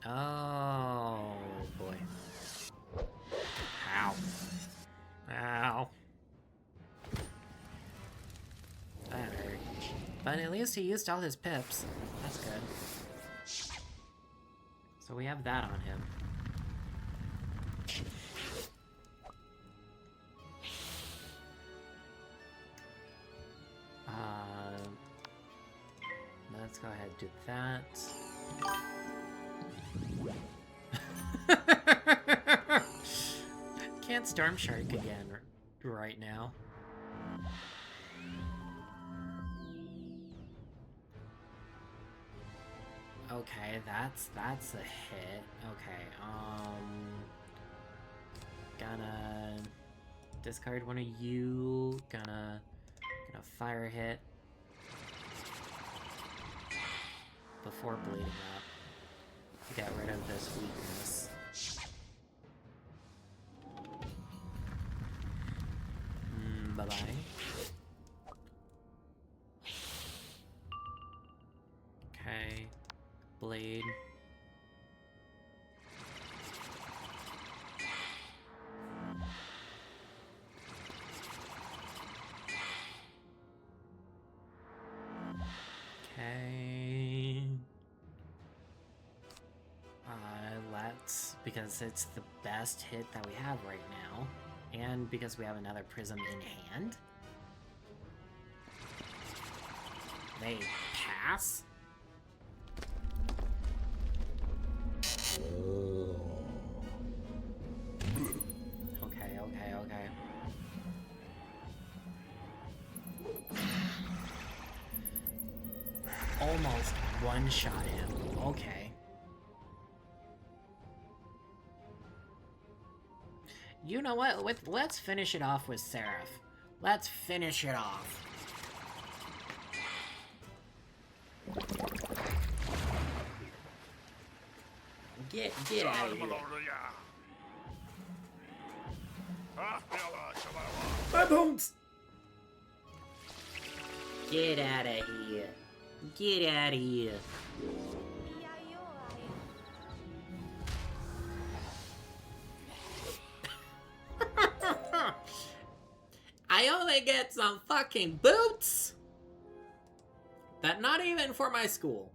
Oh, boy. Ow. Ow. That hurt. But at least he used all his pips. That's good. So we have that on him. let's go ahead and do that. Can't Storm Shark again right now. Okay, that's a hit. Okay, gonna discard one of you. Gonna fire hit before bleeding up to get rid of this weakness. Bye-bye. Okay. Blade. Okay. Let's, because it's the best hit that we have right now, and because we have another prism in hand. They pass? Okay. Almost one-shot him. Okay. You know what? Let's finish it off with Seraph. Let's finish it off. Get out of here. My bones! Get out of here. Get out of here. I only get some fucking boots? That not even for my school.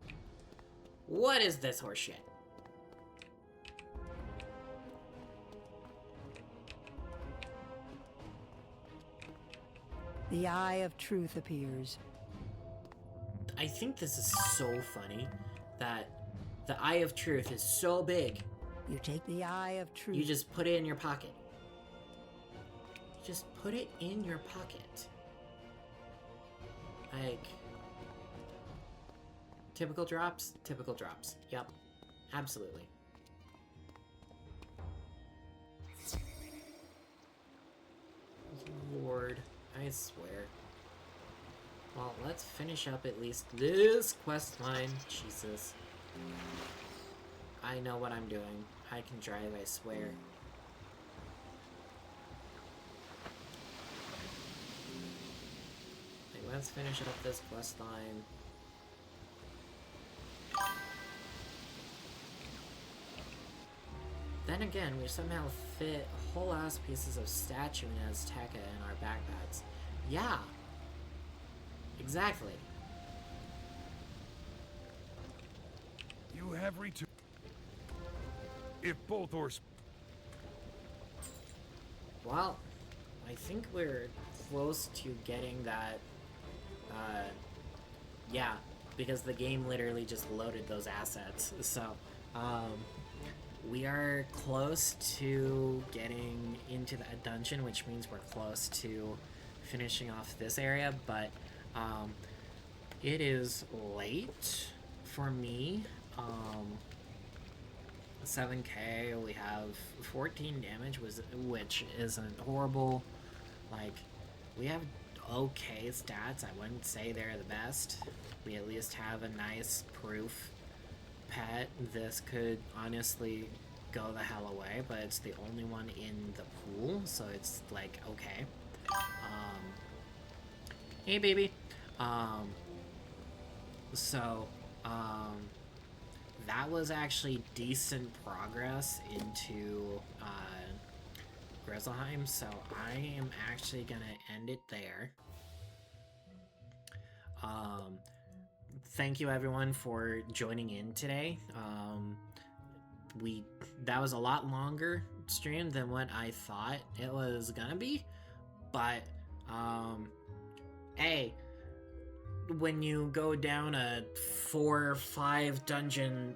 What is this horseshit? The Eye of Truth appears. I think this is so funny that the Eye of Truth is so big. You take the Eye of Truth. You just put it in your pocket. Just put it in your pocket. Like, typical drops? Typical drops. Yep. Absolutely. Lord, I swear. Well, let's finish up at least this quest line. Jesus. I know what I'm doing. I can drive, I swear. Okay, let's finish up this quest line. Then again, we somehow fit whole ass pieces of statue and Azteca in our backpacks. Yeah. Exactly. You have returned. If both or... Well, I think we're close to getting that, yeah, because the game literally just loaded those assets. So, we are close to getting into that dungeon, which means we're close to finishing off this area, but, it is late for me. 7k, we have 14 damage, which isn't horrible. Like, we have okay stats. I wouldn't say they're the best. We at least have a nice proof pet. This could honestly go the hell away, but it's the only one in the pool, so it's like, okay. Hey baby. That was actually decent progress into Grizzleheim, so I am actually gonna end it there. Thank you everyone for joining in today. That was a lot longer stream than what I thought it was gonna be, but hey, when you go down a 4 or 5 dungeon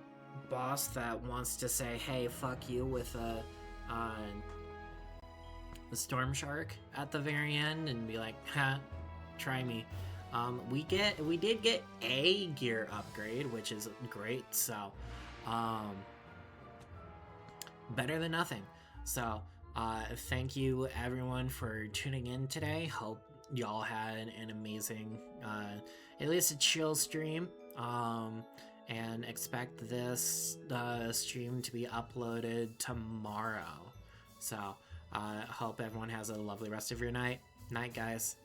boss that wants to say, hey, fuck you, with a storm shark at the very end and be like, ha, try me. We did get a gear upgrade, which is great, so better than nothing. So thank you everyone for tuning in today. Hope y'all had an amazing, at least a chill stream, and expect this stream to be uploaded tomorrow. So hope everyone has a lovely rest of your night. Night, guys.